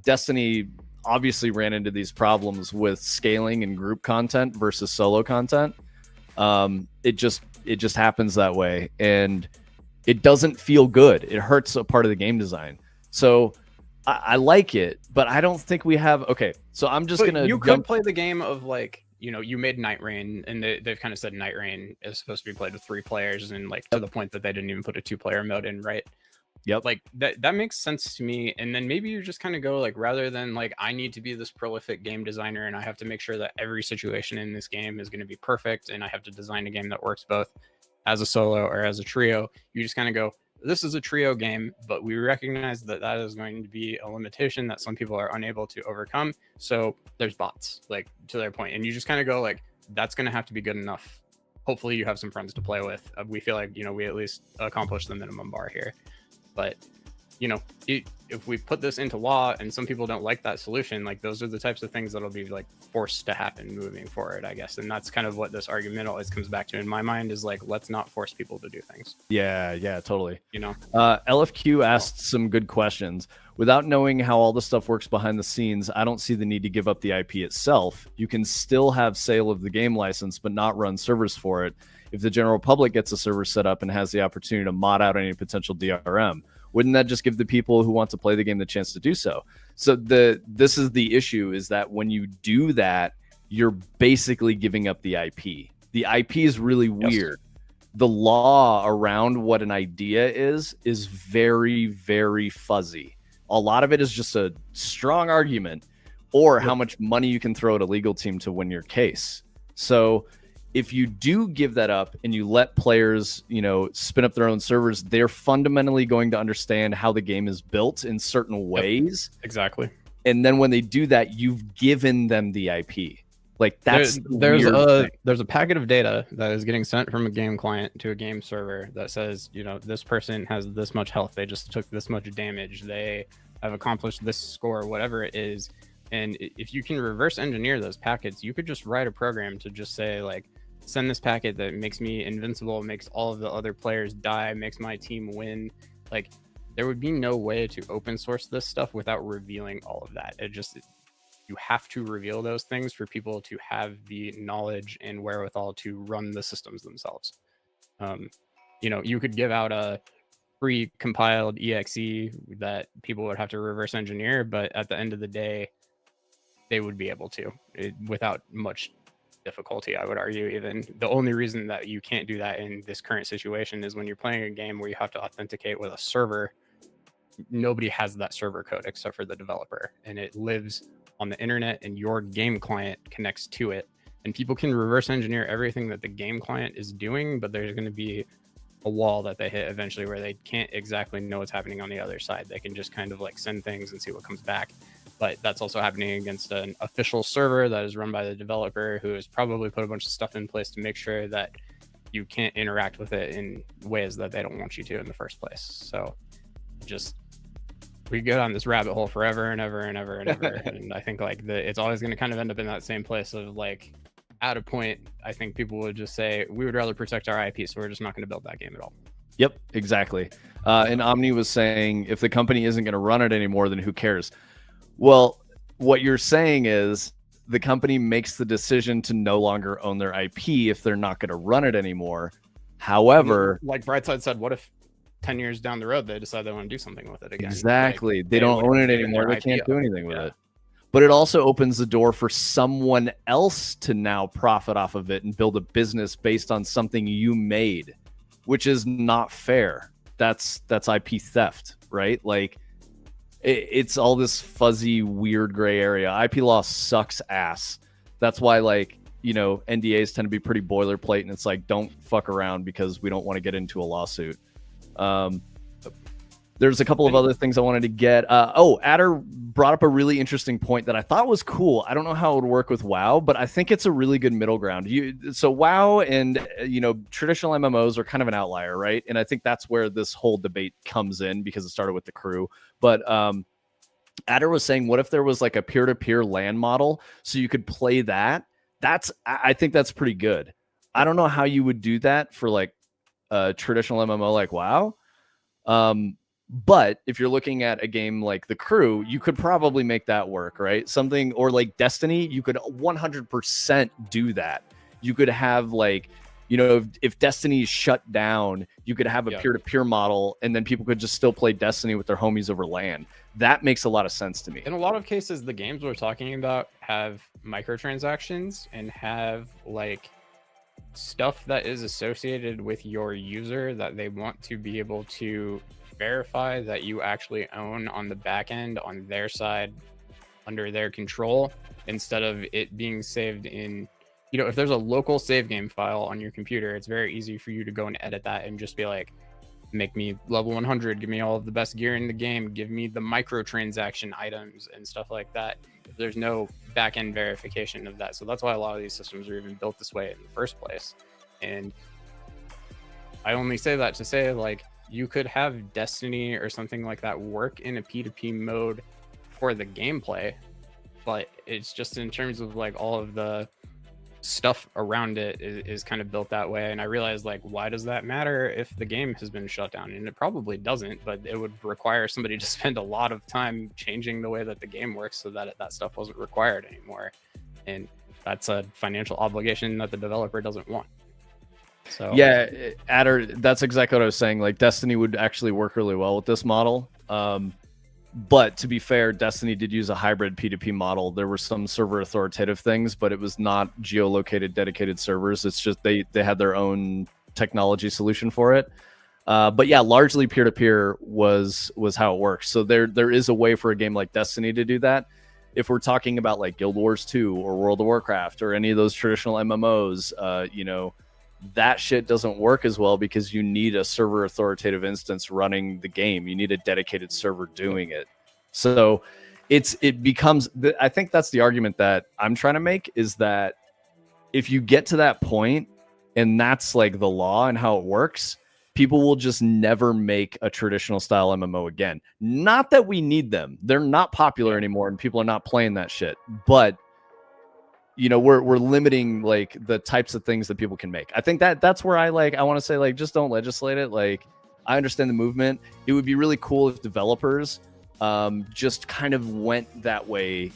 Destiny obviously ran into these problems with scaling and group content versus solo content. It just happens that way, and it doesn't feel good. It hurts a part of the game design. So I like it, but I don't think we have. Okay, so I'm just gonna. You could play the game of like you made Night Rain, and they've kind of said Night Rain is supposed to be played with 3 players, and like to the point that they didn't even put a 2-player mode in, right? Yep. Like that makes sense to me. And then maybe you just kind of go like, rather than like I need to be this prolific game designer and I have to make sure that every situation in this game is going to be perfect, and I have to design a game that works both as a solo or as a trio. You just kind of go, this is a trio game, but we recognize that that is going to be a limitation that some people are unable to overcome. So there's bots, like to their point. And you just kind of go like, that's going to have to be good enough. Hopefully you have some friends to play with. We feel like, we at least accomplished the minimum bar here. But, if we put this into law and some people don't like that solution, like those are the types of things that'll be like forced to happen moving forward, I guess. And that's kind of what this argument always comes back to in my mind is like, let's not force people to do things. Yeah, totally. LFQ asked some good questions. Without knowing how all the stuff works behind the scenes, I don't see the need to give up the IP itself. You can still have sale of the game license, but not run servers for it. If the general public gets a server set up and has the opportunity to mod out any potential DRM, wouldn't that just give the people who want to play the game the chance to do so? So this is the issue, is that when you do that, you're basically giving up the IP. The IP is really weird. The law around what an idea is very, very fuzzy. A lot of it is just a strong argument or how much money you can throw at a legal team to win your case. So if you do give that up and you let players, spin up their own servers, they're fundamentally going to understand how the game is built in certain ways. Exactly. And then when they do that, you've given them the IP. Like that's there's a packet of data that is getting sent from a game client to a game server that says, this person has this much health, they just took this much damage, they have accomplished this score, whatever it is. And if you can reverse engineer those packets, you could just write a program to just say like, send this packet that makes me invincible, makes all of the other players die, makes my team win. Like there would be no way to open source this stuff without revealing all of that. You have to reveal those things for people to have the knowledge and wherewithal to run the systems themselves. You could give out a pre-compiled exe that people would have to reverse engineer, but at the end of the day, they would be able to without much difficulty, I would argue. Even the only reason that you can't do that in this current situation is when you're playing a game where you have to authenticate with a server. Nobody has that server code except for the developer, and it lives on the internet, and your game client connects to it, and people can reverse engineer everything that the game client is doing, but there's going to be a wall that they hit eventually where they can't exactly know what's happening on the other side. They can just kind of like send things and see what comes back. But that's also happening against an official server that is run by the developer, who has probably put a bunch of stuff in place to make sure that you can't interact with it in ways that they don't want you to in the first place. So just, we go down this rabbit hole forever and ever and ever and ever. And I think like it's always going to kind of end up in that same place of like, at a point, I think people would just say, we would rather protect our IP, so we're just not going to build that game at all. Yep, exactly. And Omni was saying, if the company isn't going to run it anymore, then who cares? Well, what you're saying is the company makes the decision to no longer own their IP if they're not going to run it anymore. However, like Brightside said, what if 10 years down the road they decide they want to do something with it again? Exactly. Like, they don't own it anymore. They can't do anything with it. But it also opens the door for someone else to now profit off of it and build a business based on something you made, which is not fair. That's IP theft, right? Like it's all this fuzzy, weird gray area. IP law sucks ass. That's why, like, NDAs tend to be pretty boilerplate, and it's like, don't fuck around because we don't want to get into a lawsuit. There's a couple of other things I wanted to get. Adder brought up a really interesting point that I thought was cool. I don't know how it would work with WoW, but I think it's a really good middle ground. So WoW and traditional MMOs are kind of an outlier, right? And I think that's where this whole debate comes in because it started with the crew. But Adder was saying, what if there was like a peer-to-peer LAN model so you could play that? I think that's pretty good. I don't know how you would do that for like a traditional MMO like WoW. But if you're looking at a game like The Crew, you could probably make that work, right? Something, or like Destiny, you could 100% do that. You could have like, if Destiny is shut down, you could have a peer-to-peer model, and then people could just still play Destiny with their homies over LAN. That makes a lot of sense to me. In a lot of cases, the games we're talking about have microtransactions and have like stuff that is associated with your user that they want to be able to verify that you actually own on the back end, on their side, under their control, instead of it being saved in, if there's a local save game file on your computer, it's very easy for you to go and edit that and just be like, make me level 100, give me all of the best gear in the game, give me the microtransaction items and stuff like that. If there's no back end verification of that. So that's why a lot of these systems are even built this way in the first place. And I only say that to say, like, you could have Destiny or something like that work in a P2P mode for the gameplay, but it's just in terms of like all of the stuff around it is kind of built that way. And I realized, like, why does that matter if the game has been shut down? And it probably doesn't, but it would require somebody to spend a lot of time changing the way that the game works so that that stuff wasn't required anymore. And that's a financial obligation that the developer doesn't want. So yeah, Adder, that's exactly what I was saying. Like, Destiny would actually work really well with this model. But to be fair, Destiny did use a hybrid P2P model. There were some server authoritative things, but it was not geolocated dedicated servers. It's just they had their own technology solution for it. But yeah, largely peer-to-peer was how it works. So there is a way for a game like Destiny to do that. If we're talking about like Guild Wars 2 or World of Warcraft or any of those traditional MMOs, that shit doesn't work as well because you need a server authoritative instance running the game. You need a dedicated server doing it. So it becomes, I think that's the argument that I'm trying to make, is that if you get to that point and that's like the law and how it works, people will just never make a traditional style MMO again. Not that we need them. They're not popular anymore and people are not playing that shit. But we're limiting like the types of things that people can make. I think that's where I want to say, like, just don't legislate it. Like, I understand the movement. It would be really cool if developers just kind of went that way,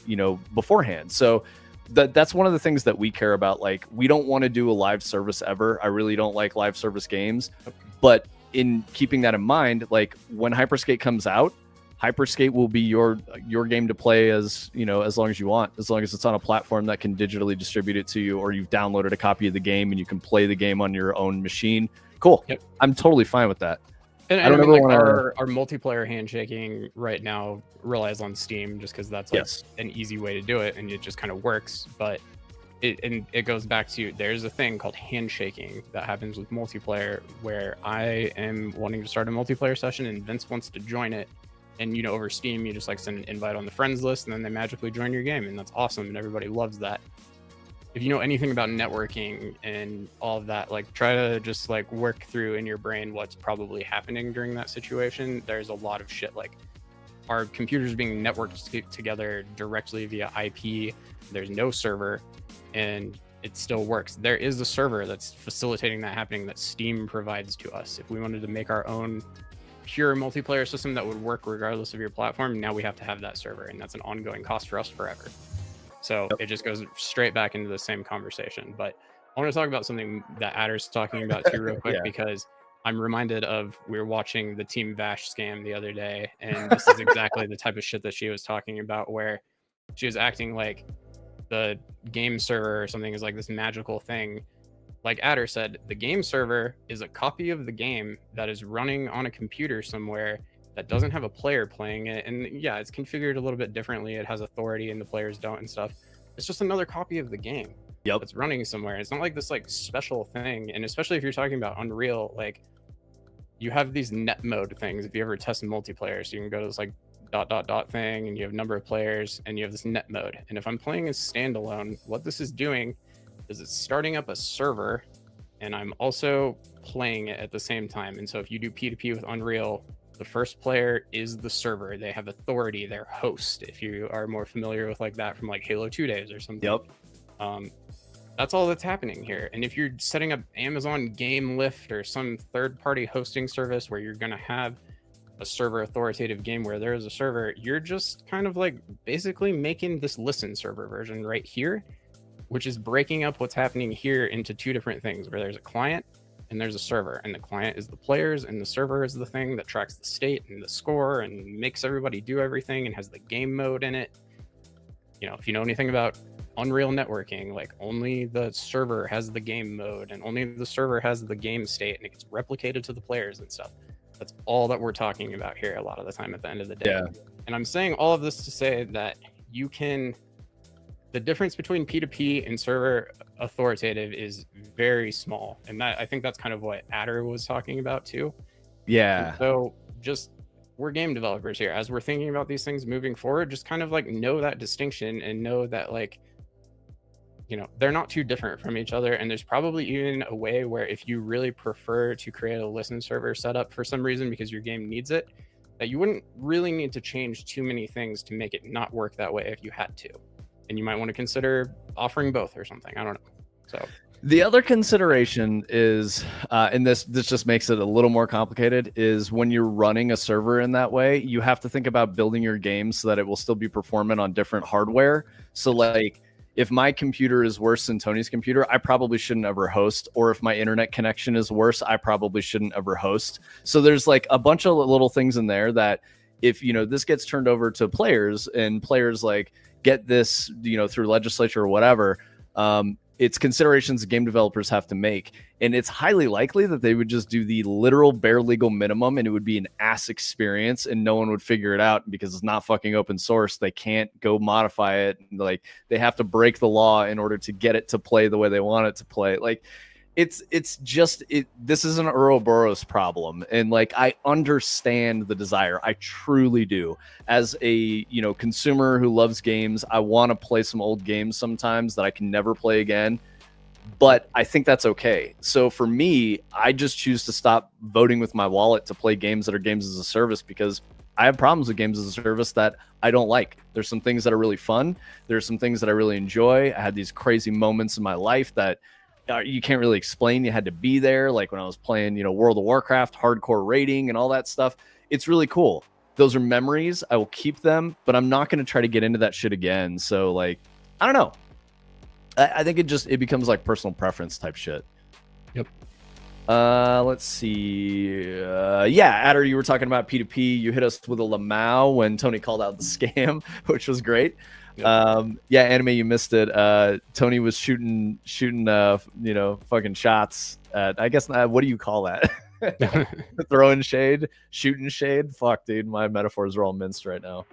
beforehand. So that's one of the things that we care about. Like, we don't want to do a live service ever. I really don't like live service games, but in keeping that in mind, like when Hyperskate comes out, Hyperskate will be your game to play as long as you want, as long as it's on a platform that can digitally distribute it to you, or you've downloaded a copy of the game and you can play the game on your own machine. Cool. Yep. I'm totally fine with that. And I mean, like our multiplayer handshaking right now relies on Steam, just because that's like an easy way to do it, and it just kind of works. But it goes back to, there's a thing called handshaking that happens with multiplayer, where I am wanting to start a multiplayer session and Vince wants to join it, and over Steam you just like send an invite on the friends list, and then they magically join your game, and that's awesome, and everybody loves that. If you know anything about networking and all of that, like try to just like work through in your brain what's probably happening during that situation. There's a lot of shit, like our computers being networked together directly via IP. There's no server, and it still works. There is a server that's facilitating that happening that Steam provides to us. If we wanted to make our own pure multiplayer system that would work regardless of your platform, now we have to have that server, and that's an ongoing cost for us forever. So it just goes straight back into the same conversation. But I want to talk about something that Adder's talking about too real quick, because I'm reminded of, we were watching the Team Vash scam the other day, and this is exactly the type of shit that she was talking about, where she was acting like the game server or something is like this magical thing. Like Adder said, the game server is a copy of the game that is running on a computer somewhere that doesn't have a player playing it. And yeah, it's configured a little bit differently. It has authority and the players don't and stuff. It's just another copy of the game. Yep. It's running somewhere. It's not like this like special thing. And especially if you're talking about Unreal, like you have these net mode things. If you ever test multiplayer, so you can go to this like ... thing, and you have number of players, and you have this net mode. And if I'm playing as standalone, what this is doing is it's starting up a server, and I'm also playing it at the same time. And so if you do P2P with Unreal, the first player is the server. They have authority, they're host, if you are more familiar with like that from like Halo 2 days or something. Yep. That's all that's happening here. And if you're setting up Amazon Game Lift or some third-party hosting service where you're going to have a server authoritative game where there is a server, you're just kind of like basically making this listen server version right here, which is breaking up what's happening here into two different things, where there's a client and there's a server, and the client is the players and the server is the thing that tracks the state and the score and makes everybody do everything and has the game mode in it. If you know anything about Unreal networking, like only the server has the game mode and only the server has the game state, and it gets replicated to the players and stuff. That's all that we're talking about here a lot of the time at the end of the day. Yeah. And I'm saying all of this to say that the difference between P2P and server authoritative is very small. And I think that's kind of what Adder was talking about too. Yeah. And so we're game developers here. As we're thinking about these things moving forward, just kind of like know that distinction and know that like, they're not too different from each other. And there's probably even a way where if you really prefer to create a listen server setup for some reason because your game needs it, that you wouldn't really need to change too many things to make it not work that way if you had to. And you might want to consider offering both or something. I don't know. So the other consideration is, and this just makes it a little more complicated, is when you're running a server in that way, you have to think about building your game so that it will still be performant on different hardware. So like, if my computer is worse than Tony's computer, I probably shouldn't ever host. Or if my internet connection is worse, I probably shouldn't ever host. So there's like a bunch of little things in there that if, this gets turned over to players and players like get this, through legislature or whatever, it's considerations game developers have to make. And it's highly likely that they would just do the literal bare legal minimum, and it would be an ass experience and no one would figure it out because it's not fucking open source. They can't go modify it. Like they have to break the law in order to get it to play the way they want it to play. Like this is an Ouroboros problem. And like, I understand the desire. I truly do. As a, consumer who loves games, I want to play some old games sometimes that I can never play again. But I think that's okay. So for me, I just choose to stop voting with my wallet to play games that are games as a service, because I have problems with games as a service that I don't like. There's some things that are really fun. There's some things that I really enjoy. I had these crazy moments in my life that you can't really explain. You had to be there. Like when I was playing, World of Warcraft, hardcore raiding and all that stuff. It's really cool. Those are memories. I will keep them, but I'm not going to try to get into that shit again. So like, I don't know. I think it becomes like personal preference type shit. Yep. Let's see. Yeah, Adder, you were talking about P2P. You hit us with a Lamau when Tony called out the scam, which was great. Yep. Yeah, Anime, you missed it. Tony was shooting, fucking shots at, I guess, what do you call that? Throwing shade, shooting shade. Fuck, dude, my metaphors are all minced right now.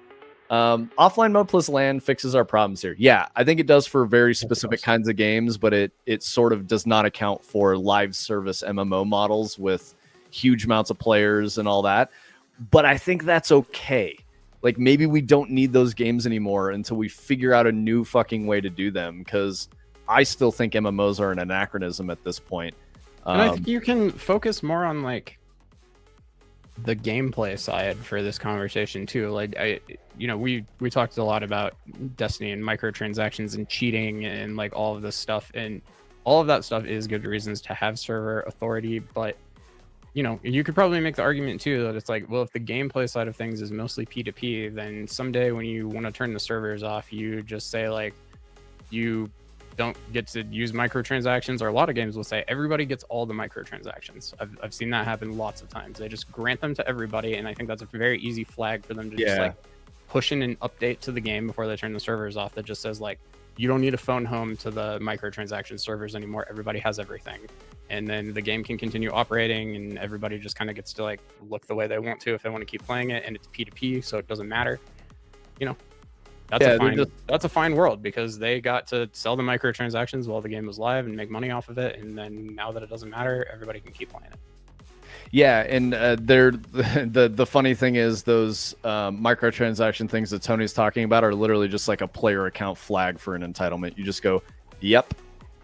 Offline mode plus LAN fixes our problems here. Yeah, I think it does for very specific kinds of games, but it sort of does not account for live service MMO models with huge amounts of players and all that. But I think that's okay. Like, maybe we don't need those games anymore until we figure out a new fucking way to do them, because I still think MMOs are an anachronism at this point. And I think you can focus more on like the gameplay side for this conversation too. Like, we talked a lot about Destiny and microtransactions and cheating and like all of this stuff, and all of that stuff is good reasons to have server authority. But you could probably make the argument too that it's like, well, if the gameplay side of things is mostly P2P, then someday when you want to turn the servers off, you just say like, you don't get to use microtransactions, or a lot of games will say everybody gets all the microtransactions. I've seen that happen lots of times. They just grant them to everybody, and I think that's a very easy flag for them to just like push in an update to the game before they turn the servers off that just says like, you don't need to phone home to the microtransaction servers anymore. Everybody has everything. And then the game can continue operating, and everybody just kind of gets to like look the way they want to if they want to keep playing it, and it's P2P, so it doesn't matter. That's a fine world, because they got to sell the microtransactions while the game was live and make money off of it, and then now that it doesn't matter, everybody can keep playing it. Yeah, and the funny thing is those microtransaction things that Tony's talking about are literally just like a player account flag for an entitlement. You just go, yep,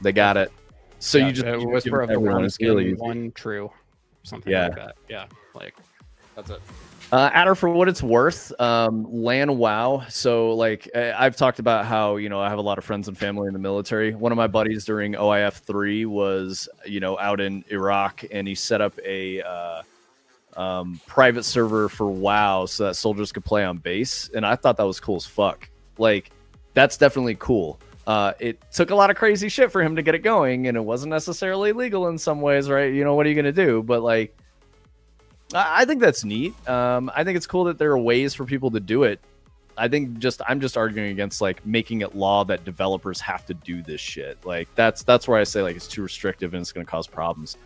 they got it. So you just whisper of the one skin, one true, something like that. Yeah, like that's it. Adder, for what it's worth, LAN WoW. So like I've talked about how, I have a lot of friends and family in the military. One of my buddies during OIF3 was, out in Iraq, and he set up a private server for WoW so that soldiers could play on base. And I thought that was cool as fuck. Like, that's definitely cool. It took a lot of crazy shit for him to get it going, and it wasn't necessarily legal in some ways, right? What are you going to do? But like, I think that's neat. I think it's cool that there are ways for people to do it. I'm just arguing against like making it law that developers have to do this shit. Like that's where I say like it's too restrictive and it's going to cause problems.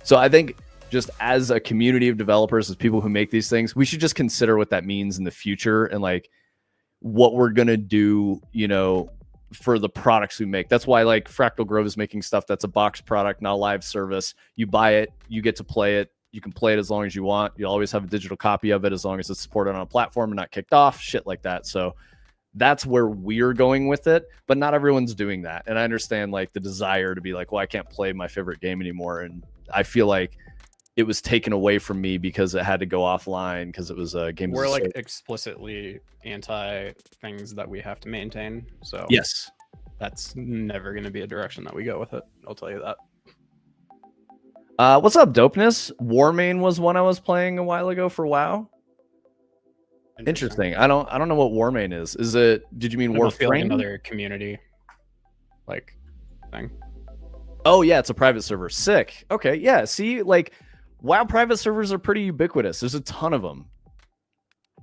So I think just as a community of developers, as people who make these things, we should just consider what that means in the future and like what we're going to do, for the products we make. That's why like Fractal Grove is making stuff that's a box product, not a live service. You buy it, you get to play it. You can play it as long as you want. You'll always have a digital copy of it as long as it's supported on a platform and not kicked off, shit like that. So that's where we're going with it, but not everyone's doing that. And I understand like the desire to be like, well, I can't play my favorite game anymore. And I feel like it was taken away from me because it had to go offline because it was a game. We're like explicitly anti things that we have to maintain. So yes, that's never going to be a direction that we go with it. I'll tell you that. What's up, Dopeness? Warmane was one I was playing a while ago for WoW. Interesting. I don't know what Warmane is. Is it? Did you mean Warframe? Like another community, like thing. Oh yeah, it's a private server. Sick. Okay, yeah. See, like WoW private servers are pretty ubiquitous. There's a ton of them.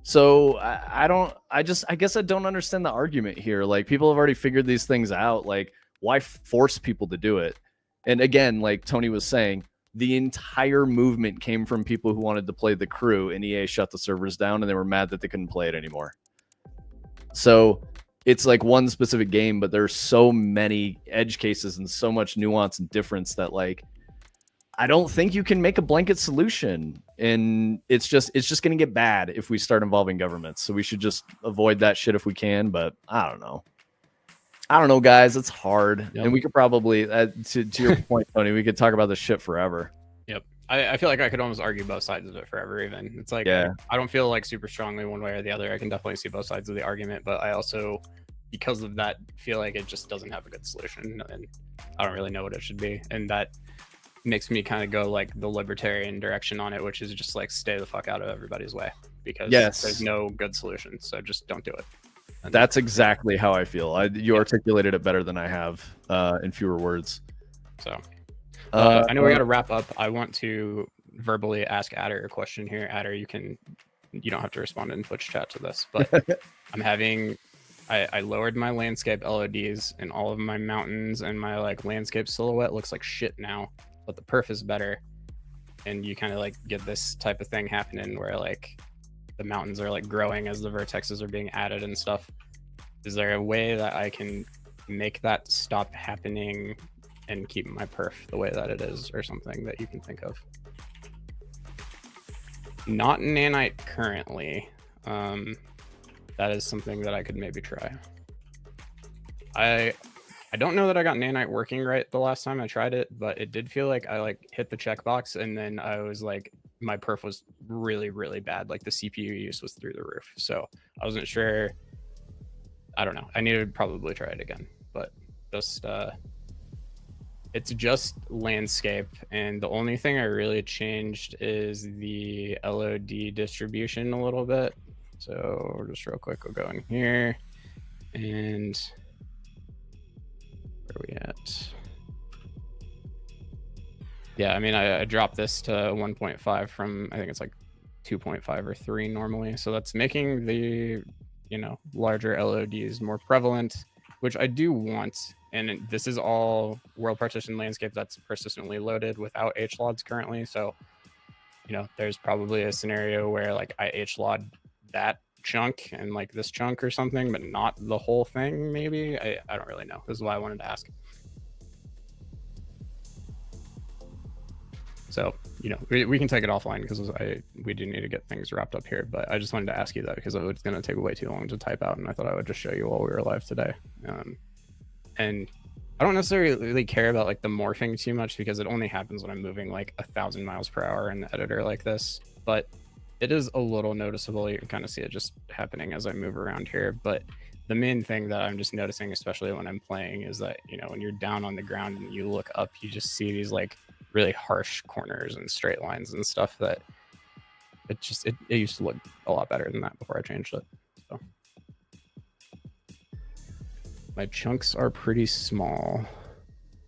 So I guess I don't understand the argument here. Like people have already figured these things out. Like why force people to do it? And again, like Tony was saying, the entire movement came from people who wanted to play the crew, and EA shut the servers down and they were mad that they couldn't play it anymore. So it's like one specific game, but there's so many edge cases and so much nuance and difference that like, I don't think you can make a blanket solution, and it's just going to get bad if we start involving governments. So we should just avoid that shit if we can, but I don't know, guys. It's hard. Yep. And we could probably, to your point, Tony, we could talk about this shit forever. Yep. I feel like I could almost argue both sides of it forever, even. It's like, yeah. I don't feel like super strongly one way or the other. I can definitely see both sides of the argument, but I also, because of that, feel like it just doesn't have a good solution, and I don't really know what it should be. And that makes me kind of go like the libertarian direction on it, which is just like stay the fuck out of everybody's way, because there's no good solution. So just don't do it. And That's exactly how I feel. You articulated it better than I have in fewer words. So I know we got to wrap up. I want to verbally ask Adder a question here. Adder, you don't have to respond in Twitch chat to this, but I lowered my landscape LODs and all of my mountains, and my like landscape silhouette looks like shit now, but the perf is better. And you kind of like get this type of thing happening where like the mountains are like growing as the vertexes are being added and stuff. Is there a way that I can make that stop happening and keep my perf the way that it is, or something that you can think of? Not nanite currently. That is something that I could maybe try. I don't know that I got nanite working right the last time I tried it, but it did feel like I like hit the checkbox and then I was like, my perf was really, really bad. Like the CPU use was through the roof. So I wasn't sure. I don't know. I need to probably try it again, but just, it's just landscape. And the only thing I really changed is the LOD distribution a little bit. So just real quick, we'll go in here and where are we at? Yeah, I mean, I dropped this to 1.5 from, I think it's like 2.5 or 3 normally. So that's making the, larger LODs more prevalent, which I do want. And this is all world partition landscape that's persistently loaded without HLODs currently. So, there's probably a scenario where like I HLOD that chunk and like this chunk or something, but not the whole thing. Maybe I don't really know. This is why I wanted to ask. So we can take it offline because we do need to get things wrapped up here, but I just wanted to ask you that because it was going to take way too long to type out, and I thought I would just show you while we were live today. And I don't necessarily really care about like the morphing too much because it only happens when I'm moving like 1,000 miles per hour in the editor like this, but it is a little noticeable. You can kind of see it just happening as I move around here. But the main thing that I'm just noticing, especially when I'm playing, is that, when you're down on the ground and you look up, you just see these like really harsh corners and straight lines and stuff that it used to look a lot better than that before I changed it. So my chunks are pretty small.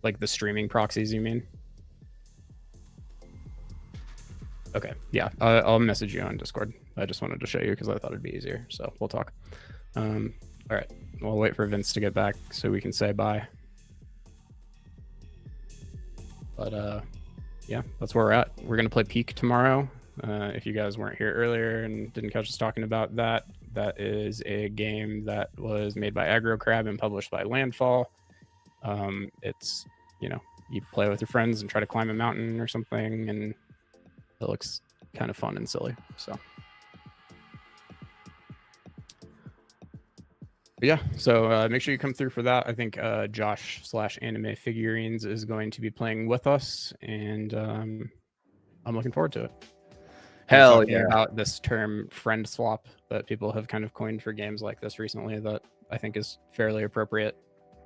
Like the streaming proxies, you mean? Okay, yeah, I'll message you on Discord. I just wanted to show you because I thought it'd be easier. So we'll talk. All right, we'll wait for Vince to get back so we can say bye. But yeah, that's where we're at. We're gonna play Peak tomorrow. If you guys weren't here earlier and didn't catch us talking about that, that is a game that was made by Aggro Crab and published by Landfall. It's you play with your friends and try to climb a mountain or something, and it looks kind of fun and silly. So but yeah, so make sure you come through for that. I think Josh/Anime Figurines is going to be playing with us, and I'm looking forward to it. Hell yeah! About this term friend swap that people have kind of coined for games like this recently, that I think is fairly appropriate.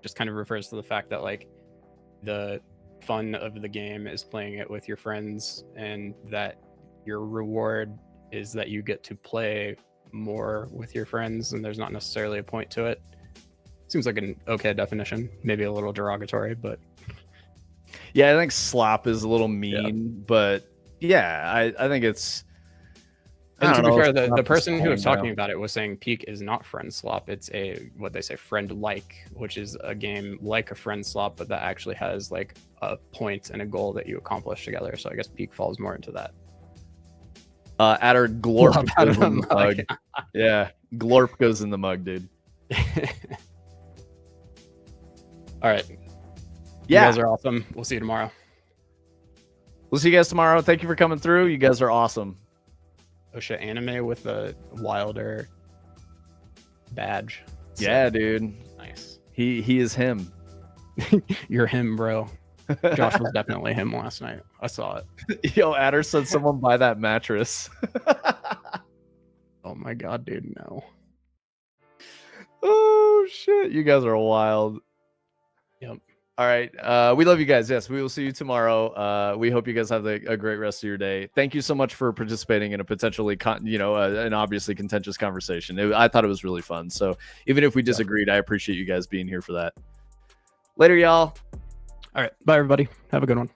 Just kind of refers to the fact that like the fun of the game is playing it with your friends, and that your reward is that you get to play more with your friends, and there's not necessarily a point to it. Seems like an okay definition, maybe a little derogatory, but yeah, I think slop is a little mean, but yeah, I think it's. And to be fair, the person who was talking about it was saying Peak is not friend slop. It's what they say friend like, which is a game like a friend slop, but that actually has like a point and a goal that you accomplish together. So I guess Peak falls more into that. Adder glorp goes in the mug. Yeah, glorp goes in the mug, dude. All right. Yeah. You guys are awesome. We'll see you tomorrow. We'll see you guys tomorrow. Thank you for coming through. You guys are awesome. OSHA Anime with a Wilder badge. So, yeah, dude. Nice. He is him. You're him, bro. Josh was definitely him last night. I saw it. Yo, Adder said someone buy that mattress. Oh my god, dude, no. Oh shit, you guys are wild. Yep. All right. We love you guys. Yes, we will see you tomorrow. We hope you guys have a great rest of your day. Thank you so much for participating in a potentially, an obviously contentious conversation. I thought it was really fun. So even if we disagreed, I appreciate you guys being here for that. Later, y'all. All right. Bye, everybody. Have a good one.